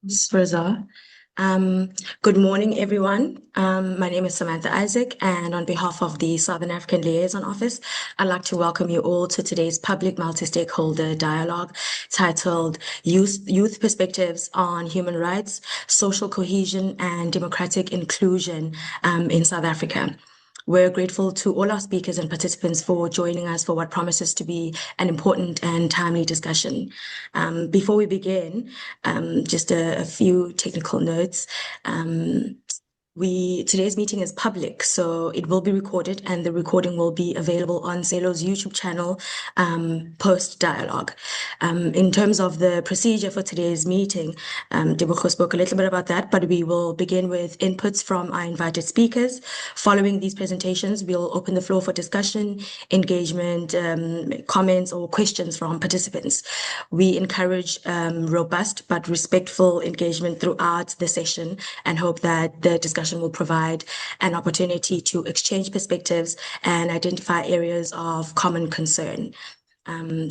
This is Reza. Um, Good morning, everyone. My name is Samantha Isaac, and on behalf of the Southern African Liaison Office, I'd like to welcome you all to today's public multi-stakeholder dialogue titled Youth Perspectives on Human Rights, Social Cohesion, and Democratic Inclusion in South Africa. We're grateful to all our speakers and participants for joining us for what promises to be an important and timely discussion. Before we begin, just a few technical notes. Today's meeting is public, so it will be recorded, and the recording will be available on SALO's YouTube channel post dialogue. In terms of the procedure for today's meeting, Debucho spoke a little bit about that, but we will begin with inputs from our invited speakers. Following these presentations, we'll open the floor for discussion, engagement, comments, or questions from participants. We encourage robust but respectful engagement throughout the session and hope that the discussion will provide an opportunity to exchange perspectives and identify areas of common concern.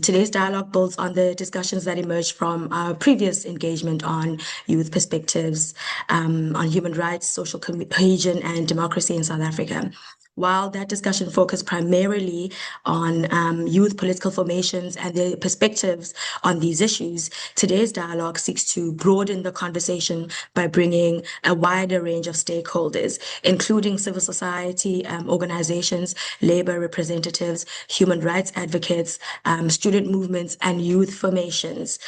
Today's dialogue builds on the discussions that emerged from our previous engagement on youth perspectives, on human rights, social cohesion, and democracy in South Africa. While that discussion focused primarily on youth political formations and their perspectives on these issues, today's dialogue seeks to broaden the conversation by bringing a wider range of stakeholders, including civil society organizations, labor representatives, human rights advocates, student movements, and youth formations.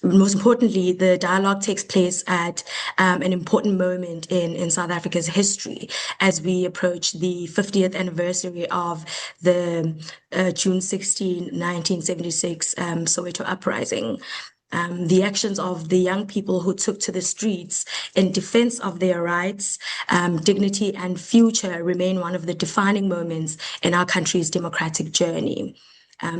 Most importantly, the dialogue takes place at an important moment in South Africa's history as we approach the 50th anniversary of the June 16, 1976 Soweto uprising. The actions of the young people who took to the streets in defense of their rights, dignity, and future remain one of the defining moments in our country's democratic journey.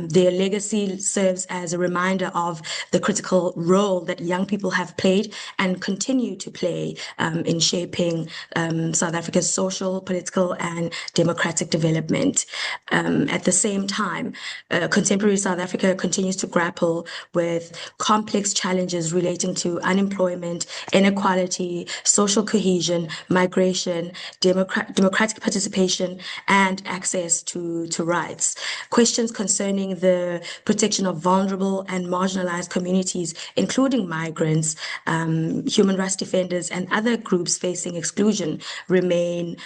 Their legacy serves as a reminder of the critical role that young people have played and continue to play in shaping South Africa's social, political, and democratic development. At the same time, contemporary South Africa continues to grapple with complex challenges relating to unemployment, inequality, social cohesion, migration, democratic participation, and access to rights. Questions concerning the protection of vulnerable and marginalized communities, including migrants, human rights defenders, and other groups facing exclusion, remain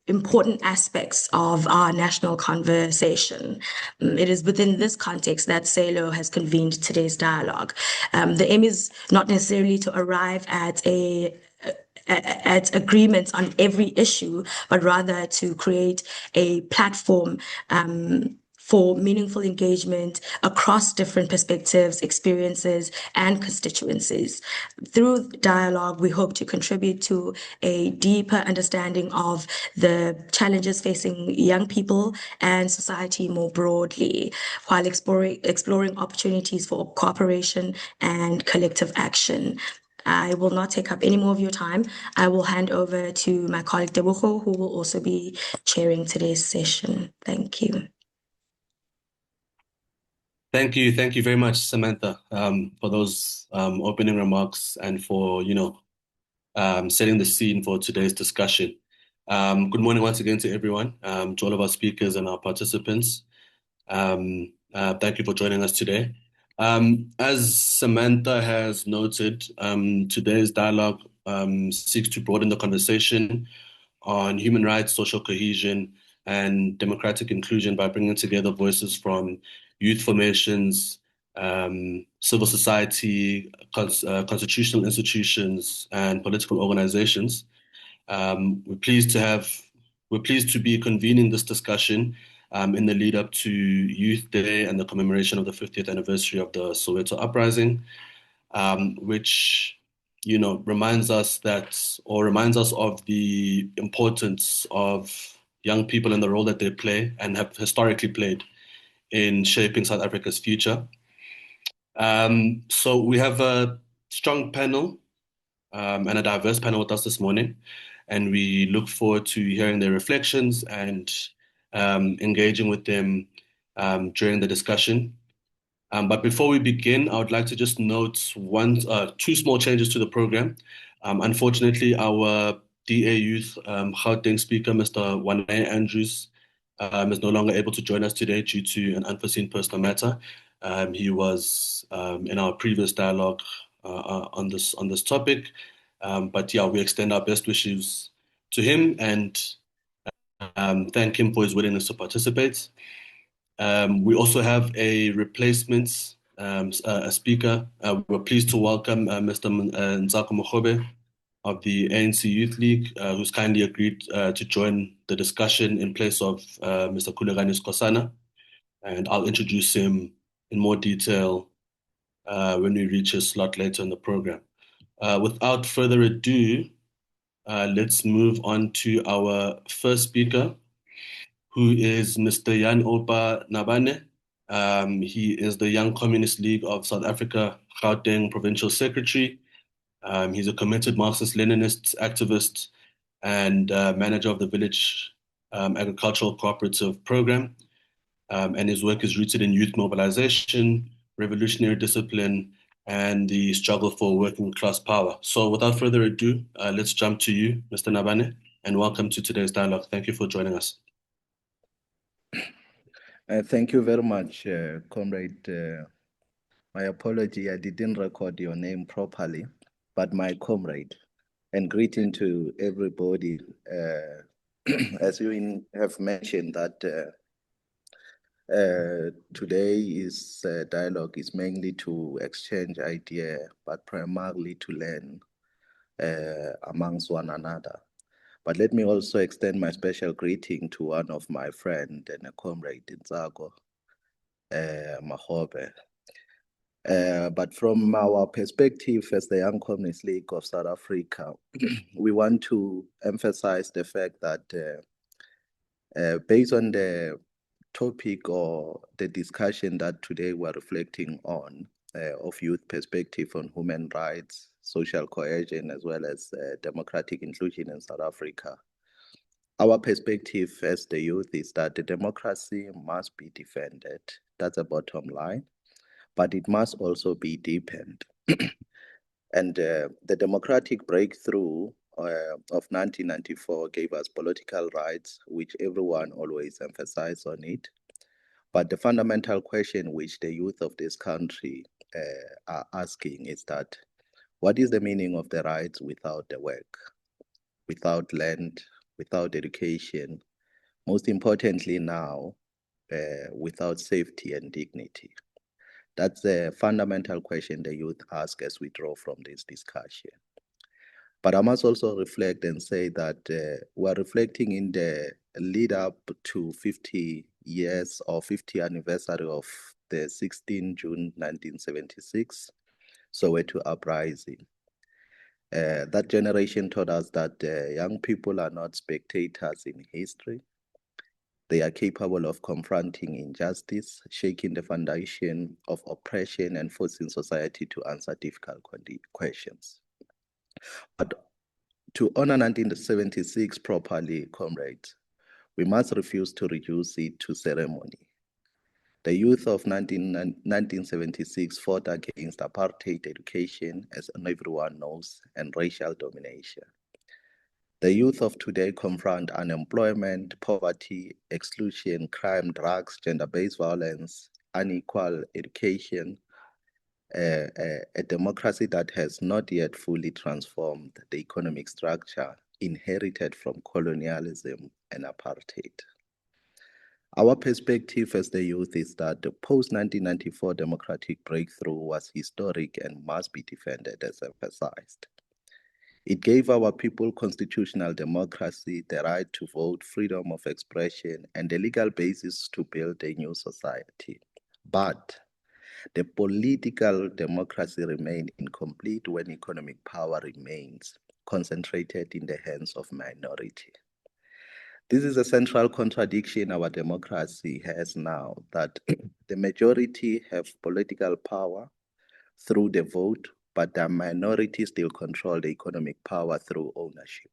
important aspects of our national conversation. It is within this context that SALO has convened today's dialogue. The aim is not necessarily to arrive at agreements on every issue, but rather to create a platform for meaningful engagement across different perspectives, experiences, and constituencies. Through dialogue, we hope to contribute to a deeper understanding of the challenges facing young people and society more broadly, while exploring opportunities for cooperation and collective action. I will not take up any more of your time. I will hand over to my colleague Debucho, who will also be chairing today's session. Thank you. Thank you very much, Samantha, for those opening remarks and for setting the scene for today's discussion. Good morning once again to everyone, to all of our speakers and our participants. Thank you for joining us today. As Samantha has noted, today's dialogue seeks to broaden the conversation on human rights, social cohesion, and democratic inclusion by bringing together voices from youth formations, civil society, constitutional institutions, and political organizations. We're pleased to be convening this discussion in the lead up to Youth Day and the commemoration of the 50th anniversary of the Soweto uprising, which reminds us of the importance of young people and the role that they play and have historically played in shaping South Africa's future. So we have a strong panel and a diverse panel with us this morning, and we look forward to hearing their reflections and engaging with them during the discussion. But before we begin, I would like to just note two small changes to the program. Unfortunately, our DA Youth Gauteng speaker, Mr. Wane Andrews, is no longer able to join us today due to an unforeseen personal matter. He was in our previous dialogue on this topic, but yeah, we extend our best wishes to him and thank him for his willingness to participate. We also have a replacement a speaker. We're pleased to welcome Mr. Nzako Mogobe of the ANC Youth League, who's kindly agreed to join the discussion in place of Mr. Kulegani Skosana. And I'll introduce him in more detail when we reach his slot later in the program. Without further ado, let's move on to our first speaker, who is Mr. Jan Opa Nabane. He is the Young Communist League of South Africa, Gauteng Provincial Secretary. He's a committed Marxist-Leninist activist and manager of the Village Agricultural Cooperative Program. And his work is rooted in youth mobilization, revolutionary discipline, and the struggle for working class power. So without further ado, let's jump to you, Mr. Nabane, and welcome to today's dialogue. Thank you for joining us. Thank you very much, Comrade. My apology, I didn't record your name properly, but my comrade. And greeting to everybody. As you have mentioned that today's dialogue is mainly to exchange idea, but primarily to learn amongst one another. But let me also extend my special greeting to one of my friend and a comrade, Nzako Mogobe. But from our perspective as the Young Communist League of South Africa, we want to emphasize the fact that based on the topic or the discussion that today we're reflecting on of youth perspective on human rights, social cohesion, as well as democratic inclusion in South Africa, our perspective as the youth is that the democracy must be defended. That's the bottom line. But it must also be deepened. And the democratic breakthrough of 1994 gave us political rights, which everyone always emphasized on it. But the fundamental question which the youth of this country are asking is that, what is the meaning of the rights without the work, without land, without education, most importantly now, without safety and dignity? That's the fundamental question the youth ask as we draw from this discussion. But I must also reflect and say that we're reflecting in the lead up to 50 years or 50th anniversary of the 16 June 1976 Soweto uprising. That generation taught us that young people are not spectators in history. They are capable of confronting injustice, shaking the foundation of oppression, and forcing society to answer difficult questions. But to honor 1976 properly, comrades, we must refuse to reduce it to ceremony. The youth of 1976 fought against apartheid education, as everyone knows, and racial domination. The youth of today confront unemployment, poverty, exclusion, crime, drugs, gender-based violence, unequal education, a democracy that has not yet fully transformed the economic structure inherited from colonialism and apartheid. Our perspective as the youth is that the post-1994 democratic breakthrough was historic and must be defended as emphasized. It gave our people constitutional democracy, the right to vote, freedom of expression, and the legal basis to build a new society. But the political democracy remained incomplete when economic power remains concentrated in the hands of minority. This is a central contradiction our democracy has now, that the majority have political power through the vote, but the minority still control the economic power through ownership.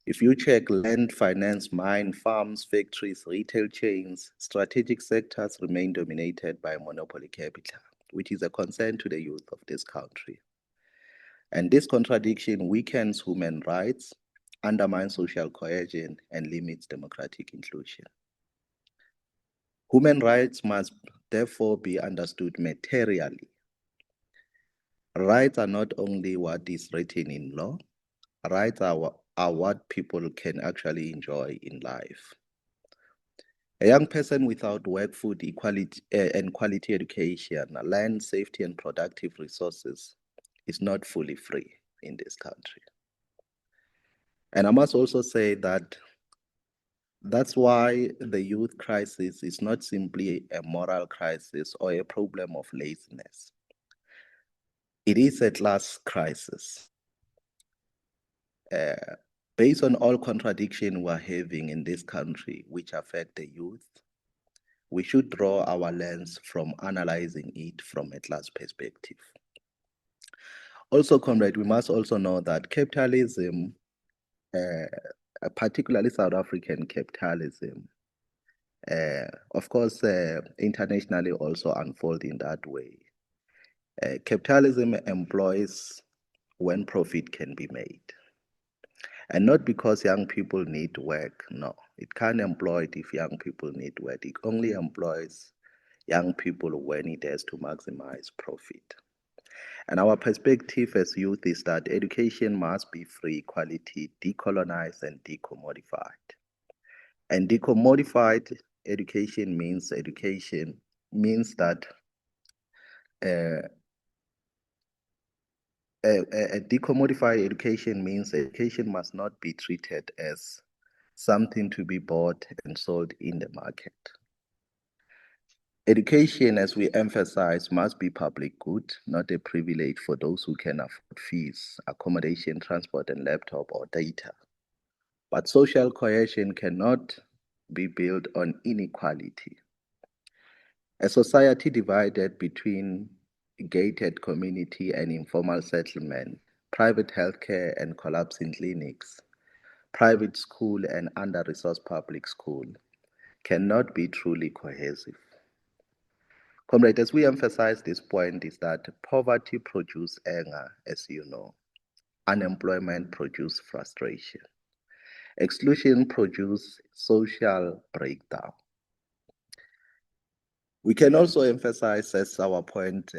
If you check land, finance, mine, farms, factories, retail chains, strategic sectors remain dominated by monopoly capital, which is a concern to the youth of this country. And this contradiction weakens human rights, undermines social cohesion, and limits democratic inclusion. Human rights must therefore be understood materially. Rights are not only what is written in law, rights are what people can actually enjoy in life. A young person without work, food, equality, and quality education, land, safety, and productive resources is not fully free in this country. And I must also say that that's why the youth crisis is not simply a moral crisis or a problem of laziness. It is a class crisis. Based on all contradiction we're having in this country, which affect the youth, we should draw our lens from analyzing it from a class perspective. Also, comrade, we must also know that capitalism, particularly South African capitalism, of course, internationally also unfold in that way. Capitalism employs when profit can be made. And not because young people need work, no. It can't employ it if young people need work. It only employs young people when it has to maximize profit. And our perspective as youth is that education must be free, quality, decolonized, and decommodified. And decommodified education means that a decommodified education means education must not be treated as something to be bought and sold in the market. Education, as we emphasize, must be public good, not a privilege for those who can afford fees, accommodation, transport, and laptop or data. But social cohesion cannot be built on inequality. A society divided between gated community and informal settlement, private healthcare and collapsing clinics, private school and under-resourced public school cannot be truly cohesive. Comrade, as we emphasize this point is that poverty produces anger, as you know. Unemployment produces frustration. Exclusion produces social breakdown. We can also emphasize, as our point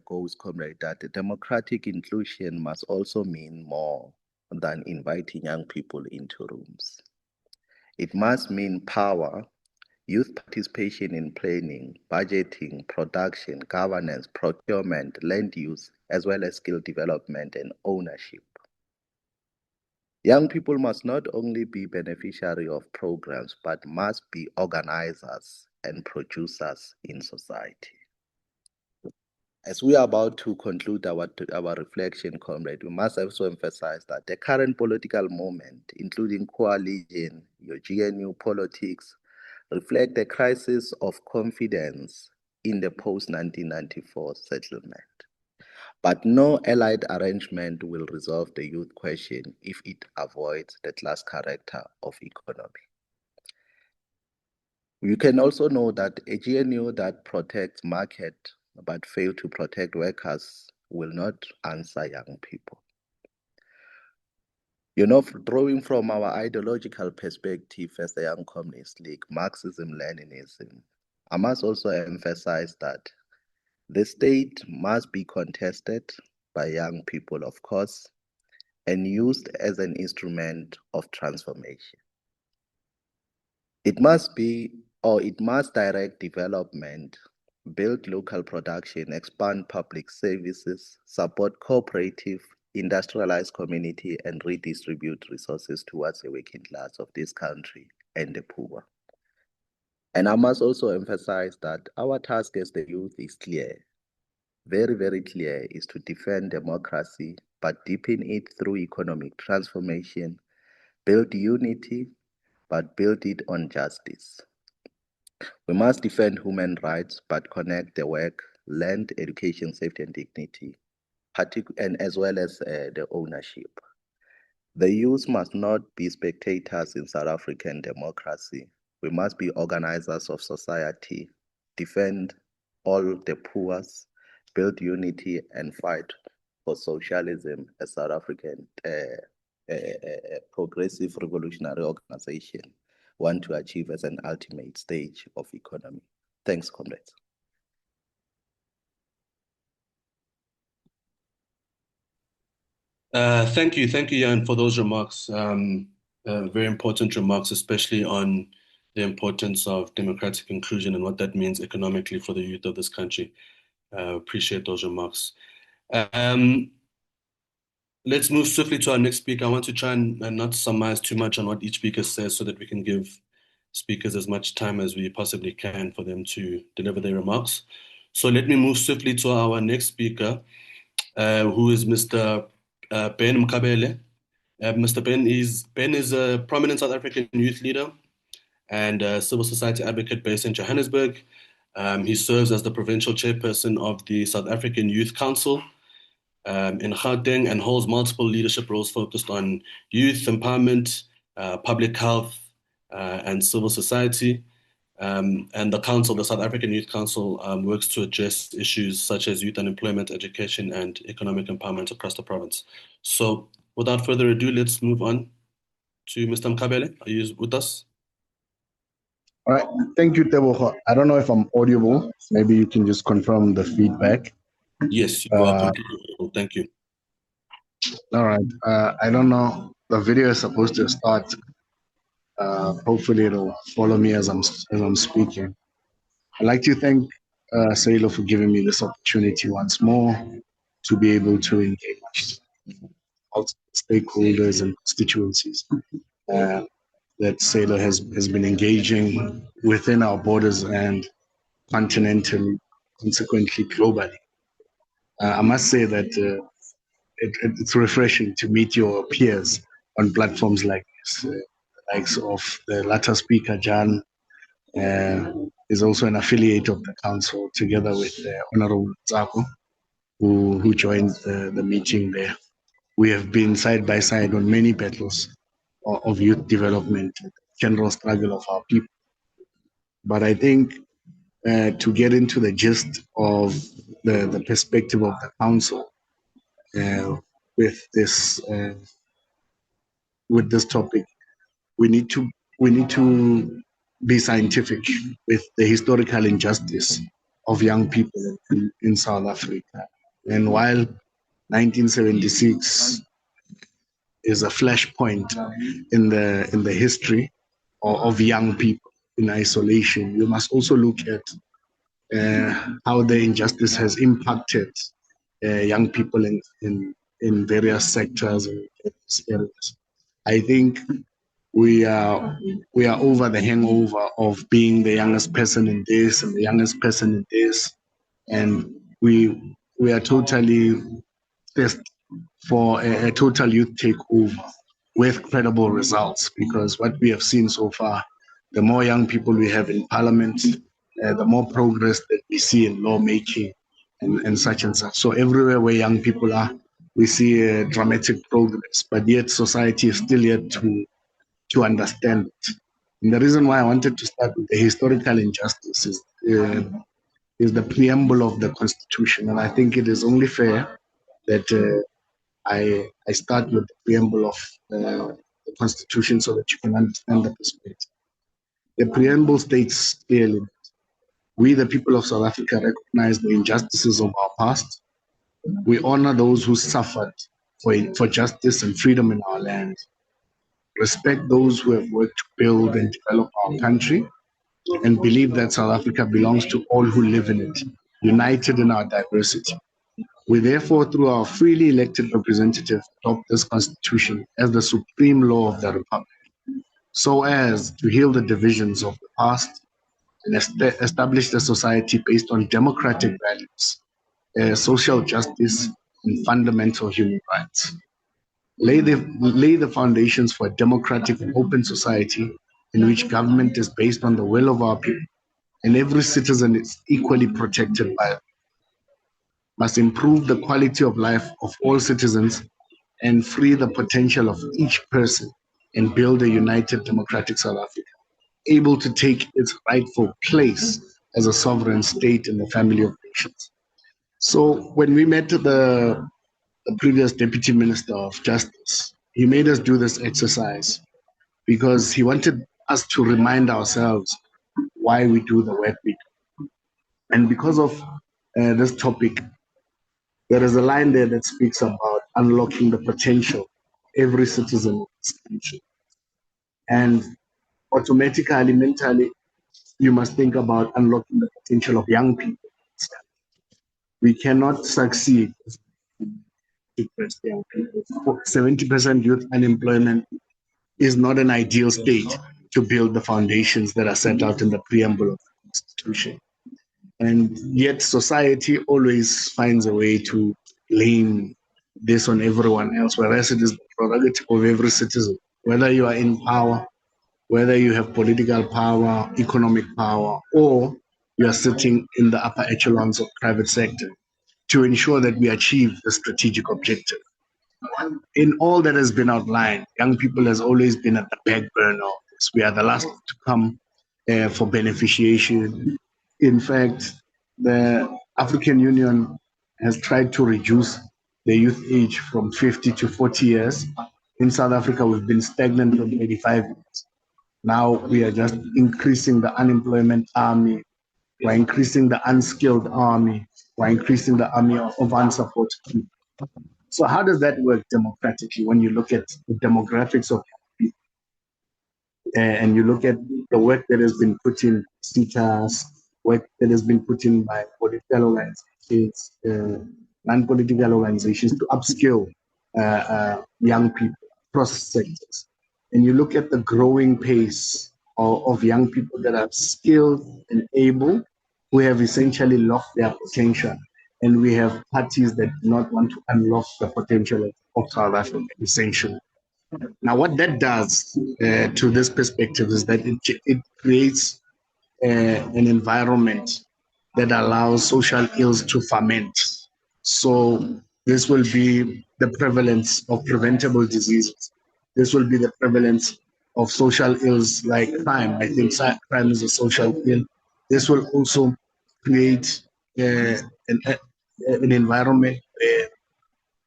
goes, comrade, that democratic inclusion must also mean more than inviting young people into rooms. It must mean power, youth participation in planning, budgeting, production, governance, procurement, land use, as well as skill development and ownership. Young people must not only be beneficiaries of programs, but must be organizers and producers in society. As we are about to conclude our reflection, comrade, we must also emphasize that the current political moment, including coalition, your GNU politics, reflect the crisis of confidence in the post-1994 settlement. But no allied arrangement will resolve the youth question if it avoids the class character of economy. You can also know that a GNU that protects market but fail to protect workers will not answer young people. You know, drawing from our ideological perspective as the Young Communist League, Marxism-Leninism, I must also emphasize that the state must be contested by young people, of course, and used as an instrument of transformation. It must direct development, build local production, expand public services, support cooperative, industrialized community, and redistribute resources towards the working class of this country and the poor. And I must also emphasize that our task as the youth is clear, very, very clear, is to defend democracy, but deepen it through economic transformation, build unity, but build it on justice. We must defend human rights, but connect the work, land, education, safety, and dignity, and as well as the ownership. The youth must not be spectators in South African democracy. We must be organizers of society, defend all the poor, build unity, and fight for socialism as South African progressive revolutionary organization want to achieve as an ultimate stage of economy. Thanks, comrades. Thank you, Jan, for those remarks. Very important remarks, especially on the importance of democratic inclusion and what that means economically for the youth of this country. Appreciate those remarks. Let's move swiftly to our next speaker. I want to try and not summarize too much on what each speaker says so that we can give speakers as much time as we possibly can for them to deliver their remarks. So let me move swiftly to our next speaker, who is Mr. Ben Mkabele. Mr. Ben is a prominent South African youth leader and a civil society advocate based in Johannesburg. He serves as the provincial chairperson of the South African Youth Council in Gauteng and holds multiple leadership roles focused on youth empowerment, public health, and civil society. And the council, the South African Youth Council, works to address issues such as youth unemployment, education, and economic empowerment across the province. So without further ado, let's move on to Mr. Mkabele. Are you with us? All right. Thank you, Tebogo. I don't know if I'm audible. Maybe you can just confirm the feedback. Yes, you are completely audible. Thank you. All right. I don't know. The video is supposed to start. Hopefully, it'll follow me as I'm speaking. I'd like to thank SALO for giving me this opportunity once more to be able to engage stakeholders and constituencies that SALO has been engaging within our borders and continentally, consequently globally. I must say that it's refreshing to meet your peers on platforms like this. The likes of the latter speaker, Jan, is also an affiliate of the council, together with Honorable Tsako, who joined the meeting there. We have been side by side on many battles of youth development, general struggle of our people. But I think to get into the gist of the perspective of the council with this topic, we need to be scientific with the historical injustice of young people in South Africa. And while 1976 is a flashpoint in the history of young people in isolation, you must also look at how the injustice has impacted young people in various sectors and various areas. I think we are over the hangover of being the youngest person in this and the youngest person in this, and we are totally test for a total youth takeover with credible results, because what we have seen so far, the more young people we have in parliament, the more progress that we see in lawmaking and such and such. So everywhere where young people are, we see a dramatic progress, but yet society is still yet to understand it. And the reason why I wanted to start with the historical injustice is the preamble of the Constitution. And I think it is only fair that I start with the preamble of the Constitution so that you can understand the perspective. The preamble states clearly that we, the people of South Africa, recognize the injustices of our past. We honor those who suffered for justice and freedom in our land, respect those who have worked to build and develop our country, and believe that South Africa belongs to all who live in it, united in our diversity. We therefore, through our freely elected representatives, adopt this Constitution as the supreme law of the Republic, so as to heal the divisions of the past and establish a society based on democratic values, social justice, and fundamental human rights. Lay the foundations for a democratic and open society in which government is based on the will of our people, and every citizen is equally protected by it. Must improve the quality of life of all citizens and free the potential of each person and build a united democratic South Africa, able to take its rightful place as a sovereign state in the family of nations. So when we met the previous Deputy Minister of Justice, he made us do this exercise because he wanted us to remind ourselves why we do the work we do. And because of this topic, there is a line there that speaks about unlocking the potential of every citizen of this country. And automatically, mentally, you must think about unlocking the potential of young people. We cannot succeed if young people. 70% youth unemployment is not an ideal state to build the foundations that are set out in the preamble of the Constitution. And yet society always finds a way to blame this on everyone else, whereas it is the prerogative of every citizen, whether you are in power, whether you have political power, economic power, or you are sitting in the upper echelons of private sector, to ensure that we achieve the strategic objective. In all that has been outlined, young people has always been at the back burner of this. We are the last to come for beneficiation. In fact, the African Union has tried to reduce the youth age from 50 to 40 years. In South Africa, we've been stagnant from 85 years. Now we are just increasing the unemployment army. We're increasing the unskilled army. We're increasing the army of unsupported people. So how does that work democratically when you look at the demographics of people and you look at the work that has been put in CETAs, work that has been put in by political organizations, non-political organizations to upskill young people across sectors. And you look at the growing pace of young people that are skilled and able, who have essentially lost their potential. And we have parties that do not want to unlock the potential of South Africa, essentially. Now, what that does to this perspective is that it creates an environment that allows social ills to ferment. So this will be the prevalence of preventable diseases. This will be the prevalence of social ills like crime. I think crime is a social ill. This will also create an environment where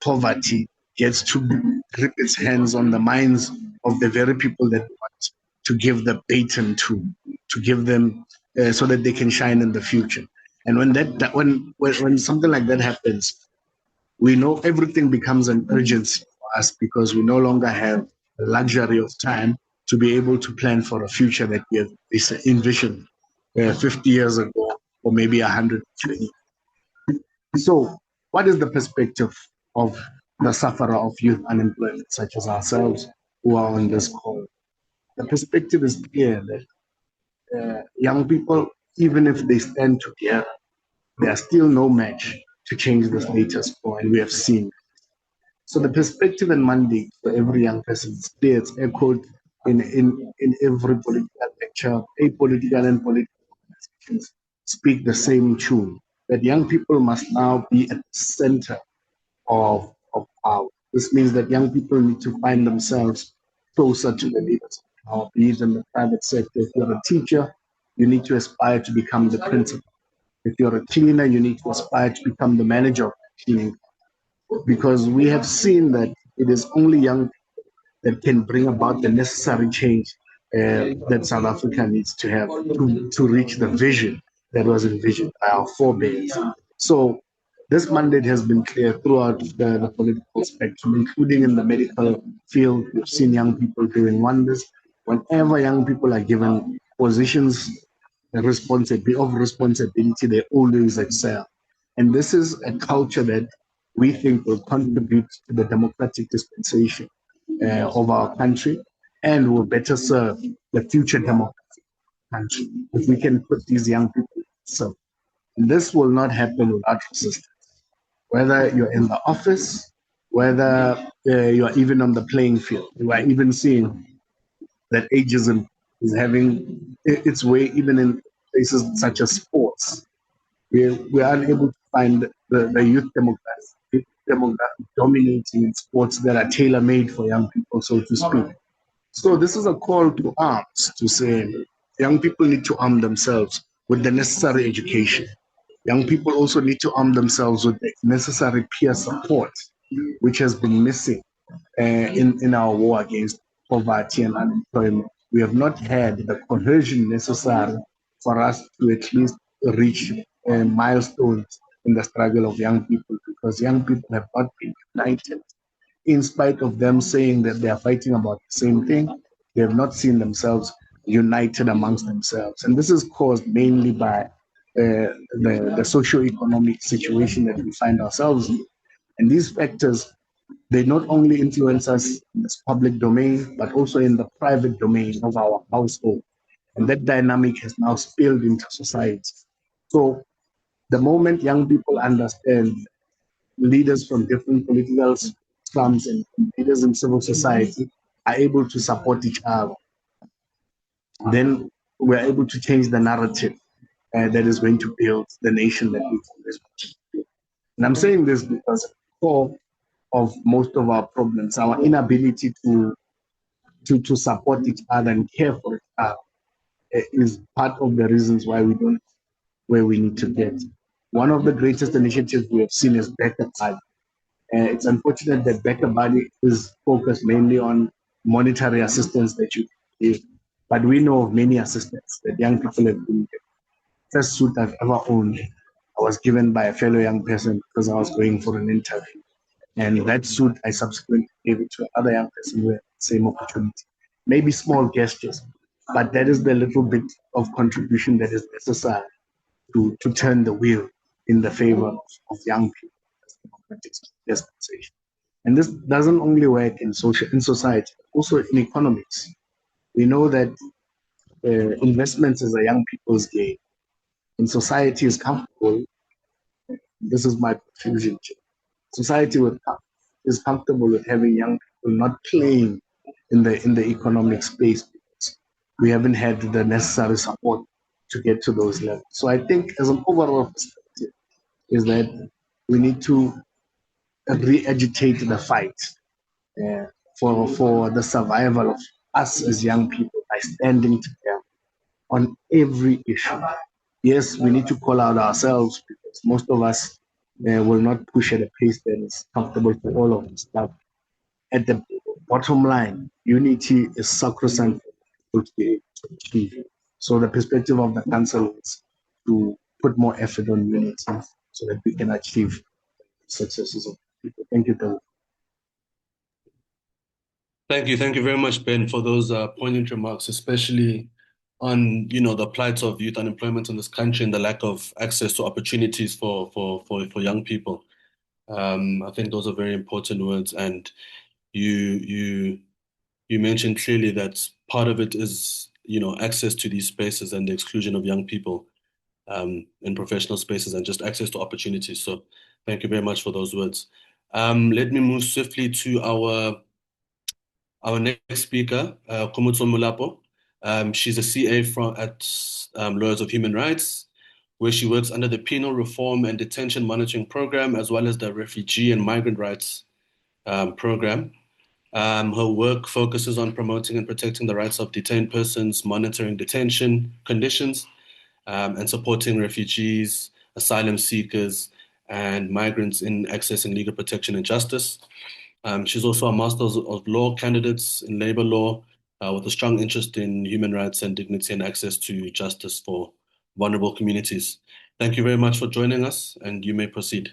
poverty gets to grip its hands on the minds of the very people that want to give the baton to give them so that they can shine in the future. And when something like that happens, we know everything becomes an urgency for us because we no longer have the luxury of time to be able to plan for a future that we have envisioned 50 years ago or maybe 120. So what is the perspective of the sufferer of youth unemployment, such as ourselves who are on this call? The perspective is clear that young people, even if they stand together, they are still no match to change the status quo, and we have seen. So the perspective and mandate for every young person is clear. It's echoed in every political lecture. Apolitical and political organizations speak the same tune, that young people must now be at the center of power. This means that young people need to find themselves closer to the leaders of power, be it in the private sector. If you're a teacher, you need to aspire to become the principal. If you're a cleaner, you need to aspire to become the manager of cleaning. Because we have seen that it is only young people that can bring about the necessary change that South Africa needs to have to reach the vision that was envisioned by our forebears. So this mandate has been clear throughout the political spectrum, including in the medical field. We've seen young people doing wonders. Whenever young people are given positions of responsibility, they always excel. And this is a culture that we think will contribute to the democratic dispensation of our country and will better serve the future democratic country if we can put these young people so. And this will not happen without resistance. Whether you're in the office, whether you are even on the playing field, we are even seeing that ageism is having its way even in places such as sports. We are unable to find the youth demographic dominating in sports that are tailor-made for young people, so to speak. So this is a call to arms to say young people need to arm themselves with the necessary education. Young people also need to arm themselves with the necessary peer support, which has been missing in our war against poverty and unemployment. We have not had the cohesion necessary for us to at least reach milestones in the struggle of young people, because young people have not been united. In spite of them saying that they are fighting about the same thing, they have not seen themselves united amongst themselves. And this is caused mainly by the socio-economic situation that we find ourselves in. And these factors, they not only influence us in this public domain, but also in the private domain of our household. And that dynamic has now spilled into society. So the moment young people understand leaders from different political slums and leaders in civil society are able to support each other, then we're able to change the narrative that is going to build the nation that we always want to build. And I'm saying this because at the core of most of our problems, our inability to support each other and care for each other is part of the reasons why we don't where we need to get. One of the greatest initiatives we have seen is Better Body. It's unfortunate that Better Body is focused mainly on monetary assistance that you give, but we know of many assistance that young people have been given. First suit I've ever owned, I was given by a fellow young person because I was going for an interview. And that suit, I subsequently gave it to another young person who had the same opportunity. Maybe small gestures, but that is the little bit of contribution that is necessary to turn the wheel in the favor of young people as democratic dispensation. And this doesn't only work in society, also in economics. We know that investments is a young people's game. In society is comfortable. This is my conclusion. Society is comfortable with having young people not playing in the economic space because we haven't had the necessary support to get to those levels. So I think as an overall perspective is that we need to re-agitate the fight for the survival of us as young people by standing together on every issue. Yes, we need to call out ourselves because most of us will not push at a pace that is comfortable for all of us. But at the bottom line, unity is sacrosanct for people to be able to achieve. So the perspective of the council is to put more effort on unity so that we can achieve successes of people. Thank you, Bill. Thank you very much, Ben, for those poignant remarks, especially on the plight of youth unemployment in this country and the lack of access to opportunities for young people. I think those are very important words, and you mentioned clearly that part of it is access to these spaces and the exclusion of young people in professional spaces and just access to opportunities. So thank you very much for those words. Let me move swiftly to our next speaker, Khomotso Molapo. She's a CA at Lawyers of Human Rights, where she works under the Penal Reform and Detention Monitoring Program, as well as the Refugee and Migrant Rights Program. Her work focuses on promoting and protecting the rights of detained persons, monitoring detention conditions, and supporting refugees, asylum seekers, and migrants in accessing legal protection and justice. She's also a Master's of Law candidate in labor law with a strong interest in human rights and dignity and access to justice for vulnerable communities. Thank you very much for joining us, and you may proceed.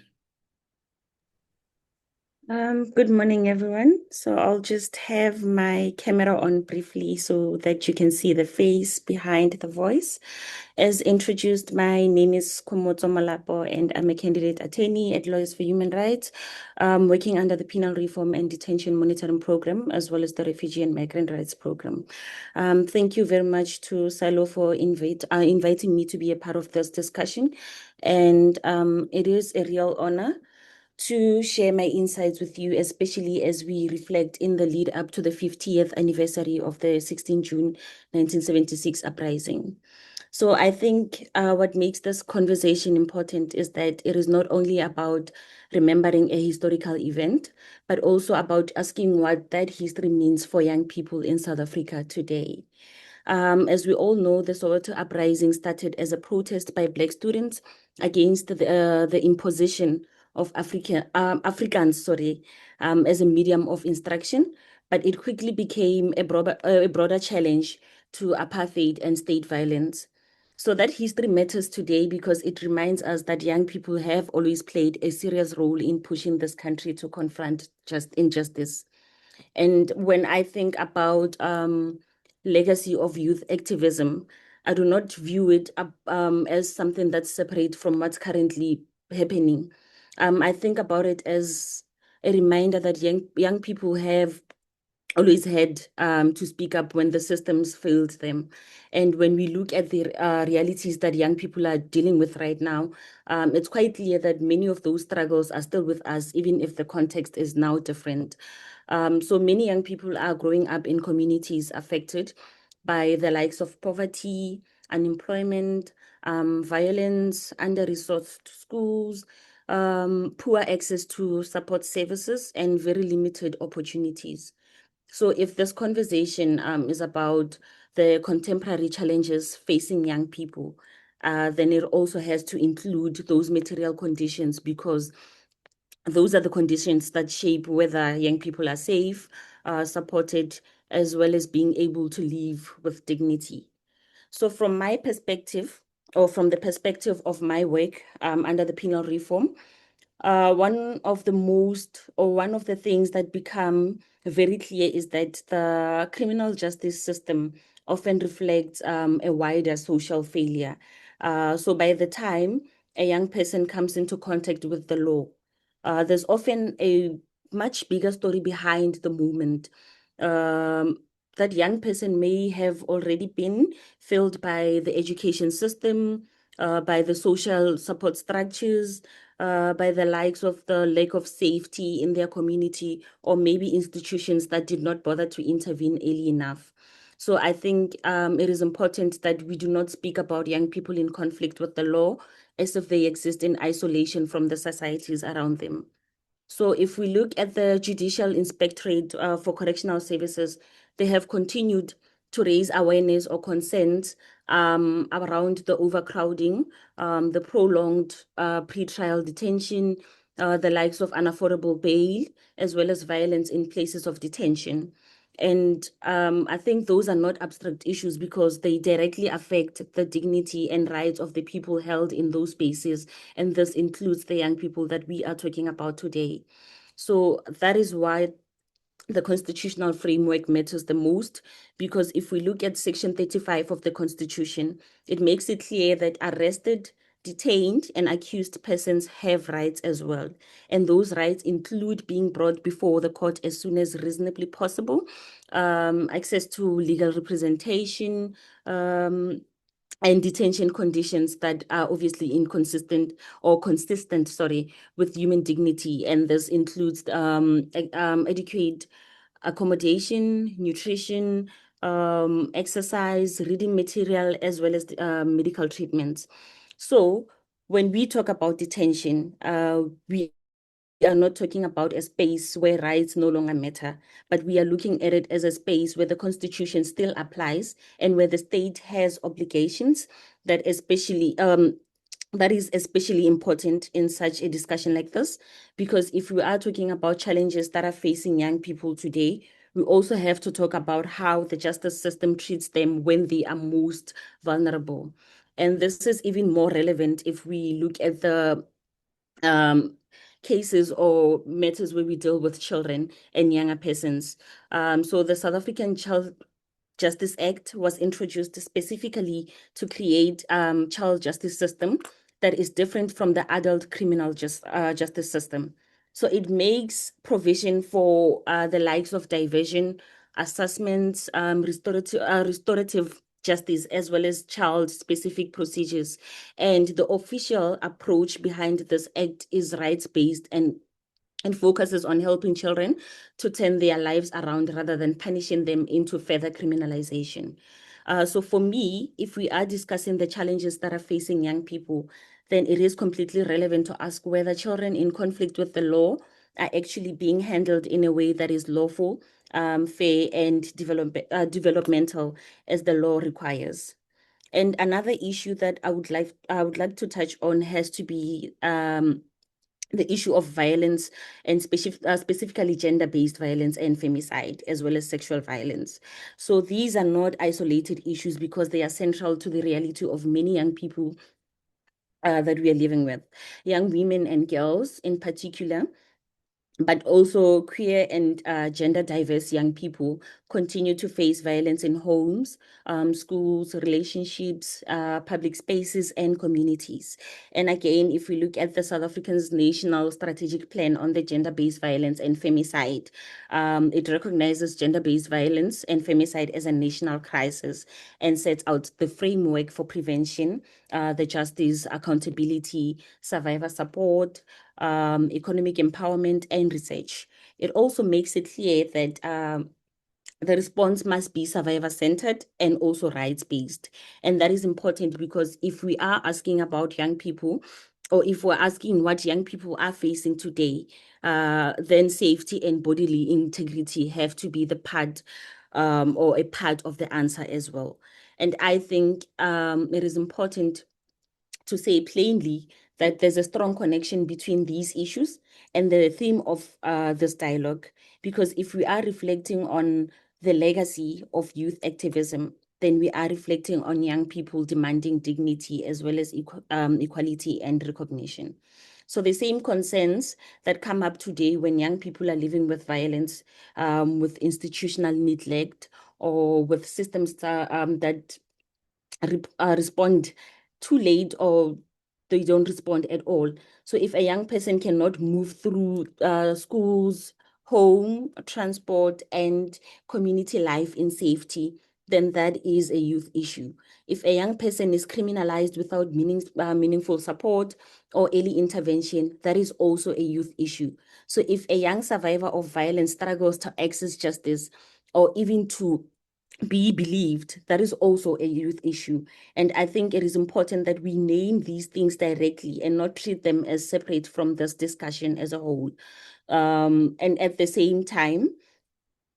Good morning, everyone. So I'll just have my camera on briefly so that you can see the face behind the voice. As introduced, my name is Khomotso Molapo, and I'm a candidate attorney at Lawyers for Human Rights, working under the Penal Reform and Detention Monitoring Program, as well as the Refugee and Migrant Rights Program. Thank you very much to SALO for inviting me to be a part of this discussion. And it is a real honor to share my insights with you, especially as we reflect in the lead up to the 50th anniversary of the 16 June 1976 uprising. So I think what makes this conversation important is that it is not only about remembering a historical event, but also about asking what that history means for young people in South Africa today. As we all know, the Soweto uprising started as a protest by Black students against the imposition of Afrikaans, as a medium of instruction, but it quickly became a broader challenge to apartheid and state violence. So that history matters today because it reminds us that young people have always played a serious role in pushing this country to confront just injustice. And when I think about legacy of youth activism, I do not view it as something that's separate from what's currently happening. I think about it as a reminder that young people have always had to speak up when the systems failed them. And when we look at the realities that young people are dealing with right now, it's quite clear that many of those struggles are still with us, even if the context is now different. So many young people are growing up in communities affected by the likes of poverty, unemployment, violence, under-resourced schools, poor access to support services, and very limited opportunities. So if this conversation is about the contemporary challenges facing young people, then it also has to include those material conditions because those are the conditions that shape whether young people are safe, supported, as well as being able to live with dignity. So from my perspective, or from the perspective of my work under the penal reform, one of the things that become very clear is that the criminal justice system often reflects a wider social failure. So by the time a young person comes into contact with the law, there's often a much bigger story behind the movement. That young person may have already been failed by the education system, by the social support structures, by the likes of the lack of safety in their community, or maybe institutions that did not bother to intervene early enough. So I think it is important that we do not speak about young people in conflict with the law as if they exist in isolation from the societies around them. So if we look at the Judicial Inspectorate for Correctional Services, they have continued to raise awareness or concerns around the overcrowding, the prolonged pretrial detention, the likes of unaffordable bail, as well as violence in places of detention. And I think those are not abstract issues because they directly affect the dignity and rights of the people held in those spaces. And this includes the young people that we are talking about today. So that is why the constitutional framework matters the most, because if we look at Section 35 of the Constitution, it makes it clear that arrested, detained, and accused persons have rights as well. And those rights include being brought before the court as soon as reasonably possible, access to legal representation, and detention conditions that are obviously inconsistent or consistent, with human dignity. And this includes adequate accommodation, nutrition, exercise, reading material, as well as medical treatments. So when we talk about detention, we are not talking about a space where rights no longer matter, but we are looking at it as a space where the Constitution still applies and where the state has obligations that is especially important in such a discussion like this, because if we are talking about challenges that are facing young people today, we also have to talk about how the justice system treats them when they are most vulnerable. And this is even more relevant if we look at the cases or matters where we deal with children and younger persons. So the South African Child Justice Act was introduced specifically to create child justice system that is different from the adult criminal justice system. So it makes provision for the likes of diversion, assessments, restorative justice, as well as child-specific procedures. And the official approach behind this act is rights-based and focuses on helping children to turn their lives around rather than punishing them into further criminalization. So for me, if we are discussing the challenges that are facing young people, then it is completely relevant to ask whether children in conflict with the law are actually being handled in a way that is lawful, fair, and developmental as the law requires. And another issue that I would like to touch on has to be the issue of violence, and specifically gender-based violence and femicide, as well as sexual violence. So these are not isolated issues because they are central to the reality of many young people that we are living with. Young women and girls in particular, but also queer and gender diverse young people continue to face violence in homes, schools, relationships, public spaces, and communities. And again, if we look at the South African's National Strategic Plan on the Gender-Based Violence and Femicide, it recognizes gender-based violence and femicide as a national crisis and sets out the framework for prevention, the justice, accountability, survivor support, economic empowerment, and research. It also makes it clear that the response must be survivor-centered and also rights-based. And that is important because if we are asking about young people, or if we're asking what young people are facing today, then safety and bodily integrity have to be the part or a part of the answer as well. And I think it is important to say plainly that there's a strong connection between these issues and the theme of this dialogue. Because if we are reflecting on the legacy of youth activism, then we are reflecting on young people demanding dignity as well as equality and recognition. So the same concerns that come up today when young people are living with violence, with institutional neglect, or with systems that respond too late, or they don't respond at all. So if a young person cannot move through schools, home, transport, and community life in safety, then that is a youth issue. If a young person is criminalized without meaningful support or early intervention, that is also a youth issue. So if a young survivor of violence struggles to access justice or even to be believed, that is also a youth issue. And I think it is important that we name these things directly and not treat them as separate from this discussion as a whole. And at the same time,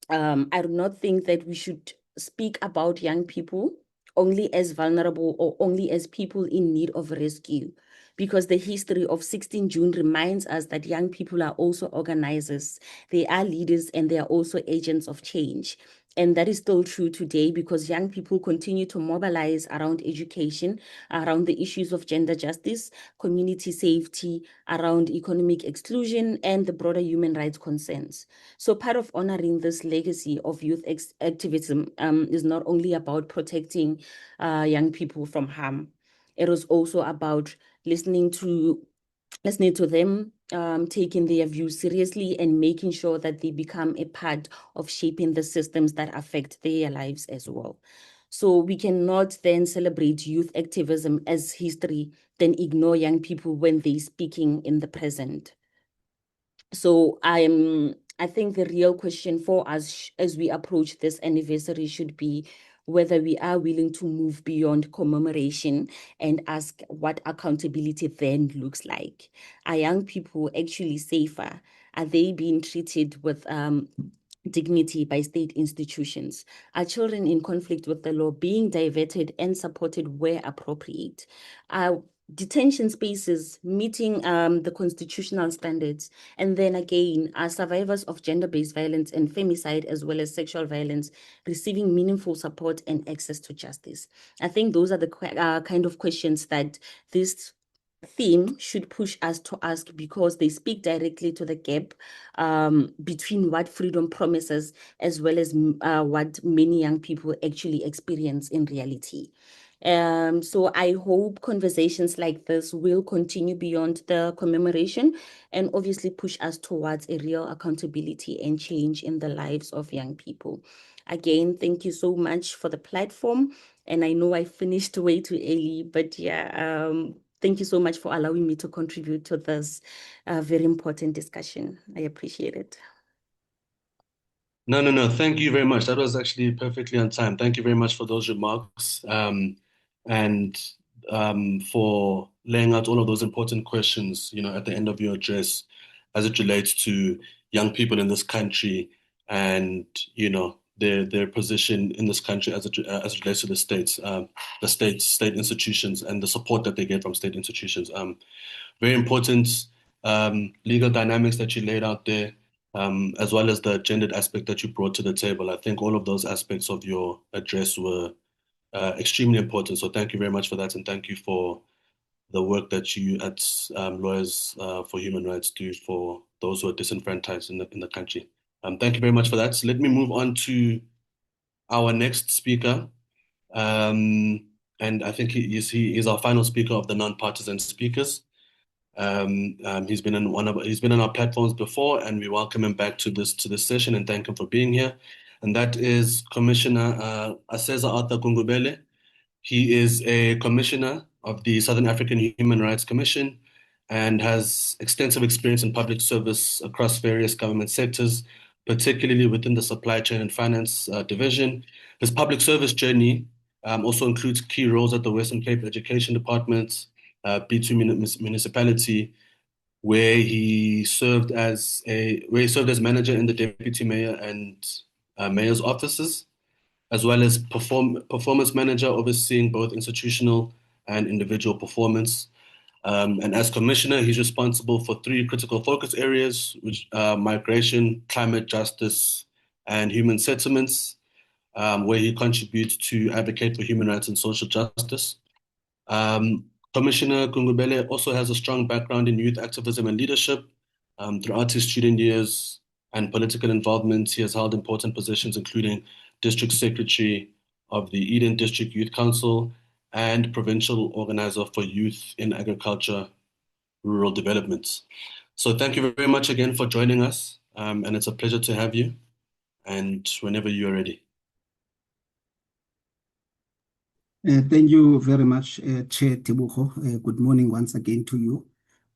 I do not think that we should speak about young people only as vulnerable or only as people in need of rescue, because the history of 16 June reminds us that young people are also organizers, they are leaders, and they are also agents of change. And that is still true today because young people continue to mobilize around education, around the issues of gender justice, community safety, around economic exclusion, and the broader human rights concerns. So part of honoring this legacy of youth activism is not only about protecting young people from harm. It is also about listening to them, taking their views seriously, and making sure that they become a part of shaping the systems that affect their lives as well. So we cannot then celebrate youth activism as history, then ignore young people when they're speaking in the present. So I think the real question for us as we approach this anniversary should be whether we are willing to move beyond commemoration and ask what accountability then looks like. Are young people actually safer? Are they being treated with dignity by state institutions? Are children in conflict with the law being diverted and supported where appropriate? Are detention spaces meeting the constitutional standards? And then again, are survivors of gender-based violence and femicide as well as sexual violence receiving meaningful support and access to justice? I think those are the kind of questions that this theme should push us to ask, because they speak directly to the gap between what freedom promises as well as what many young people actually experience in reality. So I hope conversations like this will continue beyond the commemoration and obviously push us towards a real accountability and change in the lives of young people. Again, thank you so much for the platform. And I know I finished way too early, but yeah, thank you so much for allowing me to contribute to this very important discussion. I appreciate it. No. Thank you very much. That was actually perfectly on time. Thank you very much for those remarks, and for laying out all of those important questions, at the end of your address as it relates to young people in this country and, their position in this country as it relates to the state institutions and the support that they get from state institutions. Very important legal dynamics that you laid out there, as well as the gendered aspect that you brought to the table. I think all of those aspects of your address were extremely important. So thank you very much for that, and thank you for the work that you at Lawyers for Human Rights do for those who are disenfranchised in the country. Thank you very much for that. So let me move on to our next speaker. And I think he is our final speaker of the non-partisan speakers. He's been on our platforms before, and we welcome him back to this session and thank him for being here. And that is Commissioner Aseza Arthur Gungubele. He is a commissioner of the Southern African Human Rights Commission and has extensive experience in public service across various government sectors, particularly within the supply chain and finance division. His public service journey also includes key roles at the Western Cape Education Department, B2 municipality, where he served as manager in the deputy mayor and mayor's offices, as well as performance manager overseeing both institutional and individual performance. And as commissioner, he's responsible for 3 critical focus areas, which are migration, climate justice, and human settlements, where he contributes to advocate for human rights and social justice. Commissioner Gungubele also has a strong background in youth activism and leadership. Throughout his student years and political involvement, he has held important positions, including District Secretary of the Eden District Youth Council and Provincial Organizer for Youth in Agriculture, Rural Development. So thank you very much again for joining us, and it's a pleasure to have you, and whenever you are ready. Thank you very much, Chair Tebogo. Good morning once again to you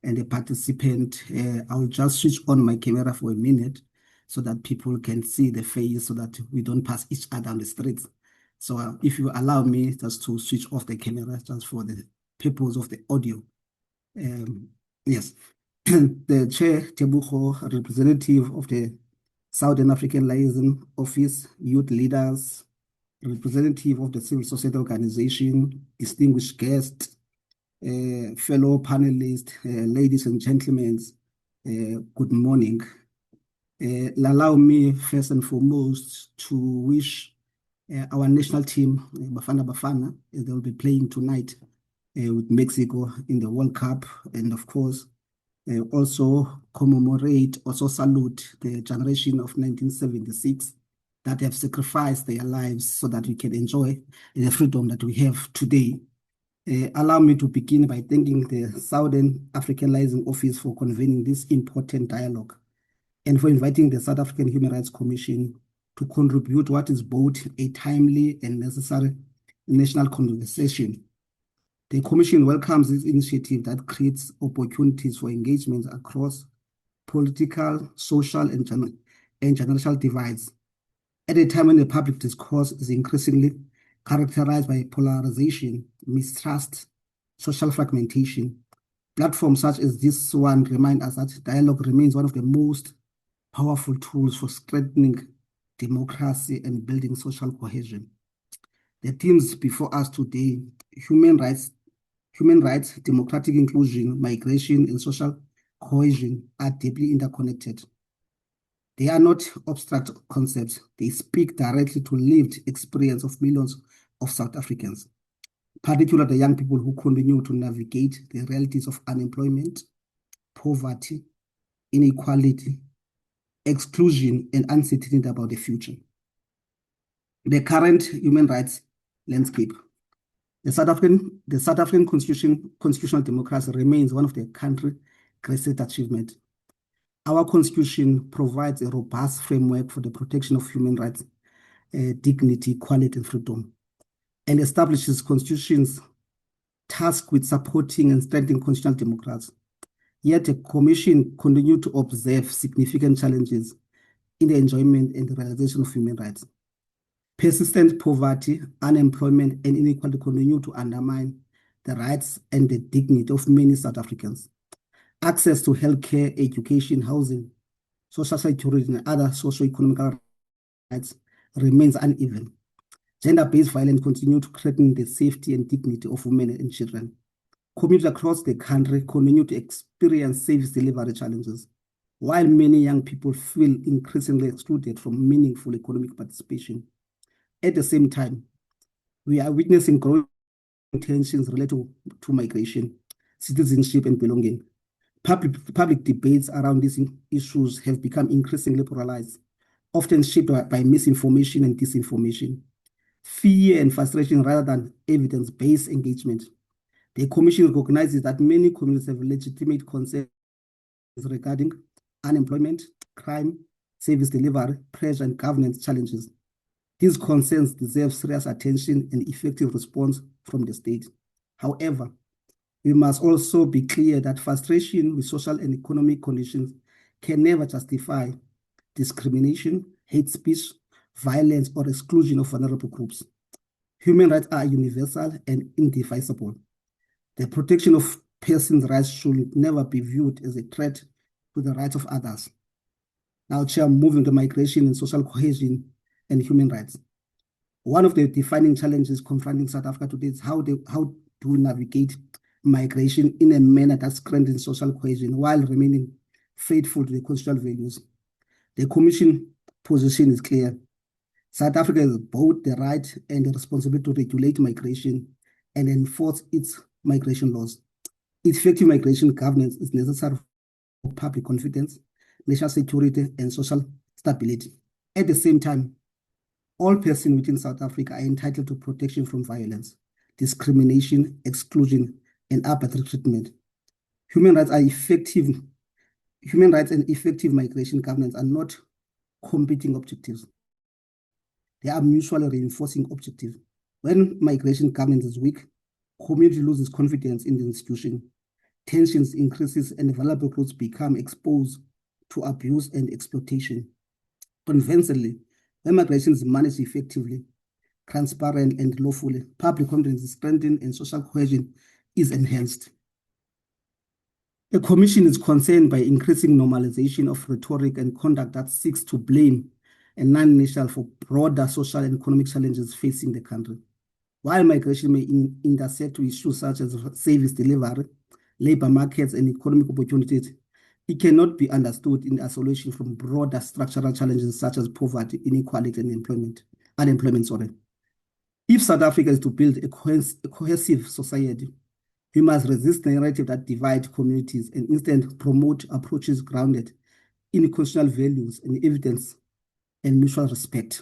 and the participant. I'll just switch on my camera for a minute so that people can see the face so that we don't pass each other on the streets. So if you allow me just to switch off the camera just for the purpose of the audio. Yes, the Chair Tebogo, representative of the Southern African Liaison Office, youth leaders, representative of the civil society organization, distinguished guests, fellow panelists, ladies and gentlemen, good morning. Allow me first and foremost to wish our national team, Bafana Bafana, they will be playing tonight with Mexico in the World Cup, and of course, also commemorate, also salute the generation of 1976 that have sacrificed their lives so that we can enjoy the freedom that we have today. Allow me to begin by thanking the Southern African Liaison Office for convening this important dialogue and for inviting the South African Human Rights Commission to contribute what is both a timely and necessary national conversation. The Commission welcomes this initiative that creates opportunities for engagement across political, social, and generational divides. At a time when the public discourse is increasingly characterized by polarization, mistrust, social fragmentation, platforms such as this one remind us that dialogue remains one of the most powerful tools for strengthening democracy and building social cohesion. The themes before us today, human rights, democratic inclusion, migration, and social cohesion are deeply interconnected. They are not abstract concepts. They speak directly to lived experience of millions of South Africans, particularly the young people who continue to navigate the realities of unemployment, poverty, inequality, exclusion, and uncertainty about the future. The current human rights landscape. The South African constitutional democracy remains one of the country's greatest achievements. Our constitution provides a robust framework for the protection of human rights, dignity, equality, and freedom, and establishes constitutions tasked with supporting and strengthening constitutional democracy. Yet the Commission continues to observe significant challenges in the enjoyment and the realization of human rights. Persistent poverty, unemployment, and inequality continue to undermine the rights and the dignity of many South Africans. Access to healthcare, education, housing, social security, and other socio-economic rights remains uneven. Gender-based violence continues to threaten the safety and dignity of women and children. Communities across the country continue to experience service delivery challenges, while many young people feel increasingly excluded from meaningful economic participation. At the same time, we are witnessing growing tensions related to migration, citizenship, and belonging. Public debates around these issues have become increasingly polarized, often shaped by misinformation and disinformation, fear and frustration rather than evidence-based engagement. The Commission recognizes that many communities have legitimate concerns regarding unemployment, crime, service delivery, pressure, and governance challenges. These concerns deserve serious attention and effective response from the state. However, we must also be clear that frustration with social and economic conditions can never justify discrimination, hate speech, violence, or exclusion of vulnerable groups. Human rights are universal and indivisible. The protection of persons' rights should never be viewed as a threat to the rights of others. Now, Chair, moving to migration and social cohesion and human rights. One of the defining challenges confronting South Africa today is how to navigate migration in a manner that strengthens social cohesion while remaining faithful to the constitutional values. The Commission position is clear. South Africa has both the right and the responsibility to regulate migration and enforce its migration laws. Effective migration governance is necessary for public confidence, national security, and social stability. At the same time, all persons within South Africa are entitled to protection from violence, discrimination, exclusion, and arbitrary treatment. Human rights and effective migration governance are not competing objectives. They are mutually reinforcing objectives. When migration governance is weak, community loses confidence in the institution, tensions increases, and vulnerable groups become exposed to abuse and exploitation. Conversely, when migration is managed effectively, transparent, and lawfully, public confidence is strengthened and social cohesion is enhanced. The Commission is concerned by increasing normalization of rhetoric and conduct that seeks to blame a non-national for broader social and economic challenges facing the country. While migration may intersect with issues such as service delivery, labor markets, and economic opportunities, it cannot be understood in isolation from broader structural challenges such as poverty, inequality, and unemployment. If South Africa is to build a cohesive society, we must resist the narrative that divides communities and instead promote approaches grounded in constitutional values and evidence and mutual respect.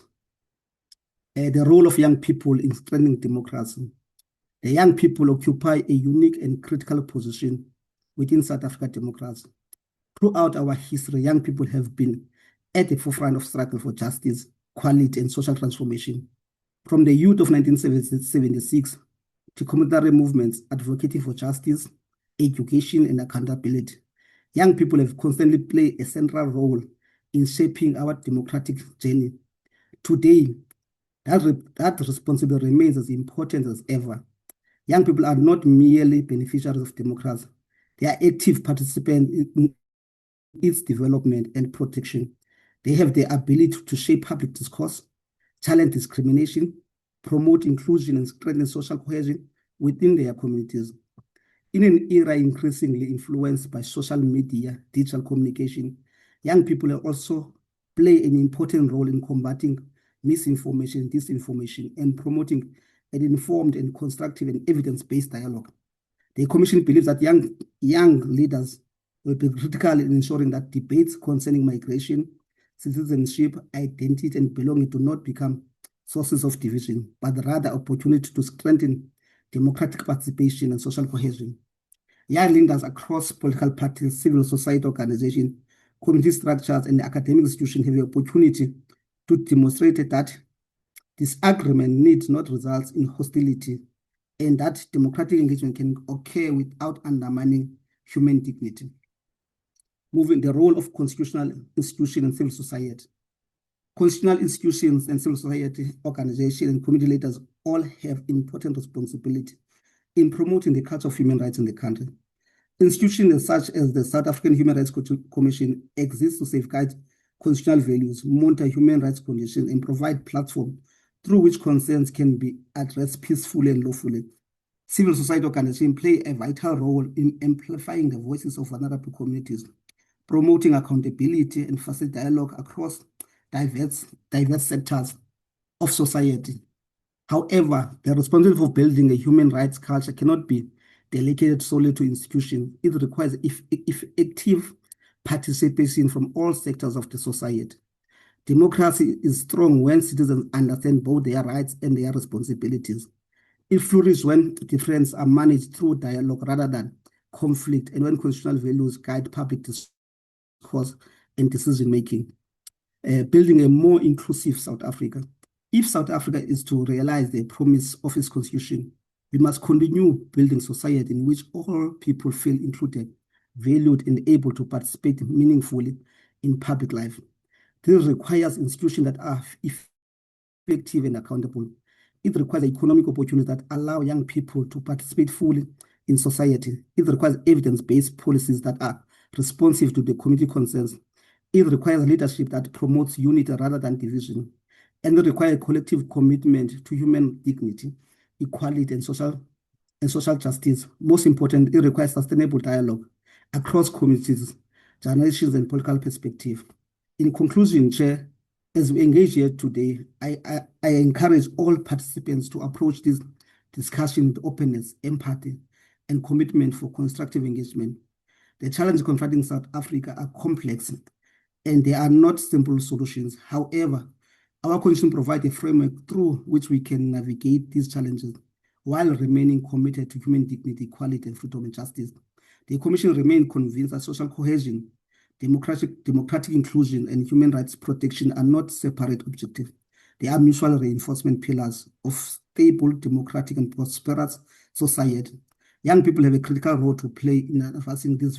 The role of young people in strengthening democracy. The young people occupy a unique and critical position within South African democracy. Throughout our history, young people have been at the forefront of struggle for justice, equality, and social transformation. From the youth of 1976 to community movements advocating for justice, education, and accountability, young people have constantly played a central role in shaping our democratic journey. Today, that responsibility remains as important as ever. Young people are not merely beneficiaries of democracy. They are active participants in its development and protection. They have the ability to shape public discourse, challenge discrimination, promote inclusion, and strengthen social cohesion within their communities. In an era increasingly influenced by social media, digital communication, young people also play an important role in combating misinformation, disinformation, and promoting an informed and constructive and evidence-based dialogue. The Commission believes that young leaders will be critical in ensuring that debates concerning migration, citizenship, identity, and belonging do not become sources of division, but rather opportunity to strengthen democratic participation and social cohesion. Young leaders across political parties, civil society organizations, community structures, and academic institutions have the opportunity to demonstrate that disagreement needs not result in hostility and that democratic engagement can occur without undermining human dignity. Moving the role of constitutional institutions and civil society. Constitutional institutions and civil society organizations and community leaders all have important responsibility in promoting the culture of human rights in the country. Institutions such as the South African Human Rights Commission exist to safeguard constitutional values, monitor human rights conditions, and provide platform through which concerns can be addressed peacefully and lawfully. Civil society organizations play a vital role in amplifying the voices of vulnerable communities, promoting accountability and facilitating dialogue across diverse sectors of society. However, the responsibility for building a human rights culture cannot be delegated solely to institutions. It requires active participation from all sectors of the society. Democracy is strong when citizens understand both their rights and their responsibilities. It flourishes when differences are managed through dialogue rather than conflict, and when constitutional values guide public discourse and decision-making. Building a more inclusive South Africa. If South Africa is to realize the promise of its constitution, we must continue building society in which all people feel included, valued, and able to participate meaningfully in public life. This requires institutions that are effective and accountable. It requires economic opportunities that allow young people to participate fully in society. It requires evidence-based policies that are responsive to the community concerns. It requires leadership that promotes unity rather than division. And it requires collective commitment to human dignity, equality, and social justice. Most important, it requires sustainable dialogue across communities, generations, and political perspective. In conclusion, Chair, as we engage here today, I encourage all participants to approach this discussion with openness, empathy, and commitment for constructive engagement. The challenges confronting South Africa are complex, and there are not simple solutions. However, our constitution provides a framework through which we can navigate these challenges while remaining committed to human dignity, equality, and freedom and justice. The Commission remains convinced that social cohesion, democratic inclusion, and human rights protection are not separate objectives. They are mutual reinforcement pillars of stable, democratic, and prosperous society. Young people have a critical role to play in advancing this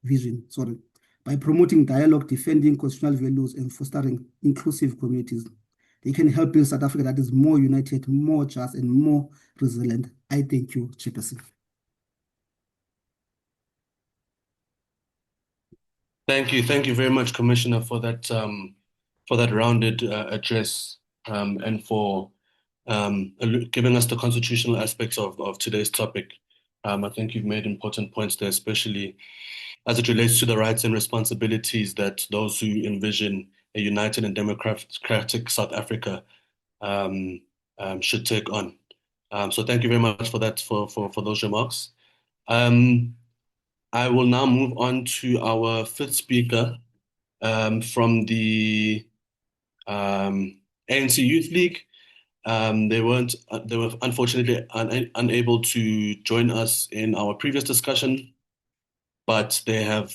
vision. By promoting dialogue, defending constitutional values, and fostering inclusive communities, they can help build South Africa that is more united, more just, and more resilient. I thank you, Chairperson. Thank you very much, Commissioner, for that rounded address and for giving us the constitutional aspects of today's topic. I think you've made important points there, especially as it relates to the rights and responsibilities that those who envision a united and democratic South Africa should take on. So thank you very much for that, for those remarks. I will now move on to our fifth speaker from the ANC Youth League. They were unfortunately unable to join us in our previous discussion, but they have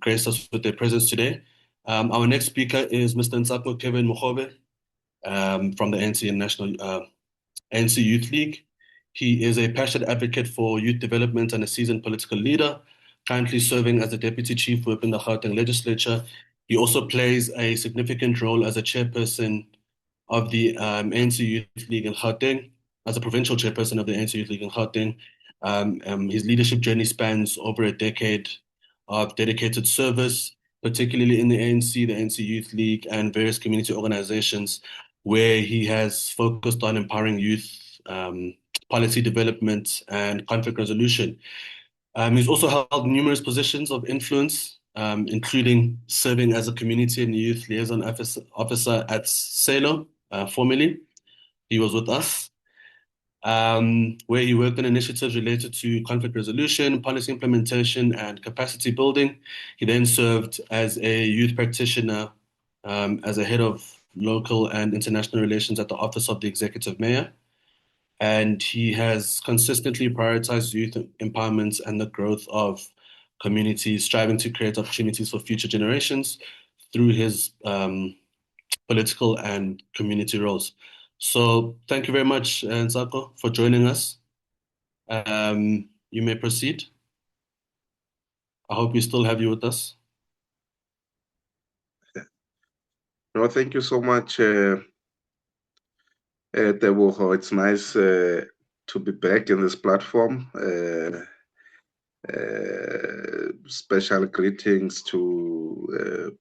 graced us with their presence today. Our next speaker is Mr. Nsako Kevin Mogobe from the ANC National ANC Youth League. He is a passionate advocate for youth development and a seasoned political leader, currently serving as the Deputy Chief Whip in the Gauteng Legislature. He also plays a significant role as a chairperson of the ANC Youth League in Gauteng, as a provincial chairperson of the ANC Youth League in Gauteng. His leadership journey spans over a decade of dedicated service, particularly in the ANC Youth League, and various community organizations, where he has focused on empowering youth, policy development, and conflict resolution. He's also held numerous positions of influence, including serving as a community and youth liaison officer at SALO, formerly. He was with us, where he worked on initiatives related to conflict resolution, policy implementation, and capacity building. He then served as a youth practitioner, as a head of local and international relations at the Office of the Executive Mayor. And he has consistently prioritized youth empowerment and the growth of communities, striving to create opportunities for future generations through his political and community roles. So thank you very much, Nsako, for joining us. You may proceed. I hope we still have you with us. No, thank you so much, Teboho. It's nice to be back in this platform. Special greetings to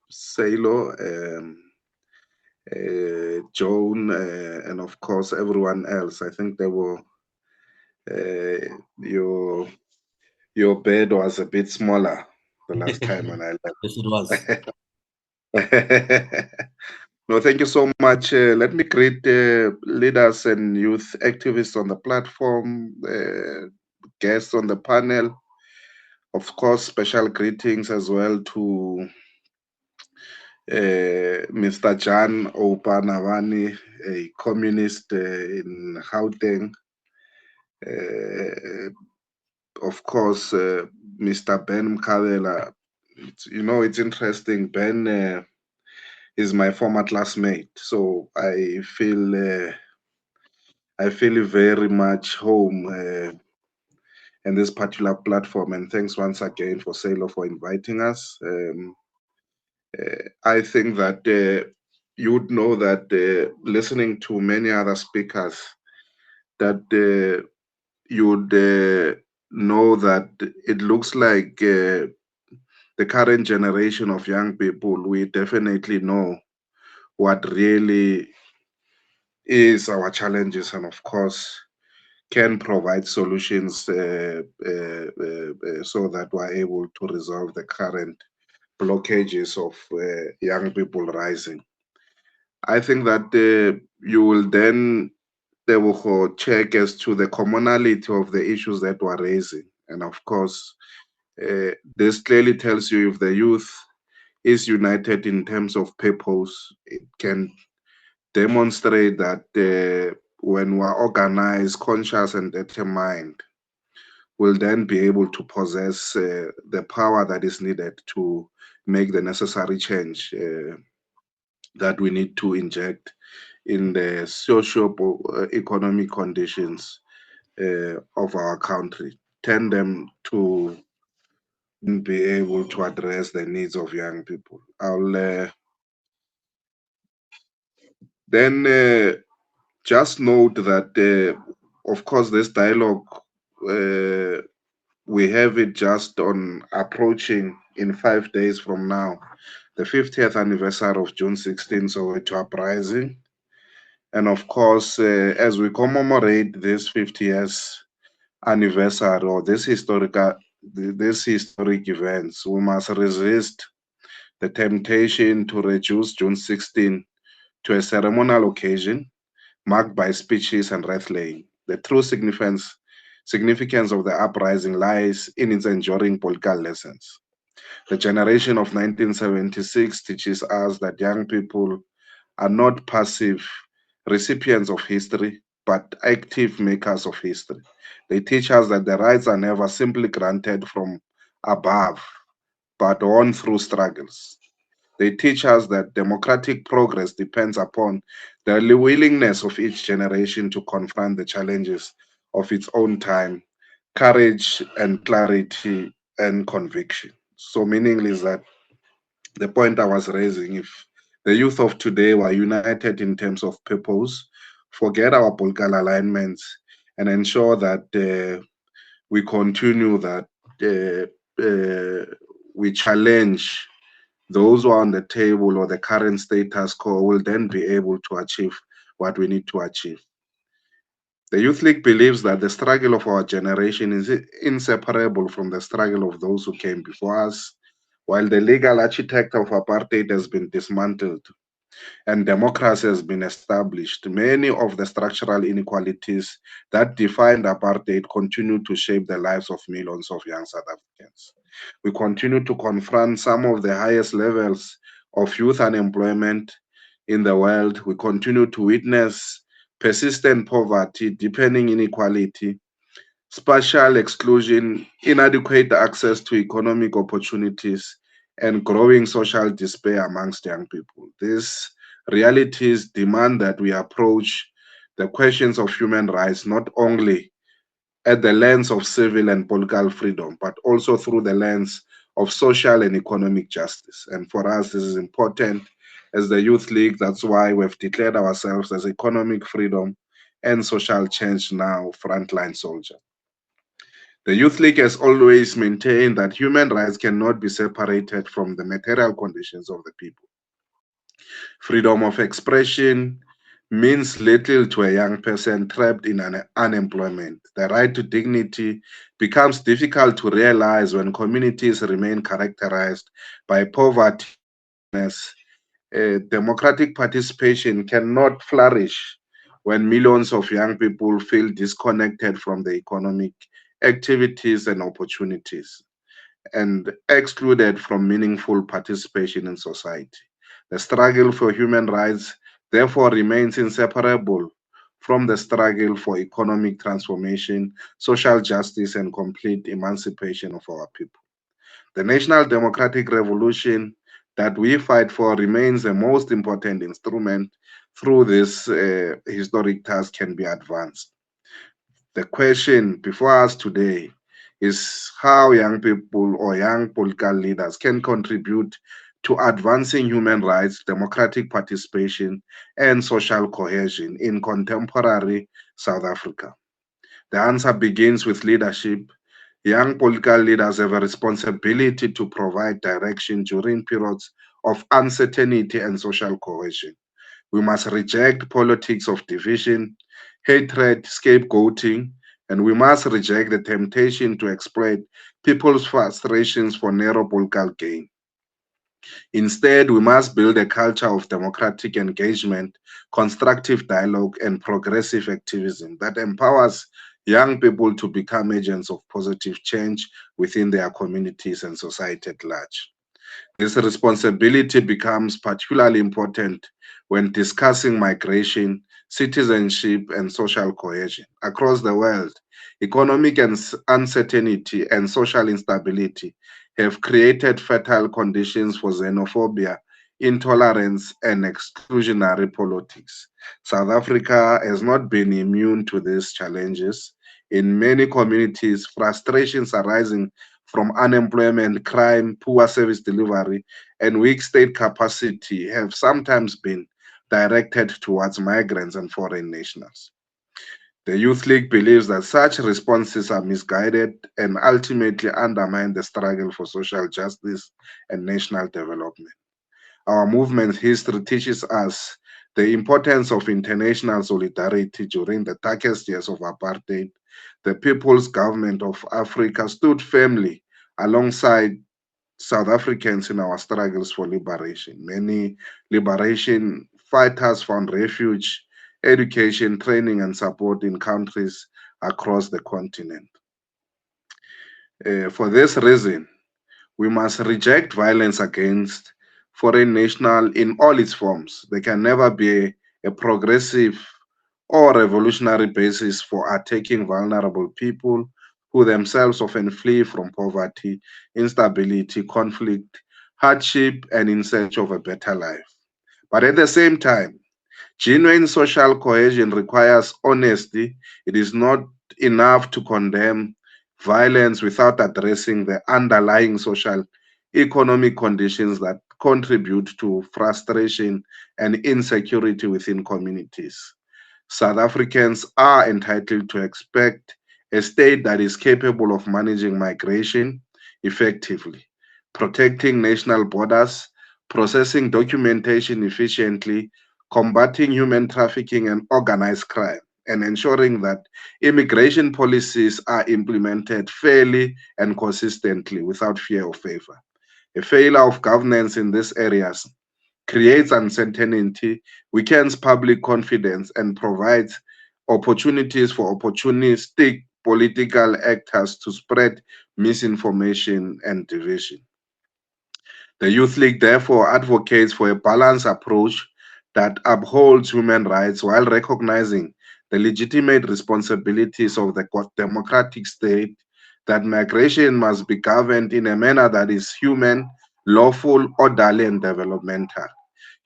SALO, Joan, and of course everyone else. I think they were your bed was a bit smaller the last time when I left. Yes, it was. No, thank you so much. Let me greet leaders and youth activists on the platform, guests on the panel. Of course, special greetings as well to Mr. Jan Opanavani, a communist in Gauteng. Of course, Mr. Ben Mkabela. It's interesting. Ben is my former classmate, so I feel very much home in this particular platform. And thanks once again for SALO for inviting us. I think that you would know that listening to many other speakers, that you would know that it looks like the current generation of young people, we definitely know what really is our challenges, and of course can provide solutions so that we're able to resolve the current blockages of young people rising. I think that you will then they will check as to the commonality of the issues that we're raising. And of course, this clearly tells you if the youth is united in terms of purpose, it can demonstrate that when we're organized, conscious, and determined, we'll then be able to possess the power that is needed to make the necessary change that we need to inject in the socio-economic conditions of our country, turn them to be able to address the needs of young people. I'll then just note that, of course, this dialogue, we have it just on approaching in 5 days from now, the 50th anniversary of June 16, Soweto Uprising. And of course, as we commemorate this 50 years anniversary or this historic events, we must resist the temptation to reduce June 16 to a ceremonial occasion marked by speeches and wrestling. The true significance of the uprising lies in its enduring political lessons. The generation of 1976 teaches us that young people are not passive recipients of history, but active makers of history. They teach us that the rights are never simply granted from above, but won through struggles. They teach us that democratic progress depends upon the willingness of each generation to confront the challenges of its own time, courage and clarity and conviction. So, meaning is that the point I was raising, if the youth of today were united in terms of purpose, forget our political alignments, and ensure that we continue that we challenge those who are on the table or the current status quo, will then be able to achieve what we need to achieve. The Youth League believes that the struggle of our generation is inseparable from the struggle of those who came before us. While the legal architect of apartheid has been dismantled and democracy has been established, many of the structural inequalities that defined apartheid continue to shape the lives of millions of young South Africans. We continue to confront some of the highest levels of youth unemployment in the world. We continue to witness persistent poverty, deepening inequality, spatial exclusion, inadequate access to economic opportunities, and growing social despair amongst young people. These realities demand that we approach the questions of human rights not only at the lens of civil and political freedom, but also through the lens of social and economic justice. And for us, this is important as the Youth League, that's why we've declared ourselves as economic freedom and social change now frontline soldier. The Youth League has always maintained that human rights cannot be separated from the material conditions of the people. Freedom of expression means little to a young person trapped in unemployment. The right to dignity becomes difficult to realize when communities remain characterized by poverty. Democratic participation cannot flourish when millions of young people feel disconnected from the economic activities and opportunities and excluded from meaningful participation in society. The struggle for human rights therefore remains inseparable from the struggle for economic transformation, social justice, and complete emancipation of our people. The National Democratic Revolution that we fight for remains the most important instrument through this historic task can be advanced. The question before us today is how young people or young political leaders can contribute to advancing human rights, democratic participation, and social cohesion in contemporary South Africa. The answer begins with leadership. Young political leaders have a responsibility to provide direction during periods of uncertainty and social cohesion. We must reject politics of division, hatred, scapegoating, and we must reject the temptation to exploit people's frustrations for narrow political gain. Instead, we must build a culture of democratic engagement, constructive dialogue, and progressive activism that empowers young people to become agents of positive change within their communities and society at large. This responsibility becomes particularly important when discussing migration, citizenship, and social cohesion. Across the world, economic uncertainty and social instability have created fertile conditions for xenophobia, intolerance, and exclusionary politics. South Africa has not been immune to these challenges. In many communities, frustrations arising from unemployment, crime, poor service delivery, and weak state capacity have sometimes been directed towards migrants and foreign nationals. The Youth League believes that such responses are misguided and ultimately undermine the struggle for social justice and national development. Our movement's history teaches us the importance of international solidarity during the darkest years of apartheid. The People's Government of Africa stood firmly alongside South Africans in our struggles for liberation. Many liberation fighters found refuge, education, training, and support in countries across the continent. For this reason, we must reject violence against foreign national in all its forms. There can never be a progressive or revolutionary basis for attacking vulnerable people who themselves often flee from poverty, instability, conflict, hardship, and in search of a better life. But at the same time, genuine social cohesion requires honesty. It is not enough to condemn violence without addressing the underlying social economic conditions that contribute to frustration and insecurity within communities. South Africans are entitled to expect a state that is capable of managing migration effectively, protecting national borders, processing documentation efficiently, combating human trafficking and organized crime, and ensuring that immigration policies are implemented fairly and consistently without fear or favor. A failure of governance in these areas creates uncertainty, weakens public confidence, and provides opportunities for opportunistic political actors to spread misinformation and division. The Youth League therefore advocates for a balanced approach that upholds human rights while recognizing the legitimate responsibilities of the democratic state, that migration must be governed in a manner that is human, lawful, orderly, and developmental.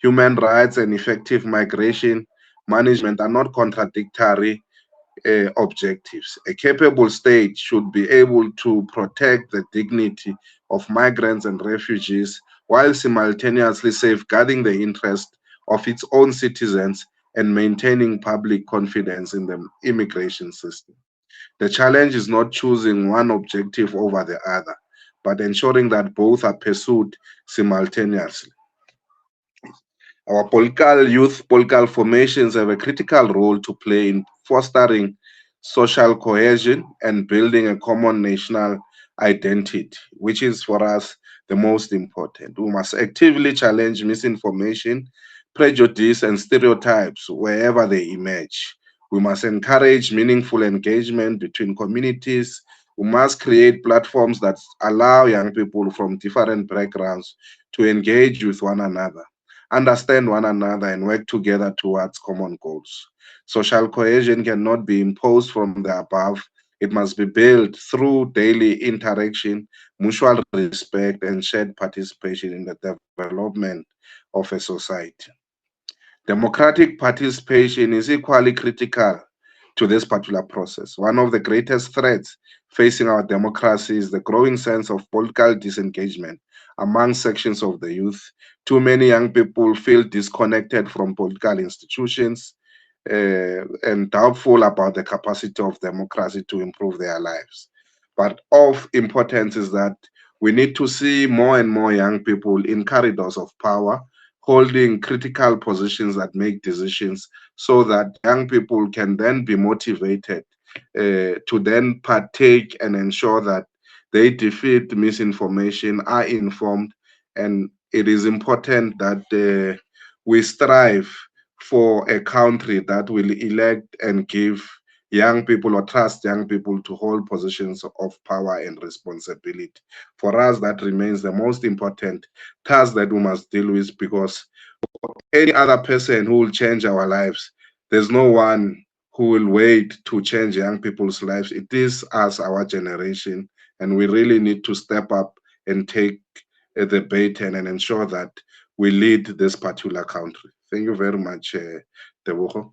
Human rights and effective migration management are not contradictory objectives. A capable state should be able to protect the dignity of migrants and refugees while simultaneously safeguarding the interest of its own citizens and maintaining public confidence in the immigration system. The challenge is not choosing one objective over the other, but ensuring that both are pursued simultaneously. Our youth political formations have a critical role to play in fostering social cohesion and building a common national identity, which is for us the most important. We must actively challenge misinformation, prejudice, and stereotypes wherever they emerge. We must encourage meaningful engagement between communities. We must create platforms that allow young people from different backgrounds to engage with one another, understand one another, and work together towards common goals. Social cohesion cannot be imposed from the above. It must be built through daily interaction, mutual respect, and shared participation in the development of a society. Democratic participation is equally critical to this particular process. One of the greatest threats facing our democracy is the growing sense of political disengagement among sections of the youth. Too many young people feel disconnected from political institutions and doubtful about the capacity of democracy to improve their lives. But of importance is that we need to see more and more young people in corridors of power, holding critical positions that make decisions, so that young people can then be motivated to then partake and ensure that they defeat misinformation, are informed, and it is important that we strive for a country that will elect and give young people or trust young people to hold positions of power and responsibility. For us, that remains the most important task that we must deal with, because any other person who will change our lives, there's no one who will wait to change young people's lives. It is us, our generation, and we really need to step up and take the baton and ensure that we lead this particular country. Thank you very much, Tebogo.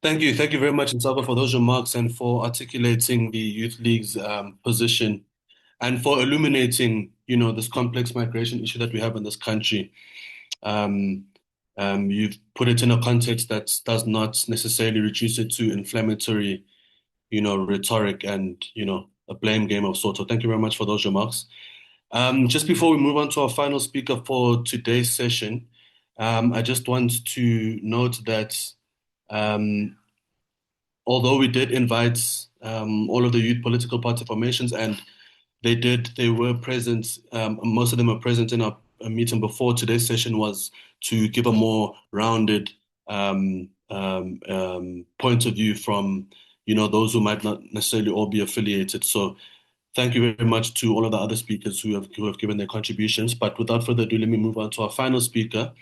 Thank you. Thank you very much, Nsaba, for those remarks and for articulating the Youth League's position and for illuminating, this complex migration issue that we have in this country. You've put it in a context that does not necessarily reduce it to inflammatory, rhetoric and, a blame game of sorts. So thank you very much for those remarks. Just before we move on to our final speaker for today's session, I just want to note that although we did invite all of the youth political party formations, and they were present, most of them were present in our meeting before. Today's session was to give a more rounded point of view from, those who might not necessarily all be affiliated. So thank you very much to all of the other speakers who have given their contributions. But without further ado, let me move on to our final speaker,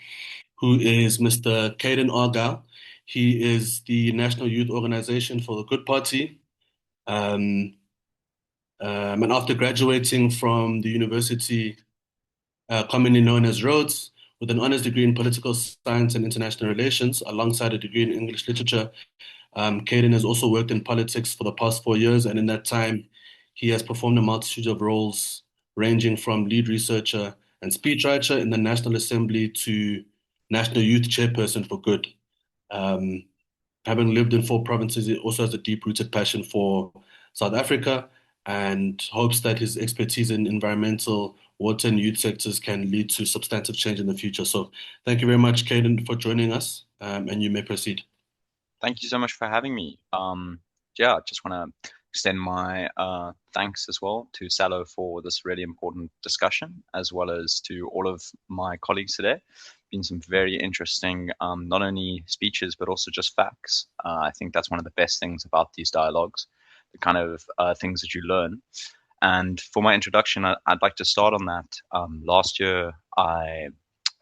who is Mr. Caden Argyle. He is the National Youth Organization for the Good Party. And after graduating from the university commonly known as Rhodes, with an honors degree in political science and international relations, alongside a degree in English literature, Caden has also worked in politics for the past 4 years, and in that time, he has performed a multitude of roles, ranging from lead researcher and speechwriter in the National Assembly to National Youth Chairperson for Good. Having lived in 4 provinces, he also has a deep-rooted passion for South Africa and hopes that his expertise in environmental, water, and youth sectors can lead to substantive change in the future. So thank you very much, Caden, for joining us, and you may proceed. Thank you so much for having me. I just want to extend my thanks as well to SALO for this really important discussion, as well as to all of my colleagues today. Been some very interesting, not only speeches, but also just facts. I think that's one of the best things about these dialogues, the kind of things that you learn. And for my introduction, I'd like to start on that. Last year, I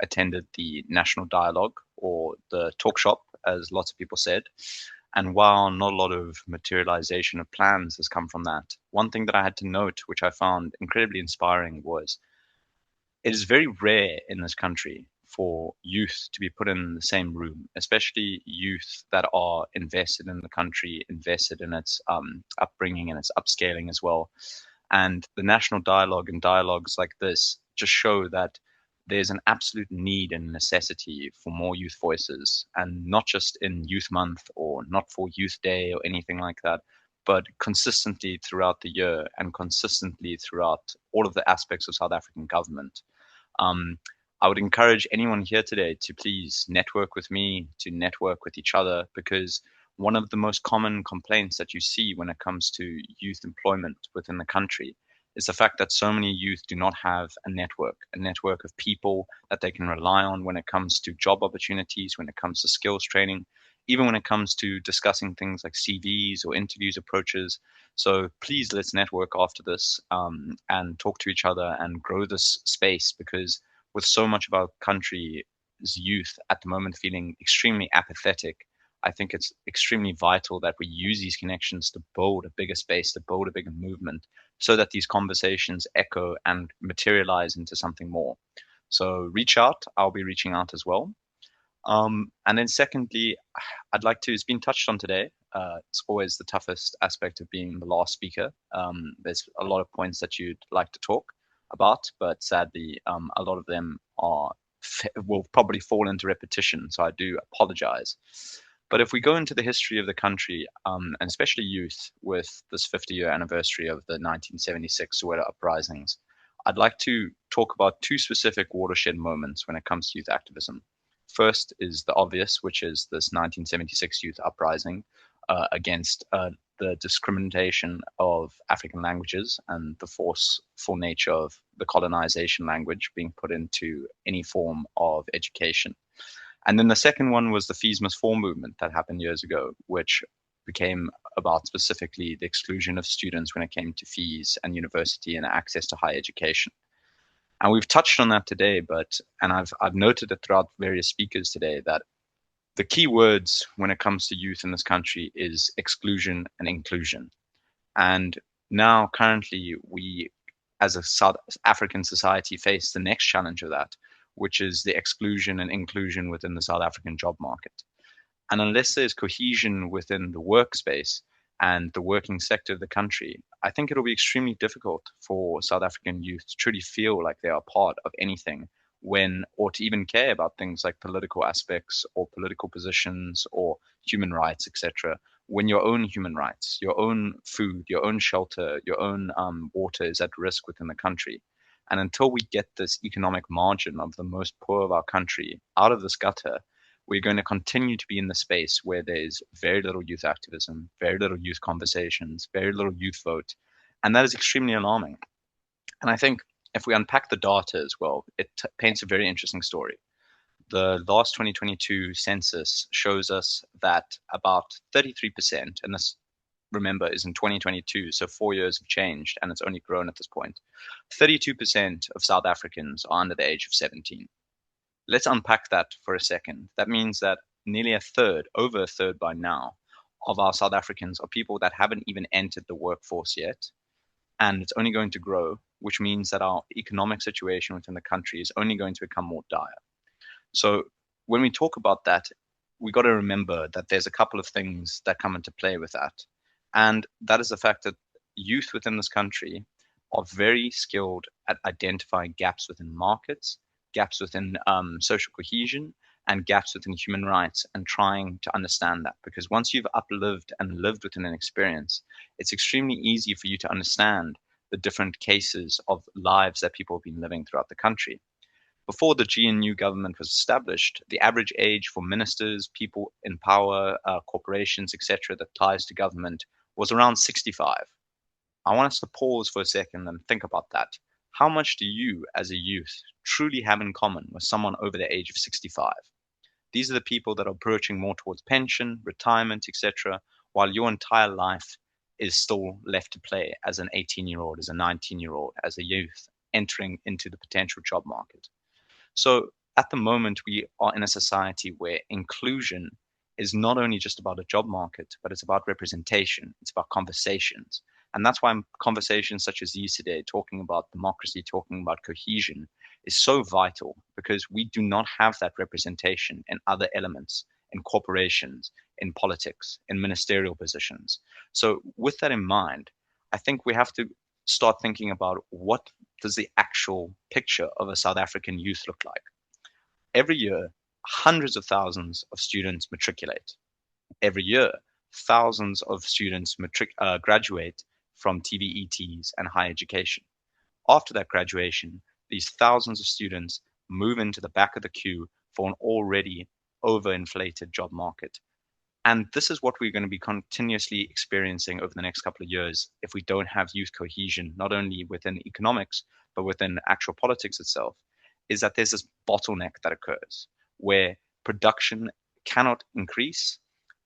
attended the National Dialogue, or the talk shop, as lots of people said. And while not a lot of materialization of plans has come from that, one thing that I had to note, which I found incredibly inspiring, was it is very rare in this country for youth to be put in the same room, especially youth that are invested in the country, invested in its upbringing and its upscaling as well. And the National Dialogue and dialogues like this just show that there's an absolute need and necessity for more youth voices, and not just in Youth Month or not for Youth Day or anything like that, but consistently throughout the year and consistently throughout all of the aspects of South African government. I would encourage anyone here today to please network with me, to network with each other, because one of the most common complaints that you see when it comes to youth employment within the country is the fact that so many youth do not have a network of people that they can rely on when it comes to job opportunities, when it comes to skills training, even when it comes to discussing things like CVs or interviews approaches. So please, let's network after this, and talk to each other and grow this space, because with so much of our country's youth at the moment feeling extremely apathetic, I think it's extremely vital that we use these connections to build a bigger space, to build a bigger movement, so that these conversations echo and materialize into something more. So reach out. I'll be reaching out as well. And then secondly, I'd like to, it's been touched on today. It's always the toughest aspect of being the last speaker. There's a lot of points that you'd like to talk about, but sadly, a lot of them will probably fall into repetition. So I do apologize. But if we go into the history of the country, and especially youth, with this 50-year anniversary of the 1976 Soweto uprisings, I'd like to talk about two specific watershed moments when it comes to youth activism. First is the obvious, which is this 1976 youth uprising against the discrimination of African languages and the forceful nature of the colonization language being put into any form of education. And then the second one was the Fees Must Fall movement that happened years ago, which became about specifically the exclusion of students when it came to fees and university and access to higher education. And we've touched on that today, and I've noted it throughout various speakers today, that the key words when it comes to youth in this country is exclusion and inclusion. And now currently we, as a South African society, face the next challenge of that, which is the exclusion and inclusion within the South African job market. And unless there's cohesion within the workspace and the working sector of the country, I think it'll be extremely difficult for South African youth to truly feel like they are part of anything, or to even care about things like political aspects or political positions or human rights, etc., when your own human rights, your own food, your own shelter, your own water is at risk within the country. And until we get this economic margin of the most poor of our country out of this gutter, we're going to continue to be in the space where there's very little youth activism, very little youth conversations, very little youth vote. And that is extremely alarming. And I think if we unpack the data as well, it paints a very interesting story. The last 2022 census shows us that about 33%, and this, remember, is in 2022, so 4 years have changed and it's only grown at this point. 32% of South Africans are under the age of 17. Let's unpack that for a second. That means that nearly a third, over a third by now, of our South Africans are people that haven't even entered the workforce yet. And it's only going to grow, which means that our economic situation within the country is only going to become more dire. So when we talk about that, we got to remember that there's a couple of things that come into play with that. And that is the fact that youth within this country are very skilled at identifying gaps within markets, gaps within social cohesion, and gaps within human rights, and trying to understand that. Because once you've uplived and lived within an experience, it's extremely easy for you to understand the different cases of lives that people have been living throughout the country. Before the GNU government was established, the average age for ministers, people in power, corporations, etc., that ties to government was around 65. I want us to pause for a second and think about that. How much do you, as a youth, truly have in common with someone over the age of 65? These are the people that are approaching more towards pension, retirement, etc., while your entire life is still left to play as an 18-year-old, as a 19-year-old, as a youth entering into the potential job market. So at the moment, we are in a society where inclusion is not only just about a job market, but it's about representation. It's about conversations. And that's why conversations such as these today, talking about democracy, talking about cohesion, is so vital, because we do not have that representation in other elements, in corporations, in politics, in ministerial positions. So with that in mind, I think we have to start thinking about what does the actual picture of a South African youth look like? Every year, hundreds of thousands of students matriculate. Every year, thousands of students graduate from TVETs and higher education. After that graduation, these thousands of students move into the back of the queue for an already overinflated job market. And this is what we're going to be continuously experiencing over the next couple of years if we don't have youth cohesion, not only within economics, but within actual politics itself, is that there's this bottleneck that occurs where production cannot increase,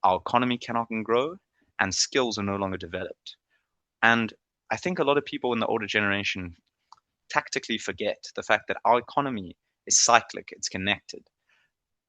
our economy cannot grow, and skills are no longer developed. And I think a lot of people in the older generation tactically forget the fact that our economy is cyclic, it's connected.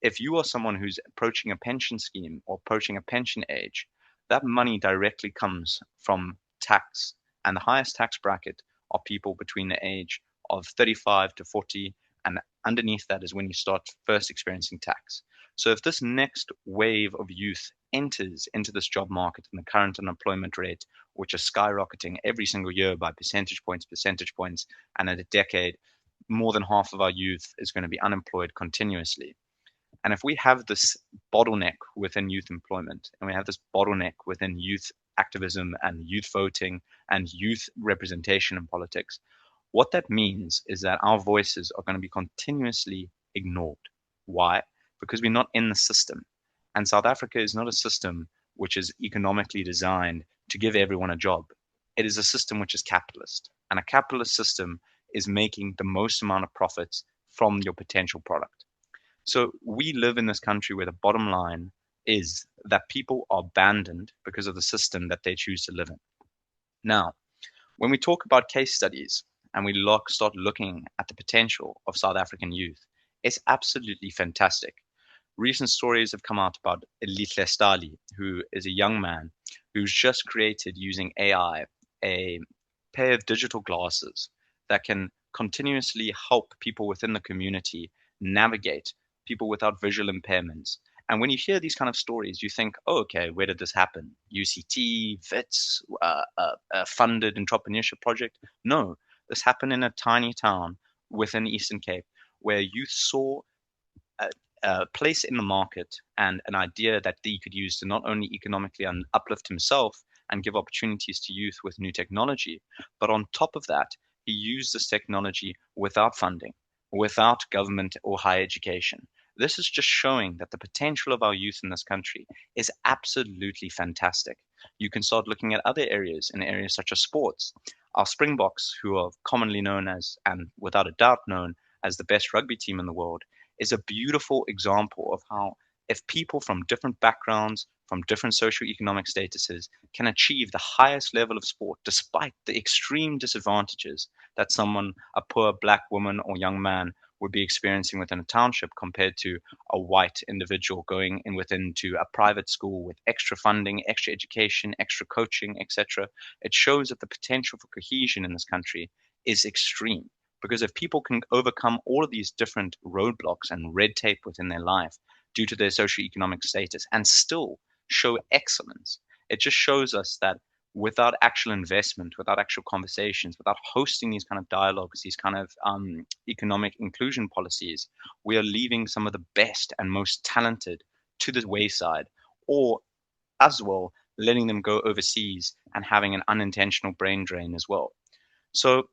If you are someone who's approaching a pension scheme or approaching a pension age, that money directly comes from tax. And the highest tax bracket are people between the age of 35 to 40. And underneath that is when you start first experiencing tax. So if this next wave of youth enters into this job market and the current unemployment rate, which is skyrocketing every single year by percentage points, and in a decade, more than half of our youth is going to be unemployed continuously. And if we have this bottleneck within youth employment, and we have this bottleneck within youth activism and youth voting and youth representation in politics, what that means is that our voices are going to be continuously ignored. Why? Because we're not in the system. And South Africa is not a system which is economically designed to give everyone a job. It is a system which is capitalist. And a capitalist system is making the most amount of profits from your potential product. So we live in this country where the bottom line is that people are abandoned because of the system that they choose to live in. Now, when we talk about case studies and we start looking at the potential of South African youth, it's absolutely fantastic. Recent stories have come out about Lihle Stali, who is a young man who's just created using AI a pair of digital glasses that can continuously help people within the community navigate people without visual impairments. And when you hear these kind of stories, you think, oh, okay, where did this happen? UCT, WITS, a funded entrepreneurship project? No, this happened in a tiny town within Eastern Cape where youth saw a place in the market and an idea that he could use to not only economically uplift himself and give opportunities to youth with new technology, but on top of that, he used this technology without funding, without government or higher education. This is just showing that the potential of our youth in this country is absolutely fantastic. You can start looking at other areas, in areas such as sports. Our Springboks, who are commonly known as, and without a doubt known as, the best rugby team in the world, is a beautiful example of how if people from different backgrounds, from different socioeconomic statuses can achieve the highest level of sport despite the extreme disadvantages that a poor black woman or young man would be experiencing within a township compared to a white individual going into a private school with extra funding, extra education, extra coaching, etc. It shows that the potential for cohesion in this country is extreme. Because if people can overcome all of these different roadblocks and red tape within their life due to their socioeconomic status and still show excellence, it just shows us that without actual investment, without actual conversations, without hosting these kind of dialogues, these kind of economic inclusion policies, we are leaving some of the best and most talented to the wayside, or as well, letting them go overseas and having an unintentional brain drain as well. So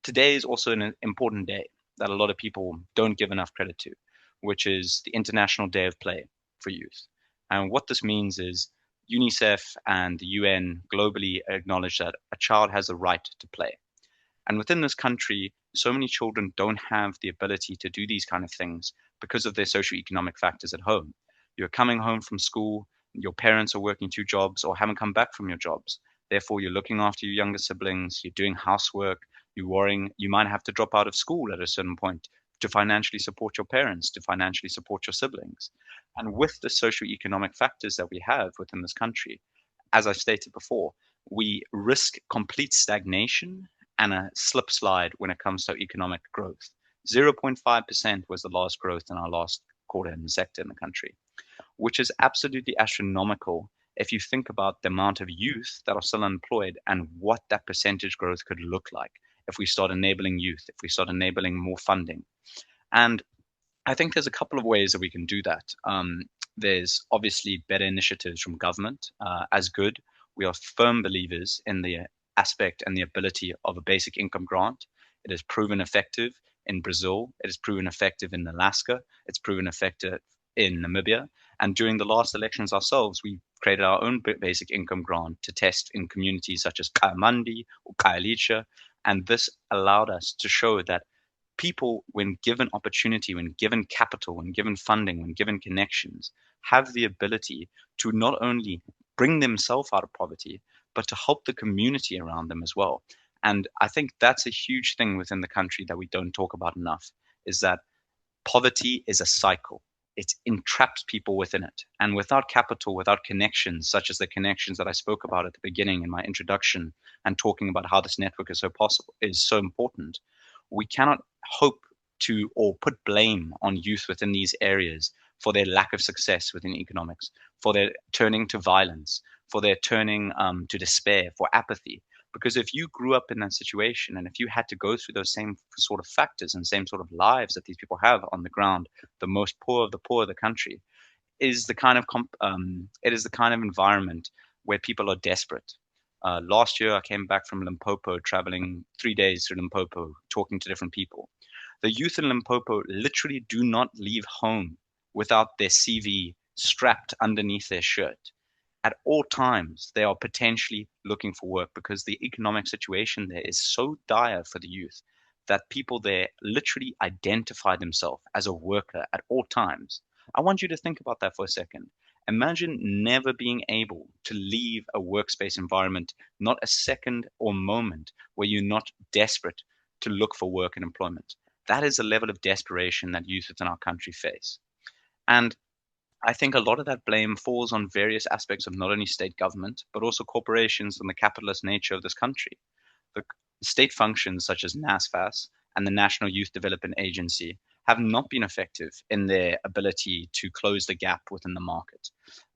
today is also an important day that a lot of people don't give enough credit to, which is the International Day of Play for Youth. And what this means is UNICEF and the UN globally acknowledge that a child has a right to play. And within this country, so many children don't have the ability to do these kind of things because of their socioeconomic factors at home. You're coming home from school, your parents are working 2 jobs or haven't come back from your jobs. Therefore, you're looking after your younger siblings, you're doing housework, you're worrying, you might have to drop out of school at a certain point to financially support your parents, to financially support your siblings. And with the socioeconomic factors that we have within this country, as I stated before, we risk complete stagnation and a slip slide when it comes to economic growth. 0.5% was the last growth in our last quarter in the sector in the country, which is absolutely astronomical if you think about the amount of youth that are still unemployed and what that percentage growth could look like. if we start enabling youth, if we start enabling more funding. And I think there's a couple of ways that we can do that. There's obviously better initiatives from government, as good. We are firm believers in the aspect and the ability of a basic income grant. It has proven effective in Brazil. It has proven effective in Alaska. It's proven effective in Namibia. And during the last elections ourselves, we created our own basic income grant to test in communities such as Kaimandi or Kailicha. And this allowed us to show that people, when given opportunity, when given capital, when given funding, when given connections, have the ability to not only bring themselves out of poverty, but to help the community around them as well. And I think that's a huge thing within the country that we don't talk about enough, is that poverty is a cycle. It entraps people within it. And without capital, without connections, such as the connections that I spoke about at the beginning in my introduction and talking about how this network is so important, we cannot hope to or put blame on youth within these areas for their lack of success within economics, for their turning to violence, for their turning to despair, for apathy. Because if you grew up in that situation and if you had to go through those same sort of factors and same sort of lives that these people have on the ground, the most poor of the country, is the kind of it is the kind of environment where people are desperate. Last year, I came back from Limpopo, traveling 3 days through Limpopo, talking to different people. The youth in Limpopo literally do not leave home without their CV strapped underneath their shirt. At all times, they are potentially looking for work because the economic situation there is so dire for the youth that people there literally identify themselves as a worker at all times. I want you to think about that for a second. Imagine never being able to leave a workspace environment, not a second or moment where you're not desperate to look for work and employment. That is a level of desperation that youth within our country face. And I think a lot of that blame falls on various aspects of not only state government, but also corporations and the capitalist nature of this country. The state functions such as NSFAS and the National Youth Development Agency have not been effective in their ability to close the gap within the market.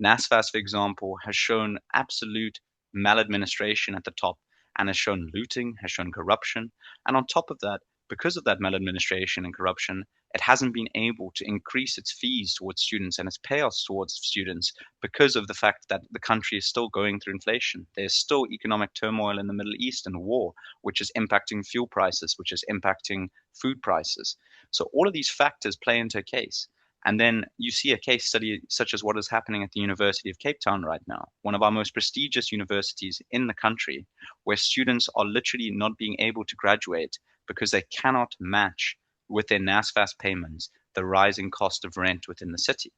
NSFAS, for example, has shown absolute maladministration at the top and has shown looting, has shown corruption. And on top of that, because of that maladministration and corruption, it hasn't been able to increase its fees towards students and its payouts towards students because of the fact that the country is still going through inflation. There's still economic turmoil in the Middle East and war, which is impacting fuel prices, which is impacting food prices. So all of these factors play into a case. And then you see a case study such as what is happening at the University of Cape Town right now, one of our most prestigious universities in the country, where students are literally not being able to graduate because they cannot match with their NSFAS payments the rising cost of rent within the city.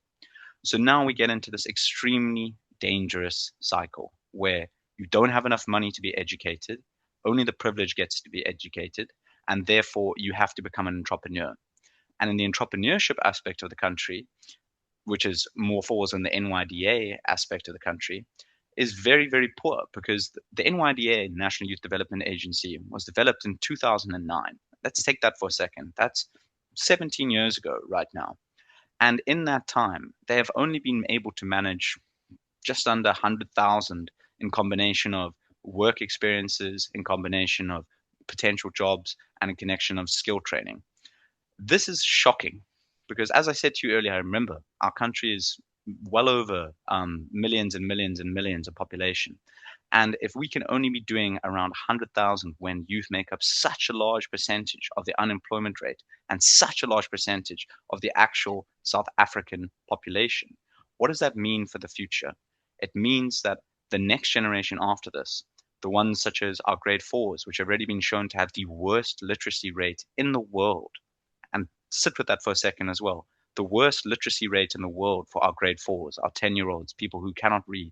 So now we get into this extremely dangerous cycle where you don't have enough money to be educated, only the privileged gets to be educated, and therefore you have to become an entrepreneur. And in the entrepreneurship aspect of the country, which is more falls in the NYDA aspect of the country, is very, very poor because the NYDA, National Youth Development Agency, was developed in 2009. Let's take that for a second. That's 17 years ago right now. And in that time, they have only been able to manage just under 100,000 in combination of work experiences, in combination of potential jobs, and a connection of skill training. This is shocking because, as I said to you earlier, I remember our country is well over millions and millions and millions of population. And if we can only be doing around 100,000 when youth make up such a large percentage of the unemployment rate and such a large percentage of the actual South African population, what does that mean for the future? It means that the next generation after this, the ones such as our grade fours, which have already been shown to have the worst literacy rate in the world, and sit with that for a second as well, the worst literacy rate in the world for our grade fours, our 10-year-olds, people who cannot read.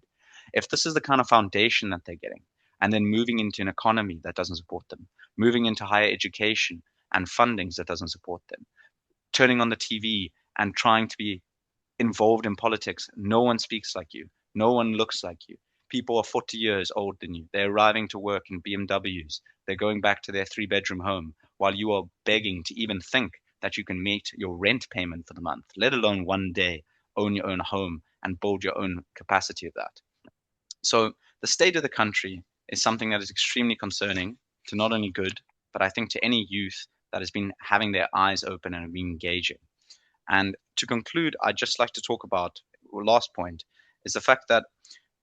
If this is the kind of foundation that they're getting, and then moving into an economy that doesn't support them, moving into higher education and fundings that doesn't support them, turning on the TV and trying to be involved in politics, no one speaks like you, no one looks like you. People are 40 years older than you. They're arriving to work in BMWs. They're going back to their 3-bedroom home while you are begging to even think that you can meet your rent payment for the month, let alone one day own your own home and build your own capacity of that. So the state of the country is something that is extremely concerning to not only good, but I think to any youth that has been having their eyes open and been engaging. And to conclude, I'd just like to talk about, last point, is the fact that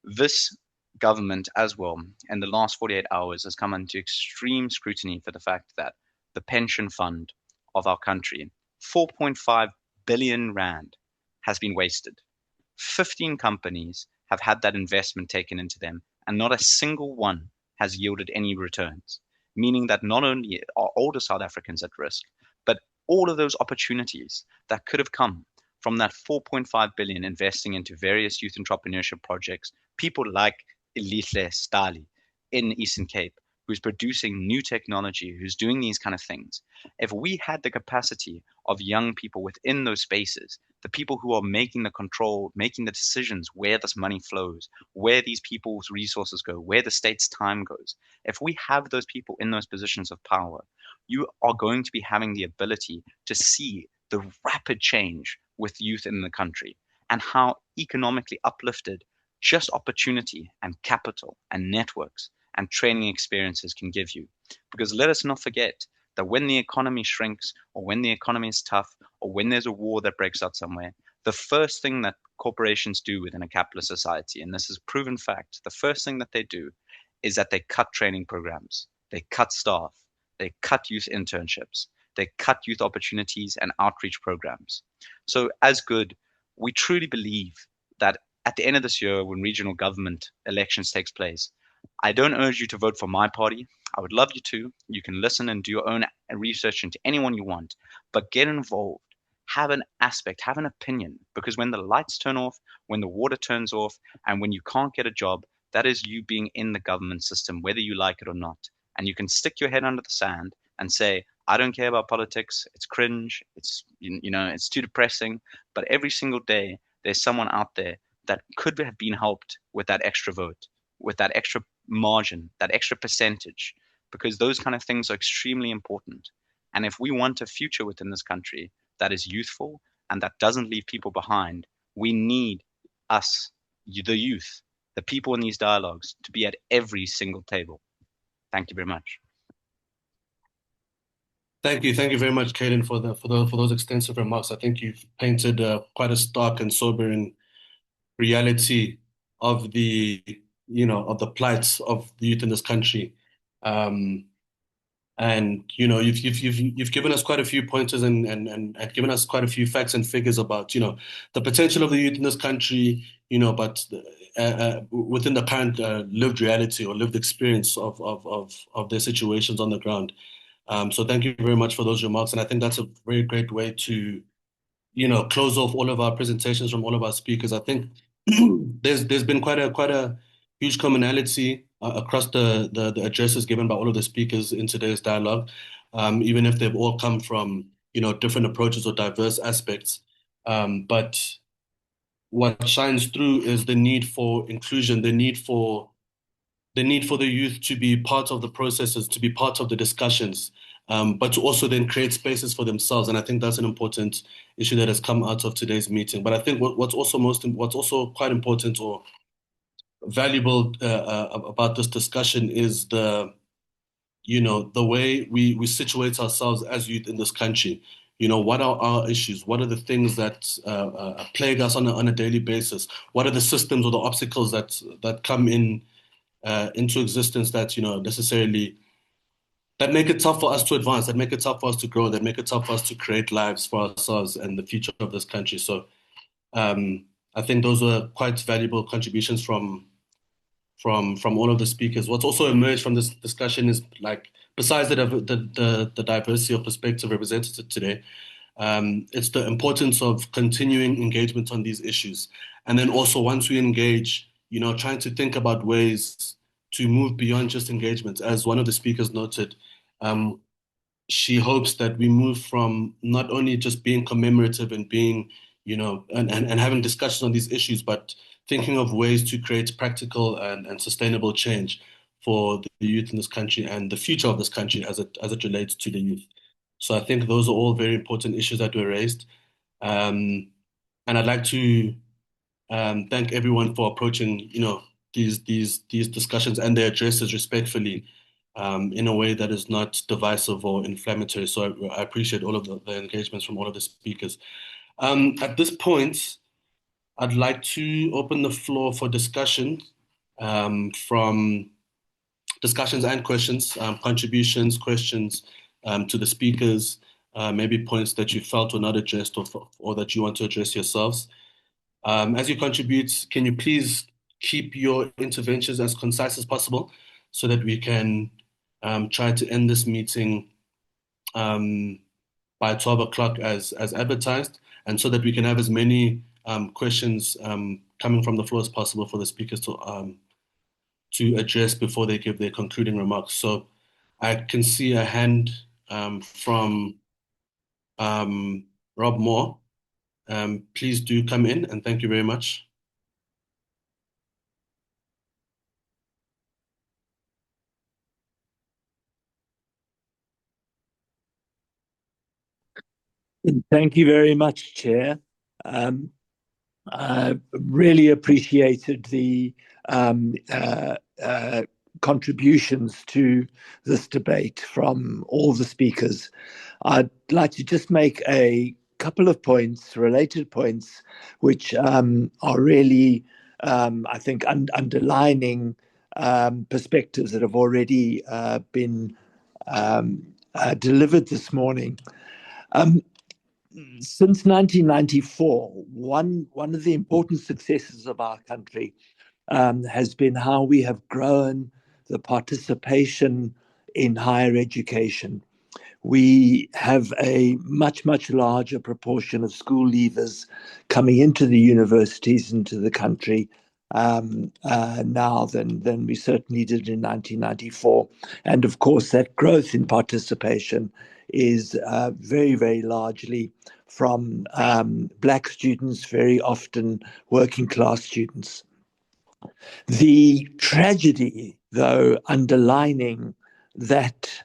this government as well, in the last 48 hours, has come into extreme scrutiny for the fact that the pension fund of our country, 4.5 billion rand, has been wasted. 15 companies have had that investment taken into them, and not a single one has yielded any returns, meaning that not only are older South Africans at risk, but all of those opportunities that could have come from that 4.5 billion investing into various youth entrepreneurship projects, people like Elihle Stali in Eastern Cape, who's producing new technology, who's doing these kind of things. If we had the capacity of young people within those spaces, the people who are making the control, making the decisions where this money flows, where these people's resources go, where the state's time goes, if we have those people in those positions of power, you are going to be having the ability to see the rapid change with youth in the country and how economically uplifted just opportunity and capital and networks and training experiences can give you. Because let us not forget that when the economy shrinks, or when the economy is tough, or when there's a war that breaks out somewhere, the first thing that corporations do within a capitalist society, and this is a proven fact, the first thing that they do is that they cut training programs, they cut staff, they cut youth internships, they cut youth opportunities and outreach programs. So as good, we truly believe that at the end of this year, when regional government elections takes place, I don't urge you to vote for my party. I would love you to. You can listen and do your own research into anyone you want, but get involved. Have an aspect, have an opinion, because when the lights turn off, when the water turns off, and when you can't get a job, that is you being in the government system, whether you like it or not. And you can stick your head under the sand and say, I don't care about politics. It's cringe. It's, it's too depressing. But every single day, there's someone out there that could have been helped with that extra vote, with that extra margin, that extra percentage, because those kind of things are extremely important. And if we want a future within this country that is youthful and that doesn't leave people behind, we need us, the youth, the people in these dialogues, to be at every single table. Thank you very much. Thank you very much, Caden, for those extensive remarks. I think you've painted quite a stark and sobering reality of the plight of the youth in this country. And you've given us quite a few pointers and given us quite a few facts and figures about the potential of the youth in this country, but within the current lived reality or lived experience of their situations on the ground. So thank you very much for those remarks, and I think that's a very great way to close off all of our presentations from all of our speakers. I think there's been quite a huge commonality across the addresses given by all of the speakers in today's dialogue, even if they've all come from different approaches or diverse aspects. But what shines through is the need for inclusion, the need for the youth to be part of the processes, to be part of the discussions, but to also then create spaces for themselves. And I think that's an important issue that has come out of today's meeting. But I think what's also quite important or valuable about this discussion is the way we situate ourselves as youth in this country. What are our issues? What are the things that plague us on a daily basis? What are the systems or the obstacles that come into existence that necessarily that make it tough for us to advance, that make it tough for us to grow, that make it tough for us to create lives for ourselves and the future of this country. So I think those were quite valuable contributions from all of the speakers. What's also emerged from this discussion is, like, besides the diversity of perspective represented today, it's the importance of continuing engagement on these issues. And then also, once we engage, trying to think about ways to move beyond just engagement. As one of the speakers noted, she hopes that we move from not only just being commemorative and being, and having discussions on these issues, but thinking of ways to create practical and sustainable change for the youth in this country and the future of this country as it relates to the youth. So I think those are all very important issues that were raised. And I'd like to thank everyone for approaching, these discussions and their addresses respectfully. in a way that is not divisive or inflammatory. So I appreciate all of the engagements from all of the speakers. At this point, I'd like to open the floor for discussion from discussions and questions, contributions, questions to the speakers, maybe points that you felt were not addressed or that you want to address yourselves. As you contribute, can you please keep your interventions as concise as possible so that we can try to end this meeting by 12 o'clock as advertised, and so that we can have as many questions coming from the floor as possible for the speakers to address before they give their concluding remarks. So I can see a hand from Rob Moore. Please do come in, and thank you very much. Thank you very much, Chair. I really appreciated the contributions to this debate from all the speakers. I'd like to just make a couple of points, related points, which are really, I think, underlining perspectives that have already been delivered this morning. Since 1994, one of the important successes of our country has been how we have grown the participation in higher education. We have a much, much larger proportion of school leavers coming into the universities, into the country now than we certainly did in 1994. And of course, that growth in participation is very, very largely from Black students, very often working class students. The tragedy, though, underlining that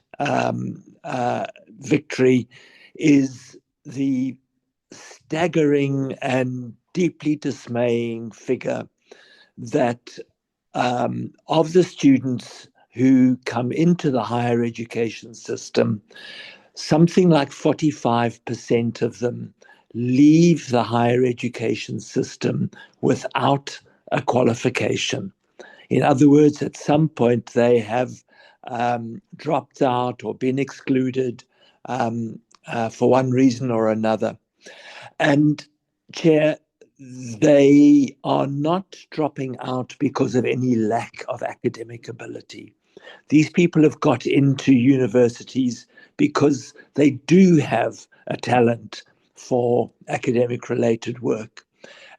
victory is the staggering and deeply dismaying figure that of the students who come into the higher education system, something like 45% of them leave the higher education system without a qualification. In other words, at some point they have dropped out or been excluded for one reason or another. And Chair, they are not dropping out because of any lack of academic ability. These people have got into universities because they do have a talent for academic related work.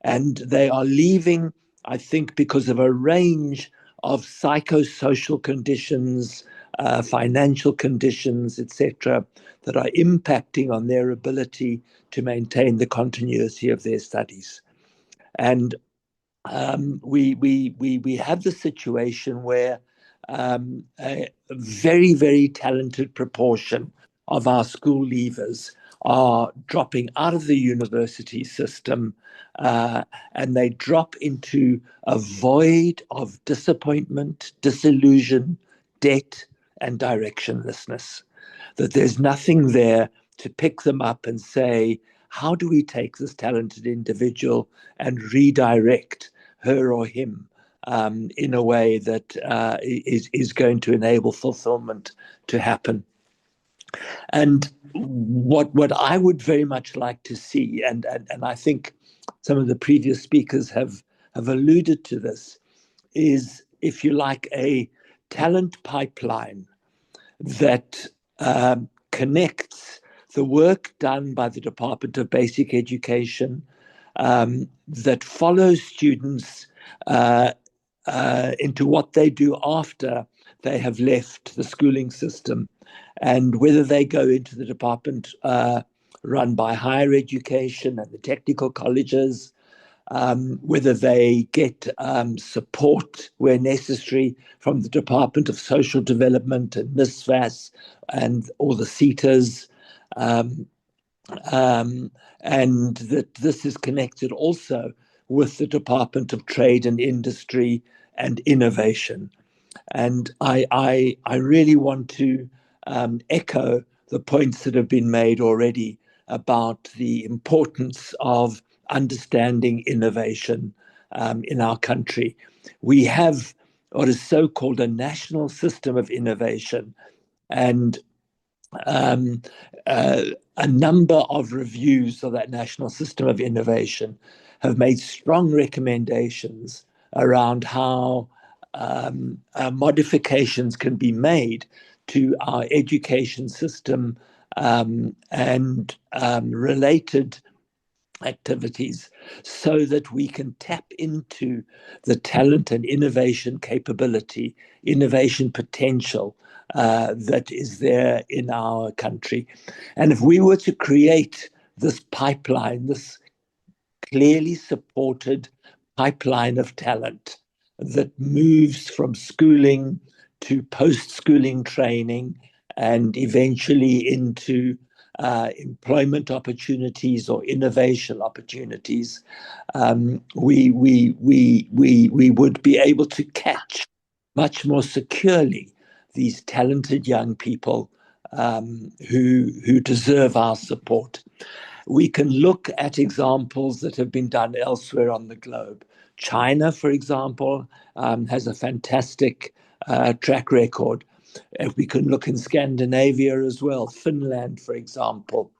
And they are leaving, I think, because of a range of psychosocial conditions, financial conditions, etc., that are impacting on their ability to maintain the continuity of their studies. And we have the situation where a very, very talented proportion of our school leavers are dropping out of the university system, and they drop into a void of disappointment, disillusion, debt, and directionlessness. That there's nothing there to pick them up and say, how do we take this talented individual and redirect her or him in a way that is going to enable fulfillment to happen? And what I would very much like to see, and I think some of the previous speakers have alluded to this, is, if you like, a talent pipeline that connects the work done by the Department of Basic Education, that follows students into what they do after they have left the schooling system, and whether they go into the department run by higher education and the technical colleges, whether they get support where necessary from the Department of Social Development and NSFAS and all the CETAs, and that this is connected also with the Department of Trade and Industry and Innovation. And I really want to echo the points that have been made already about the importance of understanding innovation in our country. We have what is so-called a national system of innovation, and a number of reviews of that national system of innovation have made strong recommendations around how modifications can be made to our education system and related activities so that we can tap into the talent and innovation capability, innovation potential that is there in our country. And if we were to create this pipeline, this clearly supported pipeline of talent that moves from schooling to post-schooling training and eventually into employment opportunities or innovation opportunities, we would be able to catch much more securely these talented young people who deserve our support. We can look at examples that have been done elsewhere on the globe. China, for example, has a fantastic track record. We can look in Scandinavia as well, Finland, for example.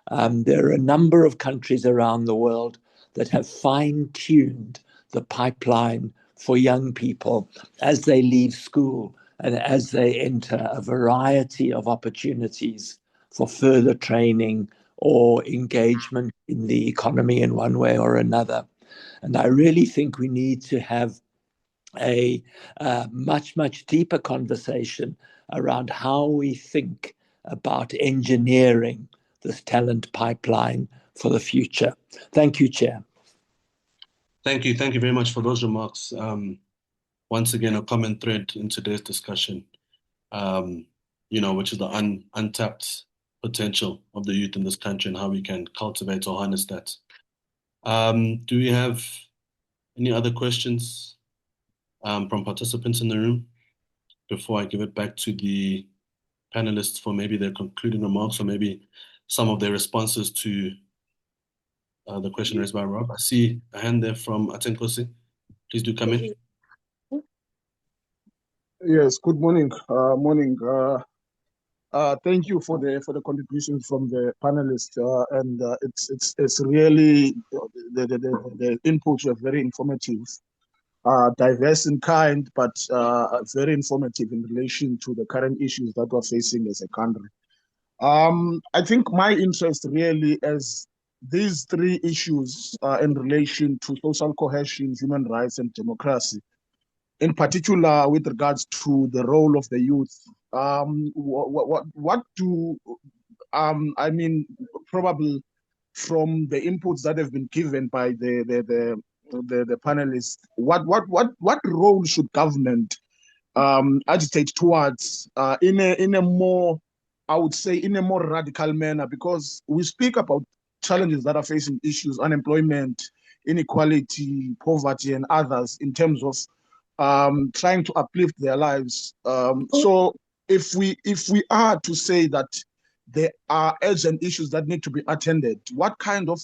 There are a number of countries around the world that have fine-tuned the pipeline for young people as they leave school and as they enter a variety of opportunities for further training or engagement in the economy in one way or another. And I really think we need to have a much, much deeper conversation around how we think about engineering this talent pipeline for the future. Thank you, Chair. Thank you. Thank you very much for those remarks. Once again, a common thread in today's discussion, which is the untapped potential of the youth in this country and how we can cultivate or harness that. Do we have any other questions from participants in the room before I give it back to the panelists for maybe their concluding remarks or maybe some of their responses to the question raised by Rob? I see a hand there from Atenkosi. Please do come in. Yes, good morning. Thank you for the contributions from the panelists, and it's really the inputs were very informative, diverse in kind, but very informative in relation to the current issues that we're facing as a country. I think my interest really is these three issues in relation to social cohesion, human rights, and democracy. In particular, with regards to the role of the youth, what do I mean? Probably from the inputs that have been given by the panelists, what role should government agitate towards in a more, I would say, in a more radical manner? Because we speak about challenges that are facing issues, unemployment, inequality, poverty, and others in terms of trying to uplift their lives. So if we are to say that there are urgent issues that need to be attended, what kind of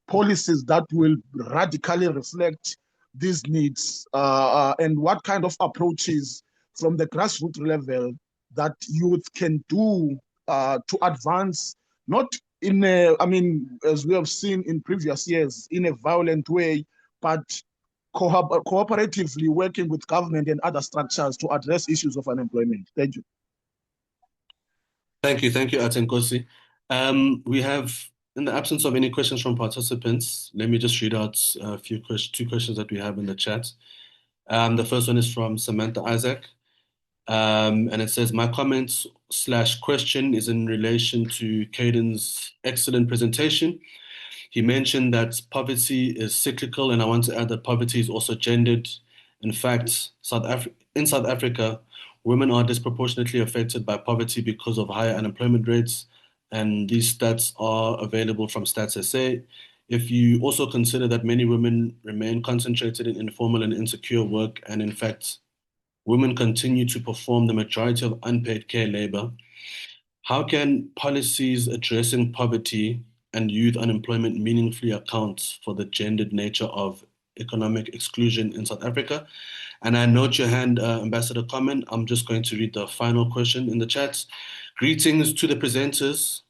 policies that will radically reflect these needs, and what kind of approaches from the grassroots level that youth can do to advance, not in a, I mean, as we have seen in previous years, in a violent way, but cooperatively working with government and other structures to address issues of unemployment. Thank you. Thank you, Atenkosi. We have, in the absence of any questions from participants, let me just read out two questions that we have in the chat. The first one is from Samantha Isaac, and it says, my comment/question is in relation to Caden's excellent presentation. He mentioned that poverty is cyclical, and I want to add that poverty is also gendered. In fact, in South Africa, women are disproportionately affected by poverty because of higher unemployment rates, and these stats are available from Stats SA. If you also consider that many women remain concentrated in informal and insecure work, and in fact, women continue to perform the majority of unpaid care labor, how can policies addressing poverty and youth unemployment meaningfully account for the gendered nature of economic exclusion in South Africa? And I note your hand, Ambassador Comment. I'm just going to read the final question in the chat. Greetings to the presenters.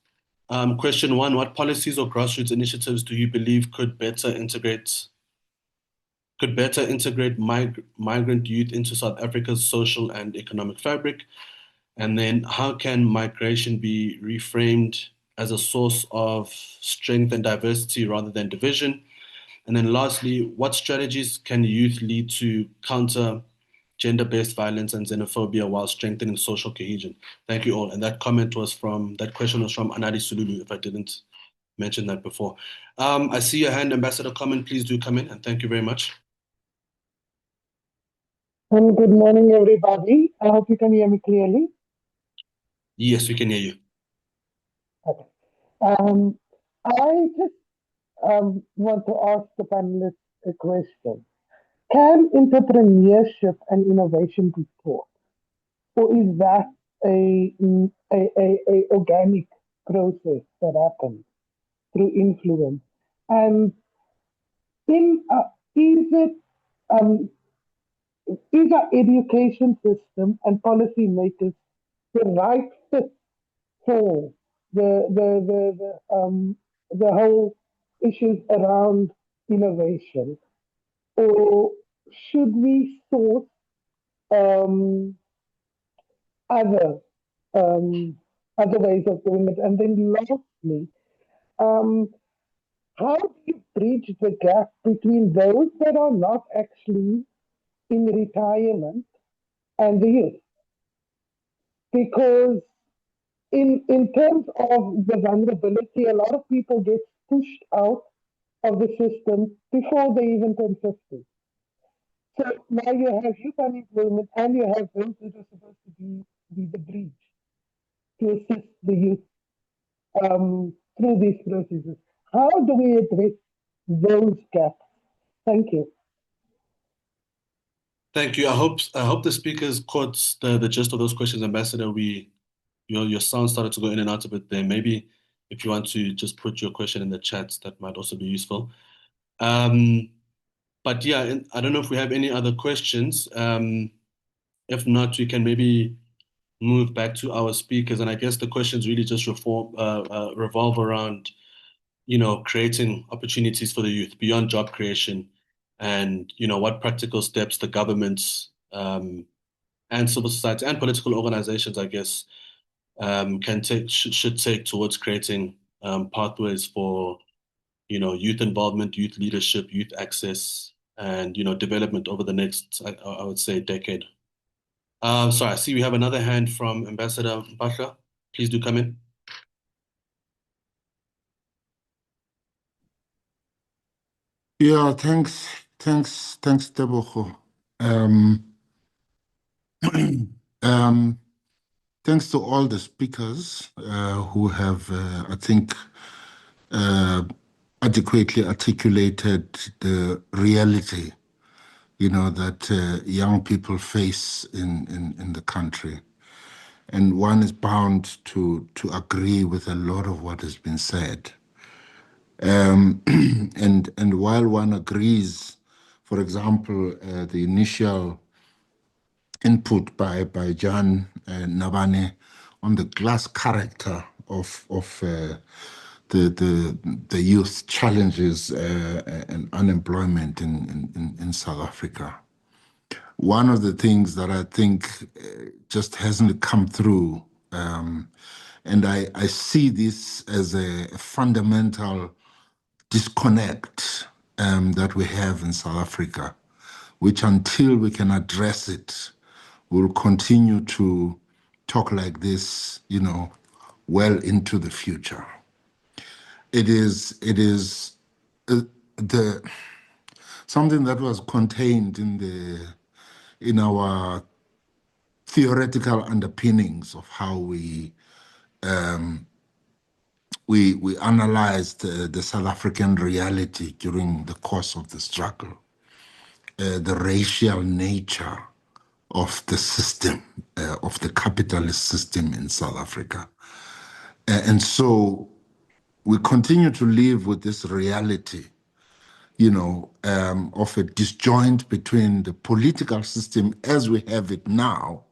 Question one, what policies or grassroots initiatives do you believe could better integrate migrant youth into South Africa's social and economic fabric? And then how can migration be reframed as a source of strength and diversity rather than division? And then lastly, what strategies can youth lead to counter gender-based violence and xenophobia while strengthening social cohesion? Thank you all. And that question was from Anadi Sululu, if I didn't mention that before. I see your hand, Ambassador Comment. Please do come in, and thank you very much. Good morning, everybody. I hope you can hear me clearly. Yes, we can hear you. Okay. I just want to ask the panelists a question. Can entrepreneurship and innovation be taught? Or is that a organic process that happens through influence? And is our education system and policymakers the right fit for the whole issues around innovation, or should we source other ways of doing it? And then lastly, how do you bridge the gap between those that are not actually in retirement and the youth? Because in terms of the vulnerability, a lot of people get pushed out of the system before they even turn 50. So now you have youth unemployment and you have those that are supposed to be the bridge to assist the youth through these processes. How do we address those gaps? Thank you. Thank you. I hope the speakers caught the gist of those questions, Ambassador. Your sound started to go in and out a bit there. Maybe if you want to just put your question in the chat, that might also be useful. But yeah, I don't know if we have any other questions. If not, we can maybe move back to our speakers. And I guess the questions really just revolve around, creating opportunities for the youth beyond job creation, and what practical steps the governments and civil society and political organizations, I guess, should take towards creating pathways for youth involvement, youth leadership, youth access, and development over the next, I would say, decade. Sorry, I see we have another hand from Ambassador Mpahla. Please do come in. Yeah, thanks, Tebogo. Thanks to all the speakers who have, I think, adequately articulated the reality, that young people face in the country. And one is bound to agree with a lot of what has been said. And while one agrees, for example, the initial input by John Nabane on the glass character of the youth challenges and unemployment in South Africa. One of the things that I think just hasn't come through, and I see this as a fundamental disconnect that we have in South Africa, which until we can address it, we'll continue to talk like this, well into the future. It is something that was contained in our theoretical underpinnings of how we analyzed the South African reality during the course of the struggle, the racial nature of the system, of the capitalist system in South Africa. And so we continue to live with this reality, of a disjoint between the political system as we have it now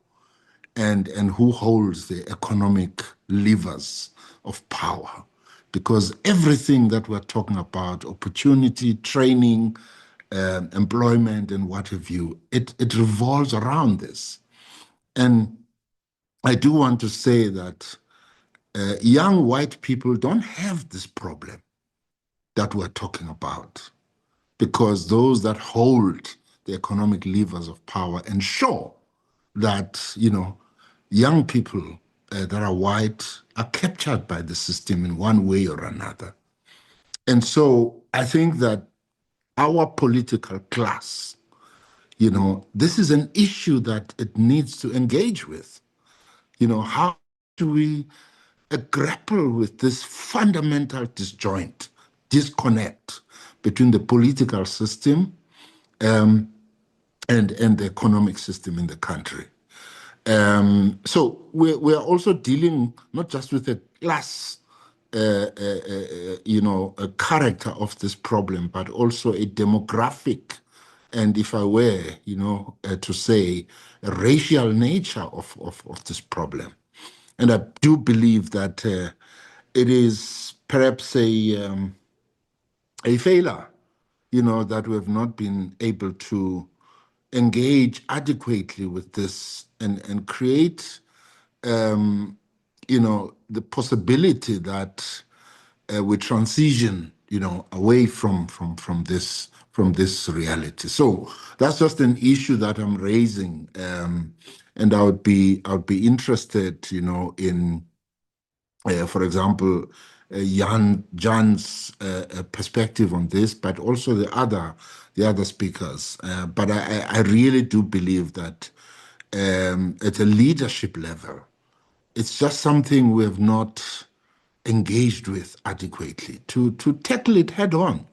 and who holds the economic levers of power. Because everything that we're talking about, opportunity, training, employment, and what have you, it revolves around this. And I do want to say that young white people don't have this problem that we're talking about, because those that hold the economic levers of power ensure that, young people that are white are captured by the system in one way or another. And so I think that our political class, this is an issue that it needs to engage with. How do we grapple with this fundamental disconnect between the political system and the economic system in the country? So we're also dealing not just with a class, a character of this problem, but also a demographic, and if I were, to say, a racial nature of this problem. And I do believe that it is perhaps a failure, that we have not been able to engage adequately with this and create, the possibility that we transition, away from this reality. So that's just an issue that I'm raising, and I would be interested, in, for example, Jan's perspective on this, but also the other speakers. But I really do believe that at a leadership level, it's just something we have not engaged with adequately to tackle it head on,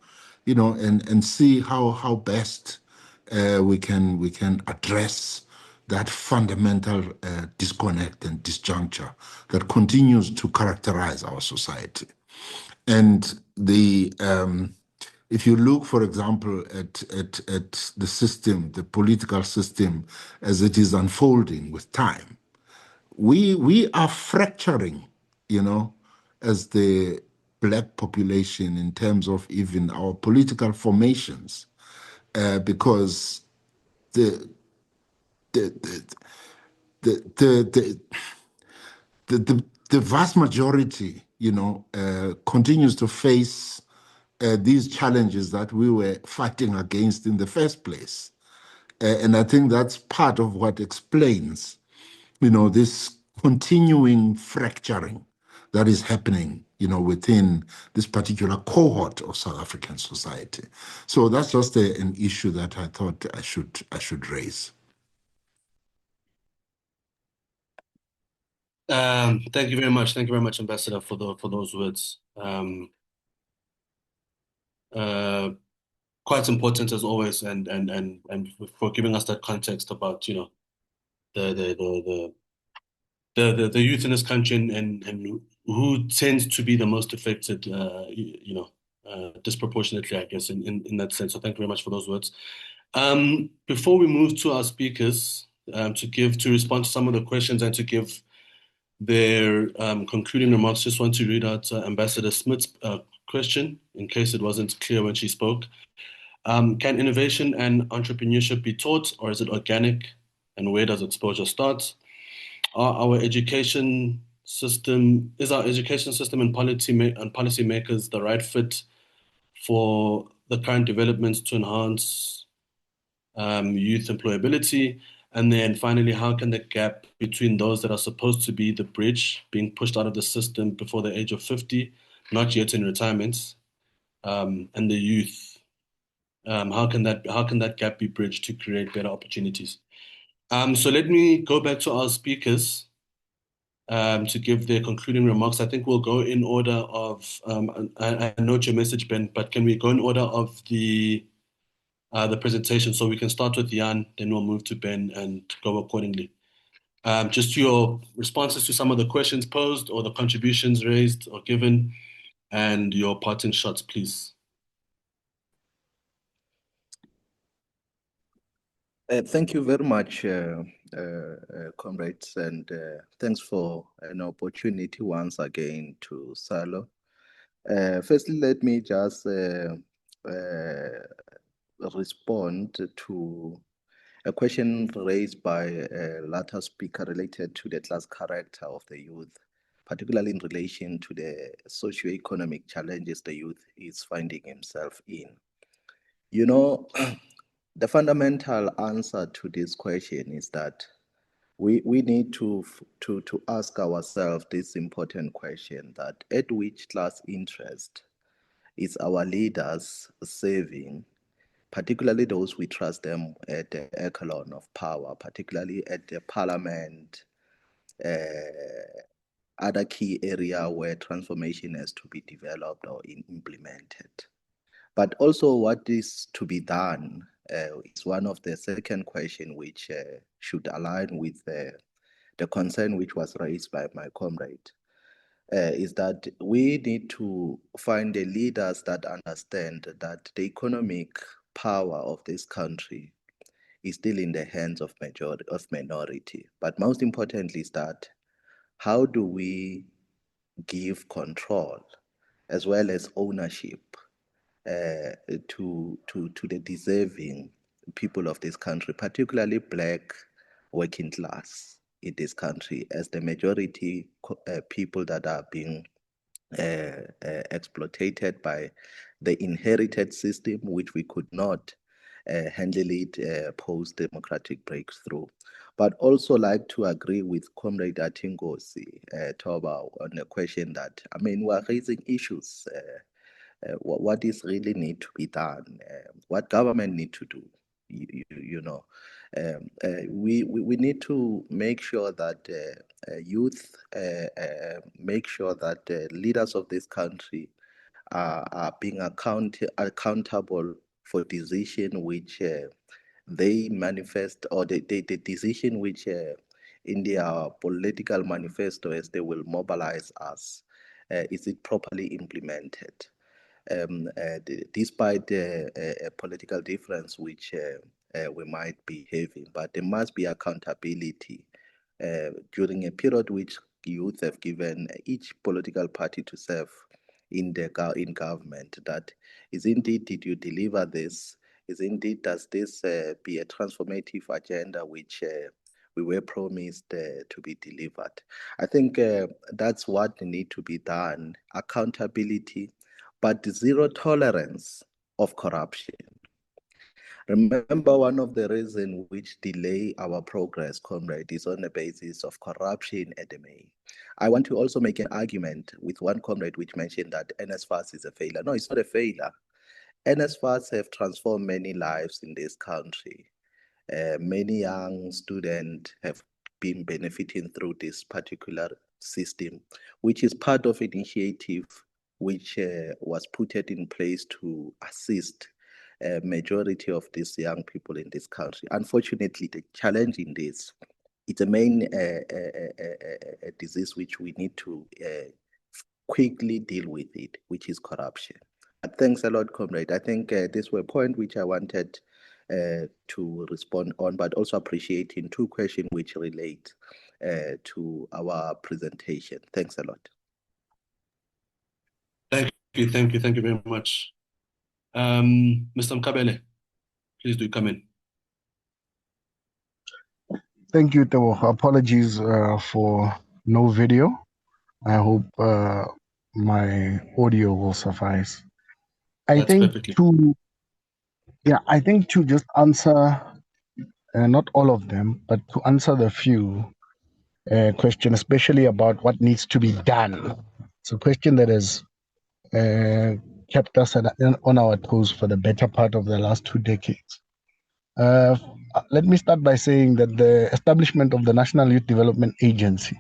and see how best we can address that fundamental disconnect and disjuncture that continues to characterize our society. And if you look, for example, at the system, the political system, as it is unfolding with time, we are fracturing, as the Black population in terms of even our political formations, because the vast majority, continues to face these challenges that we were fighting against in the first place. And I think that's part of what explains, this continuing fracturing that is happening, within this particular cohort of South African society. So that's just an issue that I thought I should raise. Thank you very much. Thank you very much, Ambassador, for those words. Quite important as always, and for giving us that context about, the youth in this country and who tends to be the most affected, disproportionately, I guess, in that sense. So thank you very much for those words. Before we move to our speakers, to respond to some of the questions and to give their concluding remarks, just want to read out Ambassador Smith's question in case it wasn't clear when she spoke. Can innovation and entrepreneurship be taught, or is it organic? And where does exposure start? Is our education system and policymakers the right fit for the current developments to enhance youth employability? And then finally, how can the gap between those that are supposed to be the bridge, being pushed out of the system before the age of 50, not yet in retirement, and the youth, how can that gap be bridged to create better opportunities? So let me go back to our speakers to give their concluding remarks. I think we'll go in order of, I note your message, Ben, but can we go in order of the the presentation. So we can start with Jan, then we'll move to Ben and go accordingly. Just your responses to some of the questions posed or the contributions raised or given, and your parting shots, please. Thank you very much, comrades, and thanks for an opportunity once again to SALO. Firstly, let me just respond to a question raised by a latter speaker related to the class character of the youth, particularly in relation to the socio-economic challenges the youth is finding himself in. You know, the fundamental answer to this question is that we need to ask ourselves this important question, that at which class interest is our leaders serving, particularly those we trust them at the echelon of power, particularly at the parliament, other key area where transformation has to be developed or implemented. But also what is to be done is one of the second question which should align with the concern which was raised by my comrade, is that we need to find the leaders that understand that the economic power of this country is still in the hands of minority. But most importantly is that how do we give control as well as ownership to the deserving people of this country, particularly Black working class in this country, as the majority people that are being exploited by the inherited system, which we could not handle it post-democratic breakthrough. But also like to agree with Comrade Atingosi Toba on the question that, I mean, we're raising issues. What is really need to be done? What government need to do? You know, we need to make sure that youth make sure that leaders of this country are being accountable for decision which they manifest, or the decision which in their political manifesto as they will mobilize us, is it properly implemented? Despite a political difference which we might be having, but there must be accountability during a period which youth have given each political party to serve in government. That is indeed, did you deliver this? Is indeed, does this be a transformative agenda which we were promised to be delivered? I think that's what need to be done. Accountability, but zero tolerance of corruption. Remember, one of the reasons which delay our progress, comrade, is on the basis of corruption at the main. I want to also make an argument with one comrade which mentioned that NSFAS is a failure. No, it's not a failure. NSFAS have transformed many lives in this country. Many young students have been benefiting through this particular system, which is part of initiative which was put in place to assist a majority of these young people in this country. Unfortunately, the challenge in this, it's a main disease which we need to quickly deal with it, which is corruption. But thanks a lot, comrade. I think this were a point which I wanted to respond on, but also appreciating two questions which relate to our presentation. Thanks a lot. Thank you very much. Mr. Mkabele, please do come in. Thank you, Tebo. Apologies for no video. I hope my audio will suffice. I think to just answer, not all of them, but to answer the few questions, especially about what needs to be done. It's a question that has kept us on our toes for the better part of the last 2 decades. Let me start by saying that the establishment of the National Youth Development Agency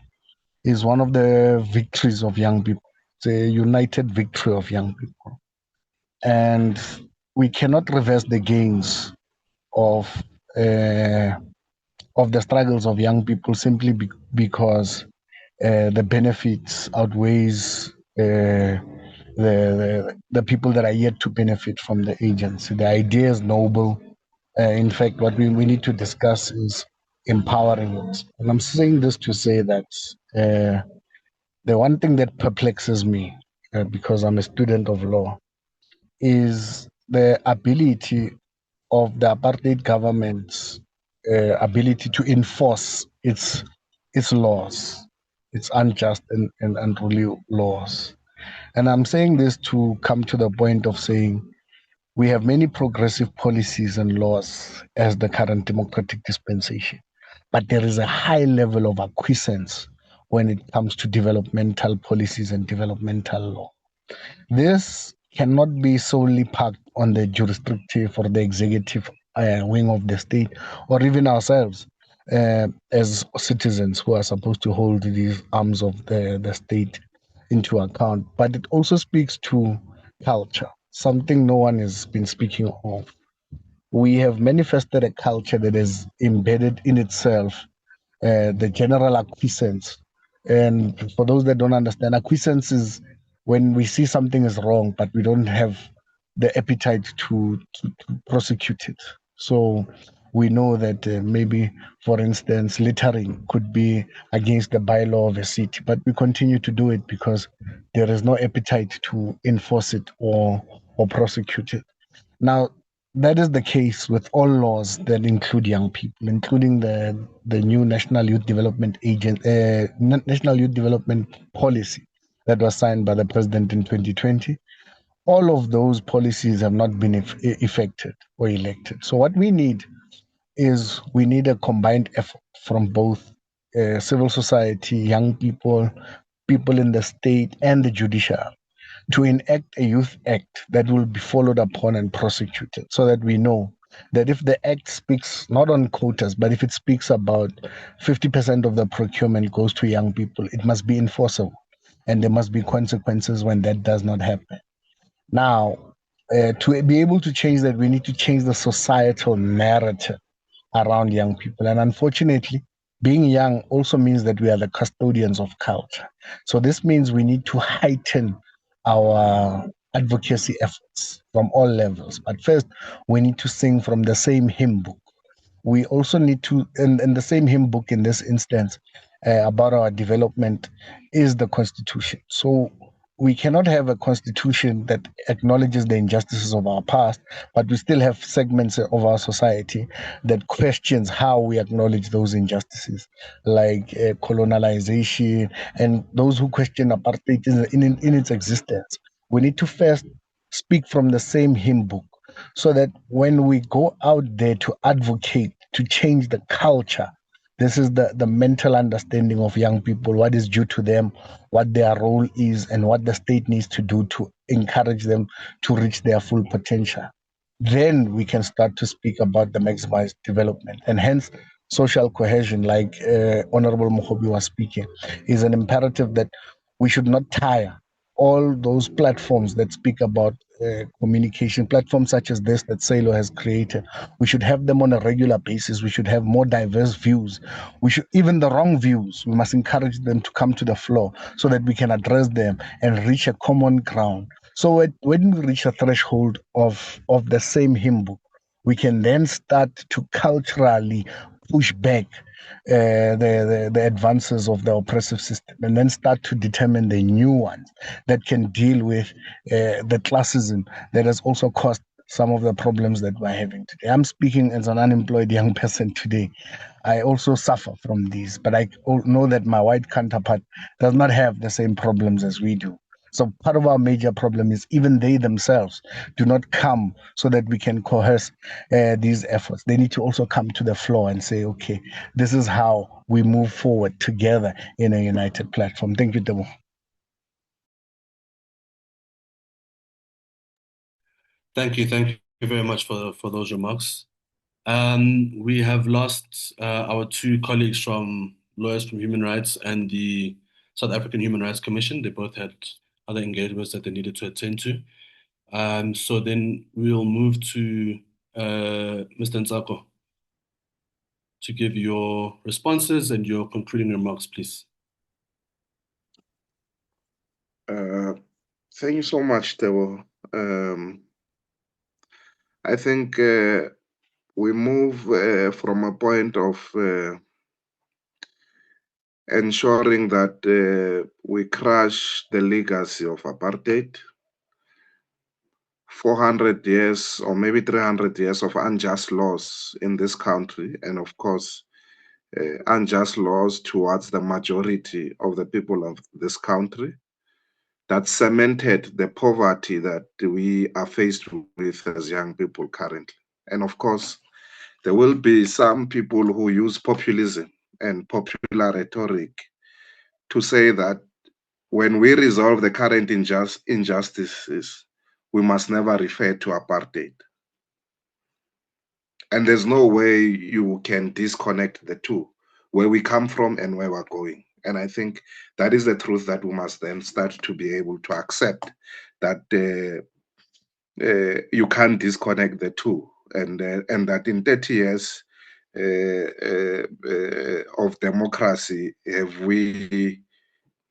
is one of the victories of young people. It's a united victory of young people. And we cannot reverse the gains of the struggles of young people simply because the benefits outweighs the people that are yet to benefit from the agency. The idea is noble. In fact, what we need to discuss is empowering it. And I'm saying this to say that the one thing that perplexes me, because I'm a student of law, is the ability of the apartheid government's ability to enforce its laws, its unjust and unruly laws. And I'm saying this to come to the point of saying we have many progressive policies and laws as the current democratic dispensation, but there is a high level of acquiescence when it comes to developmental policies and developmental law. This cannot be solely parked on the jurisdictive or the executive wing of the state, or even ourselves as citizens who are supposed to hold these arms of the state into account. But it also speaks to culture, something no one has been speaking of. We have manifested a culture that is embedded in itself the general acquiescence. And for those that don't understand, acquiescence is when we see something is wrong, but we don't have the appetite to prosecute it. So we know that maybe, for instance, littering could be against the bylaw of a city, but we continue to do it because there is no appetite to enforce it or prosecute it. Now, that is the case with all laws that include young people, including the new National Youth Development National Youth Development Policy that was signed by the president in 2020. All of those policies have not been effected or elected. So what we need is we need a combined effort from both civil society, young people, people in the state, and the judiciary to enact a youth act that will be followed upon and prosecuted so that we know that if the act speaks not on quotas, but if it speaks about 50% of the procurement goes to young people, it must be enforceable and there must be consequences when that does not happen. Now, to be able to change that, we need to change the societal narrative around young people. And unfortunately, being young also means that we are the custodians of culture. So this means we need to heighten our advocacy efforts from all levels. But first, we need to sing from the same hymn book. We also need to, in the same hymn book in this instance, about our development is the Constitution. So we cannot have a constitution that acknowledges the injustices of our past, but we still have segments of our society that questions how we acknowledge those injustices, like colonialization and those who question apartheid in its existence. We need to first speak from the same hymn book so that when we go out there to advocate to change the culture, this is the mental understanding of young people, what is due to them, what their role is, and what the state needs to do to encourage them to reach their full potential. Then we can start to speak about the maximized development. And hence, social cohesion, like Honorable Mogobi was speaking, is an imperative that we should not tire all those platforms that speak about communication, platforms such as this that SALO has created. We should have them on a regular basis. We should have more diverse views. We should, even the wrong views, we must encourage them to come to the floor so that we can address them and reach a common ground. So when we reach a threshold of the same hymn book, we can then start to culturally push back the advances of the oppressive system and then start to determine the new ones that can deal with the classism that has also caused some of the problems that we're having today. I'm speaking as an unemployed young person today. I also suffer from these, but I know that my white counterpart does not have the same problems as we do. So part of our major problem is even they themselves do not come so that we can coerce these efforts. They need to also come to the floor and say, okay, this is how we move forward together in a united platform. Thank you, Tebo. Thank you very much for those remarks. We have lost our two colleagues from Lawyers for Human Rights and the South African Human Rights Commission. They both had other engagements that they needed to attend to. So then we'll move to Mr. Ntsako to give your responses and your concluding remarks, please. Thank you so much, Tebo. I think we move from a point of ensuring that we crush the legacy of apartheid, 400 years or maybe 300 years of unjust laws in this country, and of course, unjust laws towards the majority of the people of this country that cemented the poverty that we are faced with as young people currently. And of course, there will be some people who use populism and popular rhetoric to say that when we resolve the current injustices, we must never refer to apartheid. And there's no way you can disconnect the two, where we come from and where we're going. And I think that is the truth that we must then start to be able to accept, that you can't disconnect the two, and that in 30 years of democracy, have we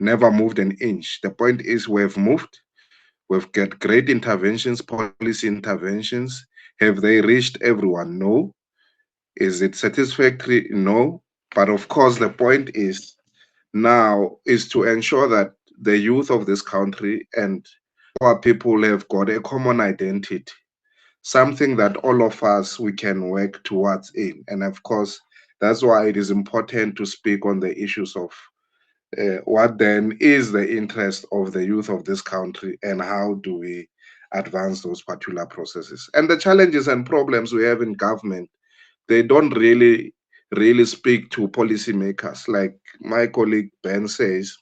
never moved an inch? The point is we've moved. We've got great interventions, policy interventions. Have they reached everyone? No. Is it satisfactory? No. But of course, the point is now is to ensure that the youth of this country and our people have got a common identity, something that all of us we can work towards in. And of course, that's why it is important to speak on the issues of what then is the interest of the youth of this country and how do we advance those particular processes. And the challenges and problems we have in government, they don't really speak to policymakers. Like my colleague Ben says,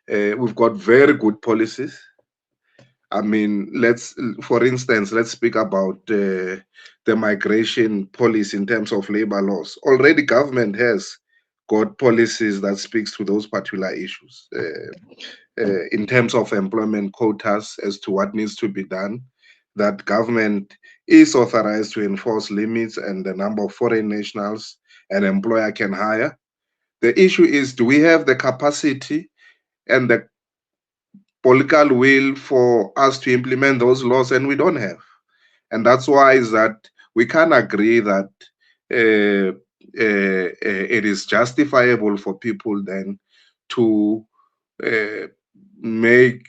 we've got very good policies. I mean, for instance, let's speak about the migration policy in terms of labor laws. Already government has got policies that speaks to those particular issues in terms of employment quotas as to what needs to be done, that government is authorized to enforce limits and the number of foreign nationals an employer can hire. The issue is, do we have the capacity and the political will for us to implement those laws? And we don't have. And that's why is that we can agree that it is justifiable for people then to make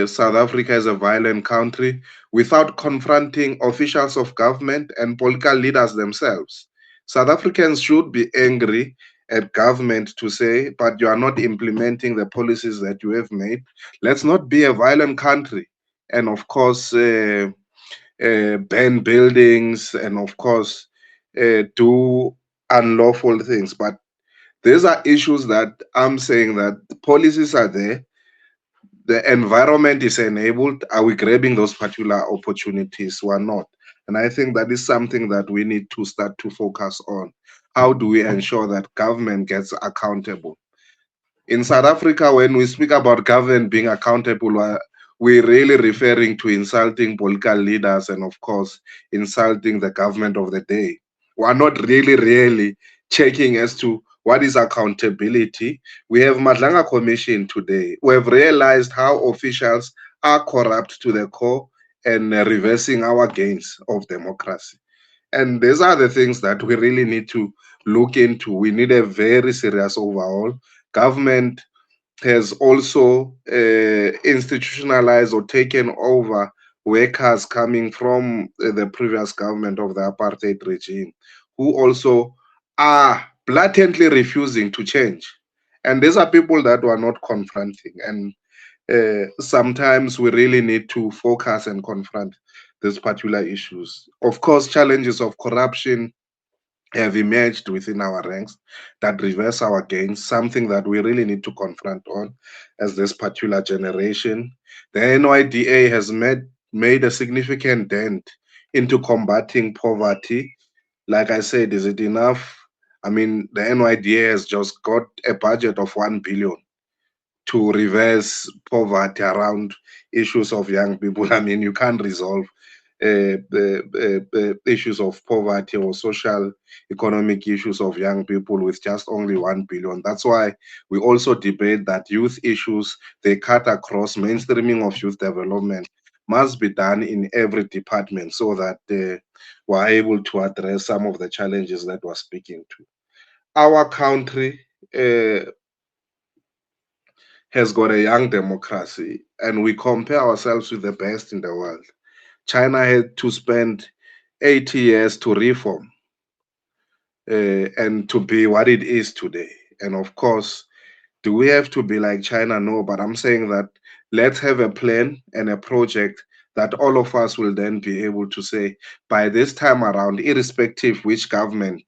South Africa as a violent country without confronting officials of government and political leaders themselves. South Africans should be angry at government to say, but you are not implementing the policies that you have made. Let's not be a violent country. And of course, ban buildings and of course, do unlawful things. But these are issues that I'm saying that the policies are there. The environment is enabled. Are we grabbing those particular opportunities or not? And I think that is something that we need to start to focus on. How do we ensure that government gets accountable? In South Africa, when we speak about government being accountable, we're really referring to insulting political leaders and, of course, insulting the government of the day. We're not really checking as to what is accountability. We have Madlanga Commission today. We have realized how officials are corrupt to the core and reversing our gains of democracy. And these are the things that we really need to look into. We need a very serious overhaul. Government has also institutionalized or taken over workers coming from the previous government of the apartheid regime, who also are blatantly refusing to change. And these are people that we're not confronting. And sometimes we really need to focus and confront these particular issues. Of course, challenges of corruption have emerged within our ranks that reverse our gains, something that we really need to confront on as this particular generation. The NYDA has made a significant dent into combating poverty. Like I said, is it enough? I mean, the NYDA has just got a budget of 1 billion to reverse poverty around issues of young people. I mean, you can't resolve the issues of poverty or social economic issues of young people with just only 1 billion. That's why we also debate that youth issues, they cut across. Mainstreaming of youth development must be done in every department so that we're able to address some of the challenges that we're speaking to. Our country has got a young democracy, and we compare ourselves with the best in the world. China had to spend 80 years to reform and to be what it is today. And of course, do we have to be like China? No, but I'm saying that let's have a plan and a project that all of us will then be able to say, by this time around, irrespective which government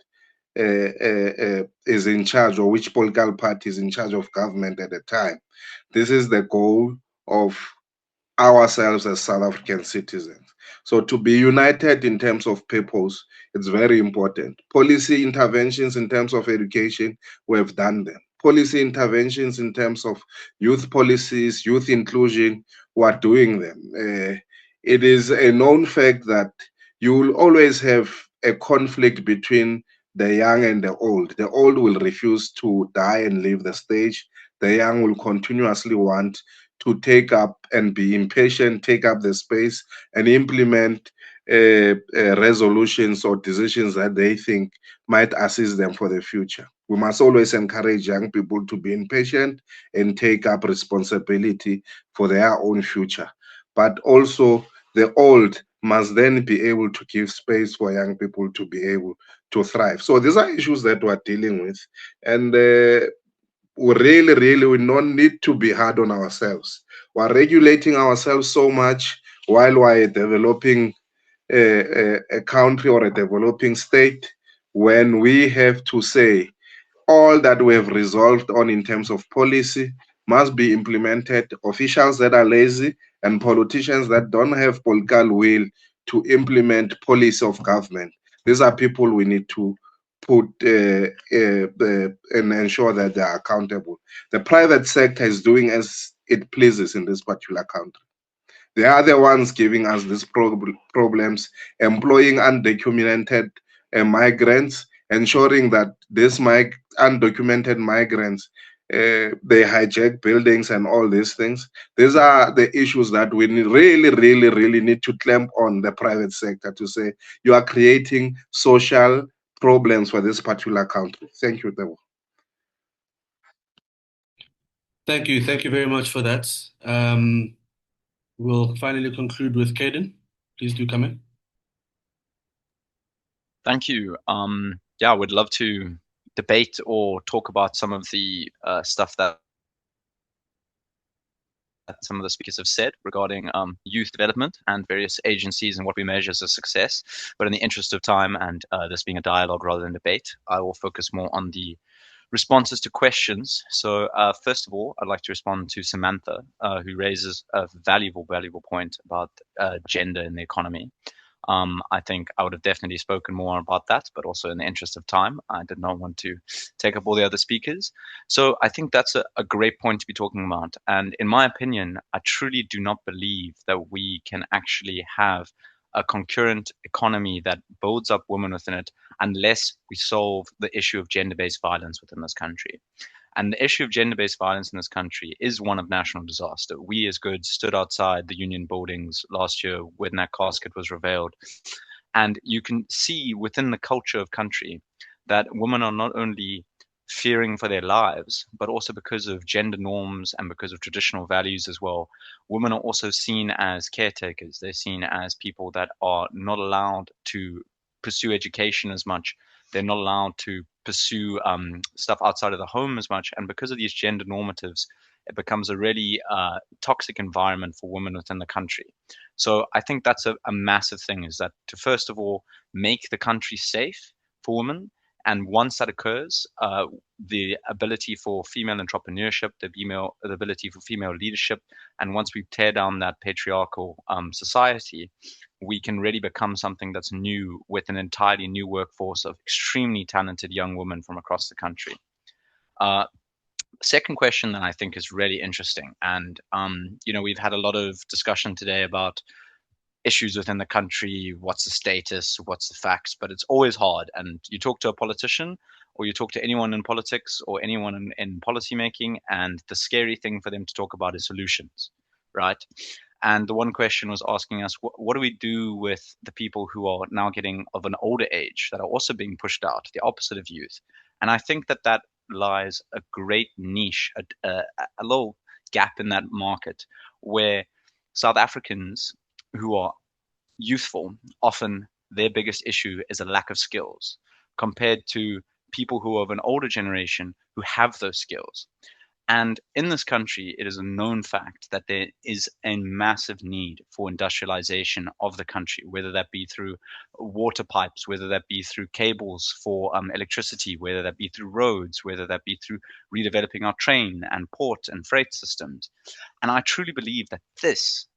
is in charge or which political party is in charge of government at the time, this is the goal of ourselves as South African citizens. So to be united in terms of purpose, it's very important. Policy interventions in terms of education, we have done them. Policy interventions in terms of youth policies, youth inclusion, we are doing them. It is a known fact that you will always have a conflict between the young and the old. The old will refuse to die and leave the stage. The young will continuously want to take up and be impatient, take up the space and implement resolutions or decisions that they think might assist them for the future. We must always encourage young people to be impatient and take up responsibility for their own future. But also the old must then be able to give space for young people to be able to thrive. So these are issues that we're dealing with. And we really we don't need to be hard on ourselves. We're regulating ourselves so much while we're developing a country or a developing state, when we have to say all that we have resolved on in terms of policy must be implemented. Officials that are lazy and politicians that don't have political will to implement policy of government, these are people we need to put and ensure that they are accountable. The private sector is doing as it pleases in this particular country. They are the ones giving us these problems, employing undocumented migrants, ensuring that these undocumented migrants, they hijack buildings and all these things. These are the issues that we really need to clamp on the private sector to say, you are creating social problems for this particular country. Thank you, Tebo. Thank you. Thank you very much for that. We'll finally conclude with Caden. Please do come in. Thank you. Yeah, I would love to debate or talk about some of the stuff that some of the speakers have said regarding youth development and various agencies and what we measure as a success. But in the interest of time and this being a dialogue rather than debate, I will focus more on the responses to questions. So first of all, I'd like to respond to Samantha, who raises a valuable point about gender in the economy. I think I would have definitely spoken more about that, but also in the interest of time, I did not want to take up all the other speakers. So I think that's a great point to be talking about. And in my opinion, I truly do not believe that we can actually have a concurrent economy that builds up women within it unless we solve the issue of gender-based violence within this country. And the issue of gender-based violence in this country is one of national disaster. We as Good stood outside the union buildings last year when that casket was revealed. And you can see within the culture of country that women are not only fearing for their lives, but also because of gender norms and because of traditional values as well. Women are also seen as caretakers. They're seen as people that are not allowed to pursue education as much. They're not allowed to pursue stuff outside of the home as much. And because of these gender normatives, it becomes a really toxic environment for women within the country. So I think that's a massive thing, is that to first of all, make the country safe for women. And once that occurs, the ability for female entrepreneurship, the ability for female leadership, and once we tear down that patriarchal society, we can really become something that's new, with an entirely new workforce of extremely talented young women from across the country. Second question that I think is really interesting, and we've had a lot of discussion today about issues within the country, what's the status, what's the facts, but it's always hard. And you talk to a politician or you talk to anyone in politics or anyone in policy making, and the scary thing for them to talk about is solutions, right? And the one question was asking us, what do we do with the people who are now getting of an older age that are also being pushed out, the opposite of youth? And I think that lies a great niche, a little gap in that market where South Africans who are youthful, often their biggest issue is a lack of skills compared to people who are of an older generation who have those skills. And in this country, it is a known fact that there is a massive need for industrialization of the country, whether that be through water pipes, whether that be through cables for electricity, whether that be through roads, whether that be through redeveloping our train and port and freight systems. And I truly believe that this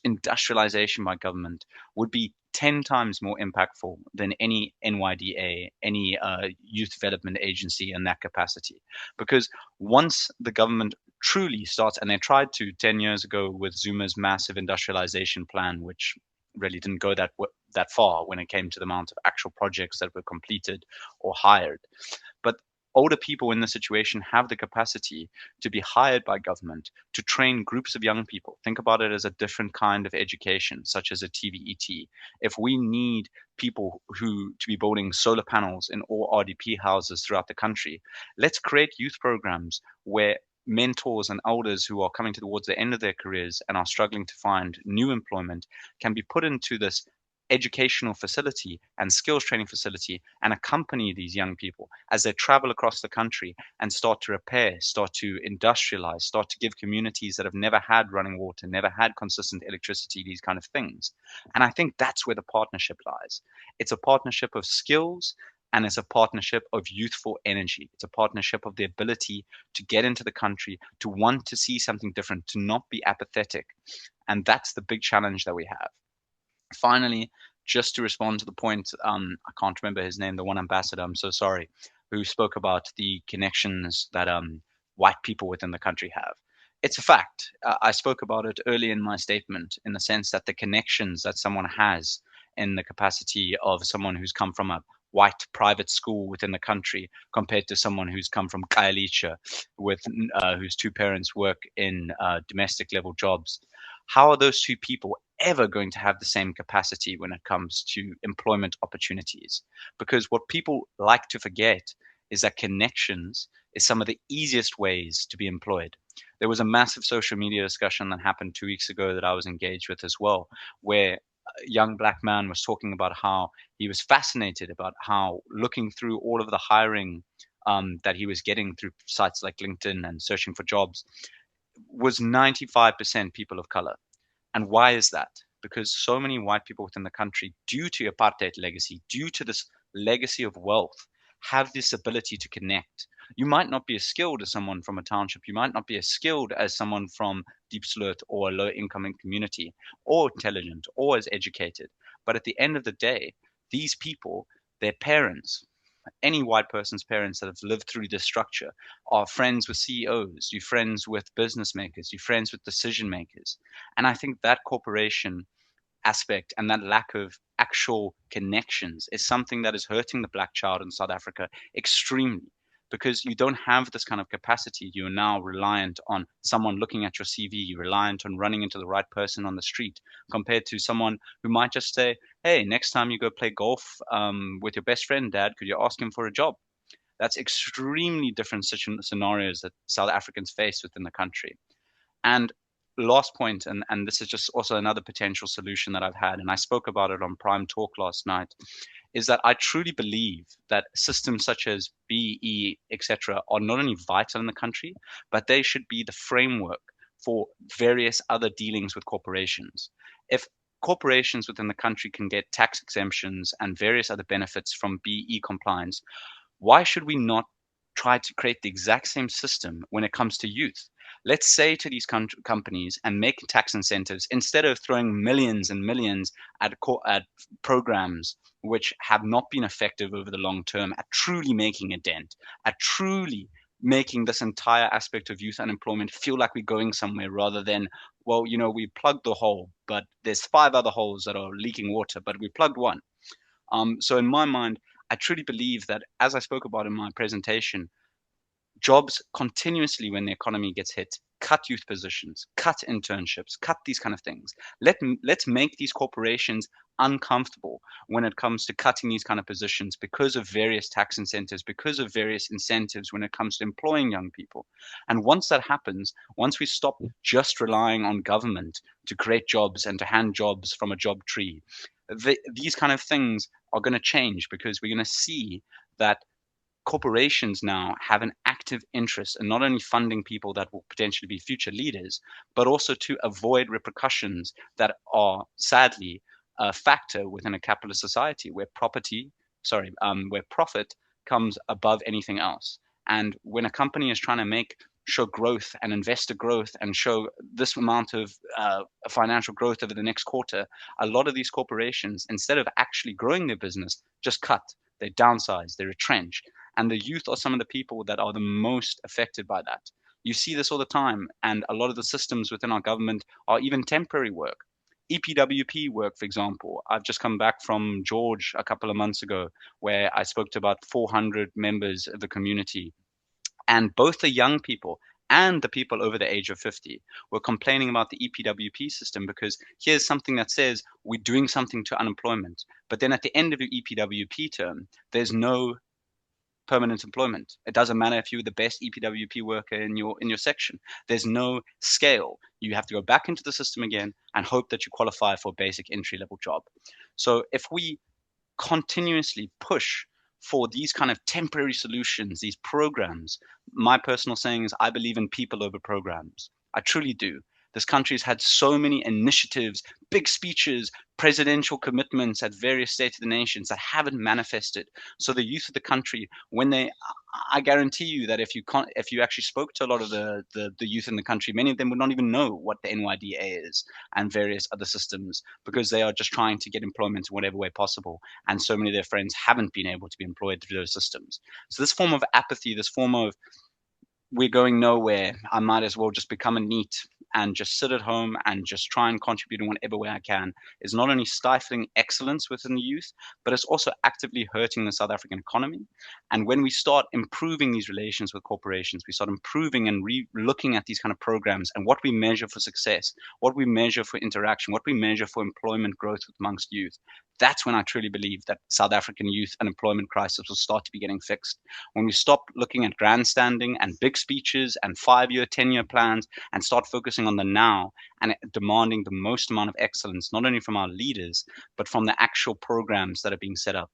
industrialization by government would be 10 times more impactful than any NYDA, any youth development agency in that capacity. Because once the government truly starts, and they tried to 10 years ago with Zuma's massive industrialization plan, which really didn't go that far when it came to the amount of actual projects that were completed or hired. But older people in this situation have the capacity to be hired by government to train groups of young people. Think about it as a different kind of education, such as a TVET. If we need people to be building solar panels in all RDP houses throughout the country, let's create youth programs where mentors and elders who are coming towards the end of their careers and are struggling to find new employment can be put into this educational facility and skills training facility and accompany these young people as they travel across the country and start to repair, start to industrialize, start to give communities that have never had running water, never had consistent electricity, these kind of things. And I think that's where the partnership lies. It's a partnership of skills and it's a partnership of youthful energy. It's a partnership of the ability to get into the country, to want to see something different, to not be apathetic. And that's the big challenge that we have. Finally, just to respond to the point, I can't remember his name, the one ambassador, I'm so sorry, who spoke about the connections that white people within the country have. It's a fact. I spoke about it early in my statement in the sense that the connections that someone has in the capacity of someone who's come from a white private school within the country compared to someone who's come from Khayelitsha with whose two parents work in domestic level jobs. How are those two people ever going to have the same capacity when it comes to employment opportunities? Because what people like to forget is that connections is some of the easiest ways to be employed. There was a massive social media discussion that happened 2 weeks ago that I was engaged with as well, where a young black man was talking about how he was fascinated about how looking through all of the hiring that he was getting through sites like LinkedIn and searching for jobs was 95% people of color. And why is that? Because so many white people within the country, due to apartheid legacy, due to this legacy of wealth, have this ability to connect. You might not be as skilled as someone from a township. You might not be as skilled as someone from Deep Sloot or a low income community, or intelligent, or as educated. But at the end of the day, these people, their parents, any white person's parents that have lived through this structure are friends with CEOs, you're friends with business makers, you're friends with decision makers. And I think that corporation aspect and that lack of actual connections is something that is hurting the black child in South Africa extremely, because you don't have this kind of capacity. You're now reliant on someone looking at your CV. You're reliant on running into the right person on the street compared to someone who might just say, hey, next time you go play golf with your best friend, Dad, could you ask him for a job? That's extremely different scenarios that South Africans face within the country. And last point, and this is just also another potential solution that I've had, and I spoke about it on Prime Talk last night, is that I truly believe that systems such as BE, etc., are not only vital in the country, but they should be the framework for various other dealings with corporations. If corporations within the country can get tax exemptions and various other benefits from BE compliance, why should we not try to create the exact same system when it comes to youth? Let's say to these companies and make tax incentives instead of throwing millions and millions at programs which have not been effective over the long term at truly making a dent, at truly making this entire aspect of youth unemployment feel like we're going somewhere rather than, well, we plugged the hole, but there's 5 other holes that are leaking water, but we plugged one. So in my mind, I truly believe that, as I spoke about in my presentation, jobs continuously, when the economy gets hit, cut youth positions, cut internships, cut these kind of things. Let's make these corporations uncomfortable when it comes to cutting these kind of positions because of various tax incentives, because of various incentives when it comes to employing young people. And once that happens, once we stop just relying on government to create jobs and to hand jobs from a job tree, these kind of things are going to change, because we're going to see that corporations now have an active interest in not only funding people that will potentially be future leaders, but also to avoid repercussions that are sadly a factor within a capitalist society where where profit comes above anything else. And when a company is trying to show growth and investor growth and show this amount of financial growth over the next quarter, a lot of these corporations, instead of actually growing their business, just cut, they downsize, they retrench. And the youth are some of the people that are the most affected by that. You see this all the time, and a lot of the systems within our government are even temporary work. EPWP work, for example. I've just come back from George a couple of months ago, where I spoke to about 400 members of the community. And both the young people and the people over the age of 50 were complaining about the EPWP system, because here's something that says we're doing something to unemployment. But then at the end of your EPWP term, there's no permanent employment. It doesn't matter if you're the best EPWP worker in your section. There's no scale. You have to go back into the system again and hope that you qualify for a basic entry-level job. So if we continuously push for these kind of temporary solutions, these programs, my personal saying is I believe in people over programs. I truly do. This country's had so many initiatives, big speeches, presidential commitments at various states of the nations that haven't manifested. So the youth of the country, I guarantee you that if you actually spoke to a lot of the youth in the country, many of them would not even know what the NYDA is and various other systems, because they are just trying to get employment in whatever way possible. And so many of their friends haven't been able to be employed through those systems. So this form of apathy, this form of we're going nowhere, I might as well just become a NEET and just sit at home and just try and contribute in whatever way I can, is not only stifling excellence within the youth, but it's also actively hurting the South African economy. And when we start improving these relations with corporations, we start improving and looking at these kind of programs and what we measure for success, what we measure for interaction, what we measure for employment growth amongst youth, that's when I truly believe that South African youth unemployment crisis will start to be getting fixed. When we stop looking at grandstanding and big speeches and 5-year, 10-year plans and start focusing on the now and demanding the most amount of excellence, not only from our leaders, but from the actual programs that are being set up.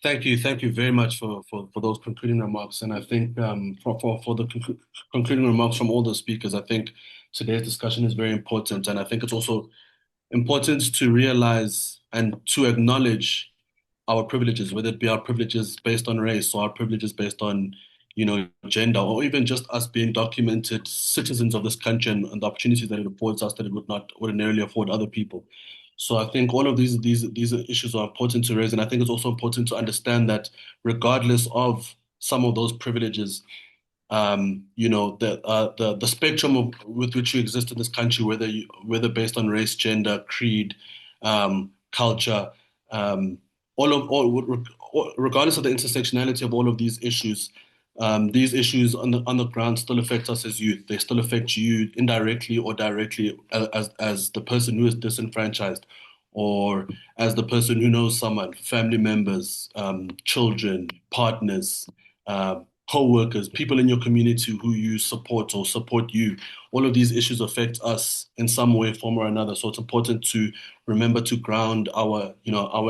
Thank you very much for those concluding remarks. And I think for the concluding remarks from all the speakers, I think today's discussion is very important. And I think it's also important to realize and to acknowledge our privileges, whether it be our privileges based on race or our privileges based on, gender, or even just us being documented citizens of this country and the opportunities that it affords us that it would not ordinarily afford other people. So I think all of these issues are important to raise, and I think it's also important to understand that regardless of some of those privileges, the spectrum with which you exist in this country, whether based on race, gender, creed, culture, regardless of the intersectionality of all of these issues on the ground still affect us as youth. They still affect you indirectly or directly as the person who is disenfranchised, or as the person who knows someone, family members, children, partners, co-workers, people in your community who you support or support you. All of these issues affect us in some way, form or another. So it's important to remember to ground our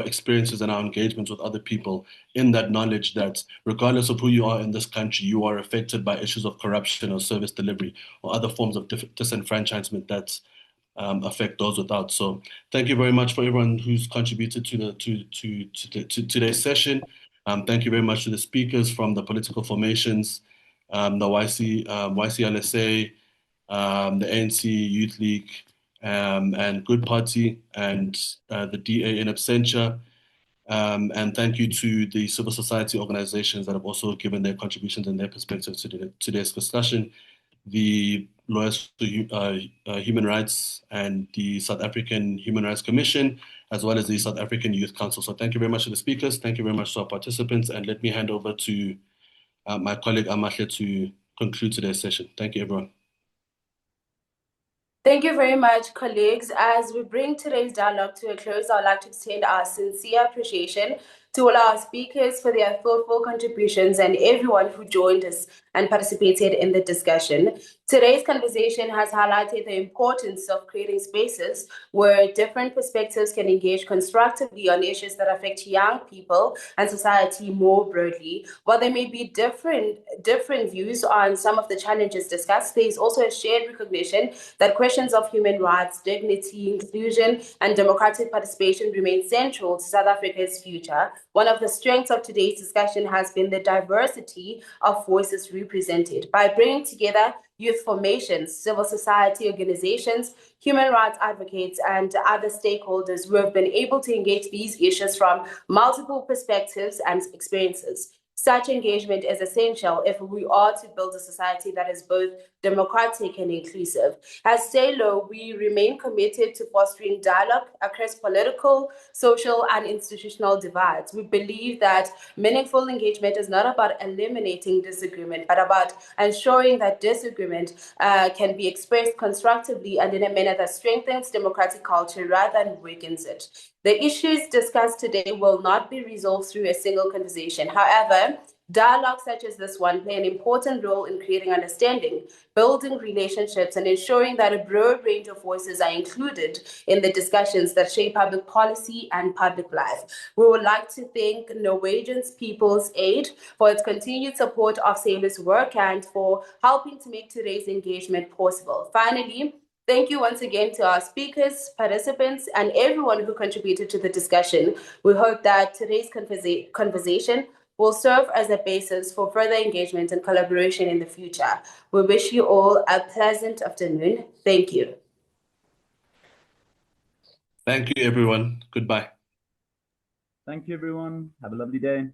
experiences and our engagements with other people in that knowledge that regardless of who you are in this country, you are affected by issues of corruption or service delivery or other forms of disenfranchisement that affect those without. So thank you very much for everyone who's contributed to today's session. Thank you very much to the speakers from the political formations, the YCLSA, the ANC Youth League, and Good Party, and the DA in absentia. And thank you to the civil society organizations that have also given their contributions and their perspectives to today's discussion, the Lawyers for Human Rights and the South African Human Rights Commission, as well as the South African Youth Council. So thank you very much to the speakers. Thank you very much to our participants. And let me hand over to my colleague Amahle to conclude today's session. Thank you, everyone. Thank you very much, colleagues. As we bring today's dialogue to a close, I'd like to extend our sincere appreciation to all our speakers for their thoughtful contributions and everyone who joined us and participated in the discussion. Today's conversation has highlighted the importance of creating spaces where different perspectives can engage constructively on issues that affect young people and society more broadly. While there may be different views on some of the challenges discussed, there is also a shared recognition that questions of human rights, dignity, inclusion, and democratic participation remain central to South Africa's future. One of the strengths of today's discussion has been the diversity of voices represented. By bringing together youth formations, civil society organizations, human rights advocates, and other stakeholders, we have been able to engage these issues from multiple perspectives and experiences. Such engagement is essential if we are to build a society that is both democratic and inclusive. As SALO, we remain committed to fostering dialogue across political, social, and institutional divides. We believe that meaningful engagement is not about eliminating disagreement, but about ensuring that disagreement can be expressed constructively and in a manner that strengthens democratic culture rather than weakens it. The issues discussed today will not be resolved through a single conversation. However, dialogues such as this one play an important role in creating understanding, building relationships, and ensuring that a broad range of voices are included in the discussions that shape public policy and public life. We would like to thank Norwegian's People's Aid for its continued support of SALO's work and for helping to make today's engagement possible. Finally, thank you once again to our speakers, participants, and everyone who contributed to the discussion. We hope that today's conversation will serve as a basis for further engagement and collaboration in the future. We wish you all a pleasant afternoon. Thank you. Thank you, everyone. Goodbye. Thank you, everyone. Have a lovely day.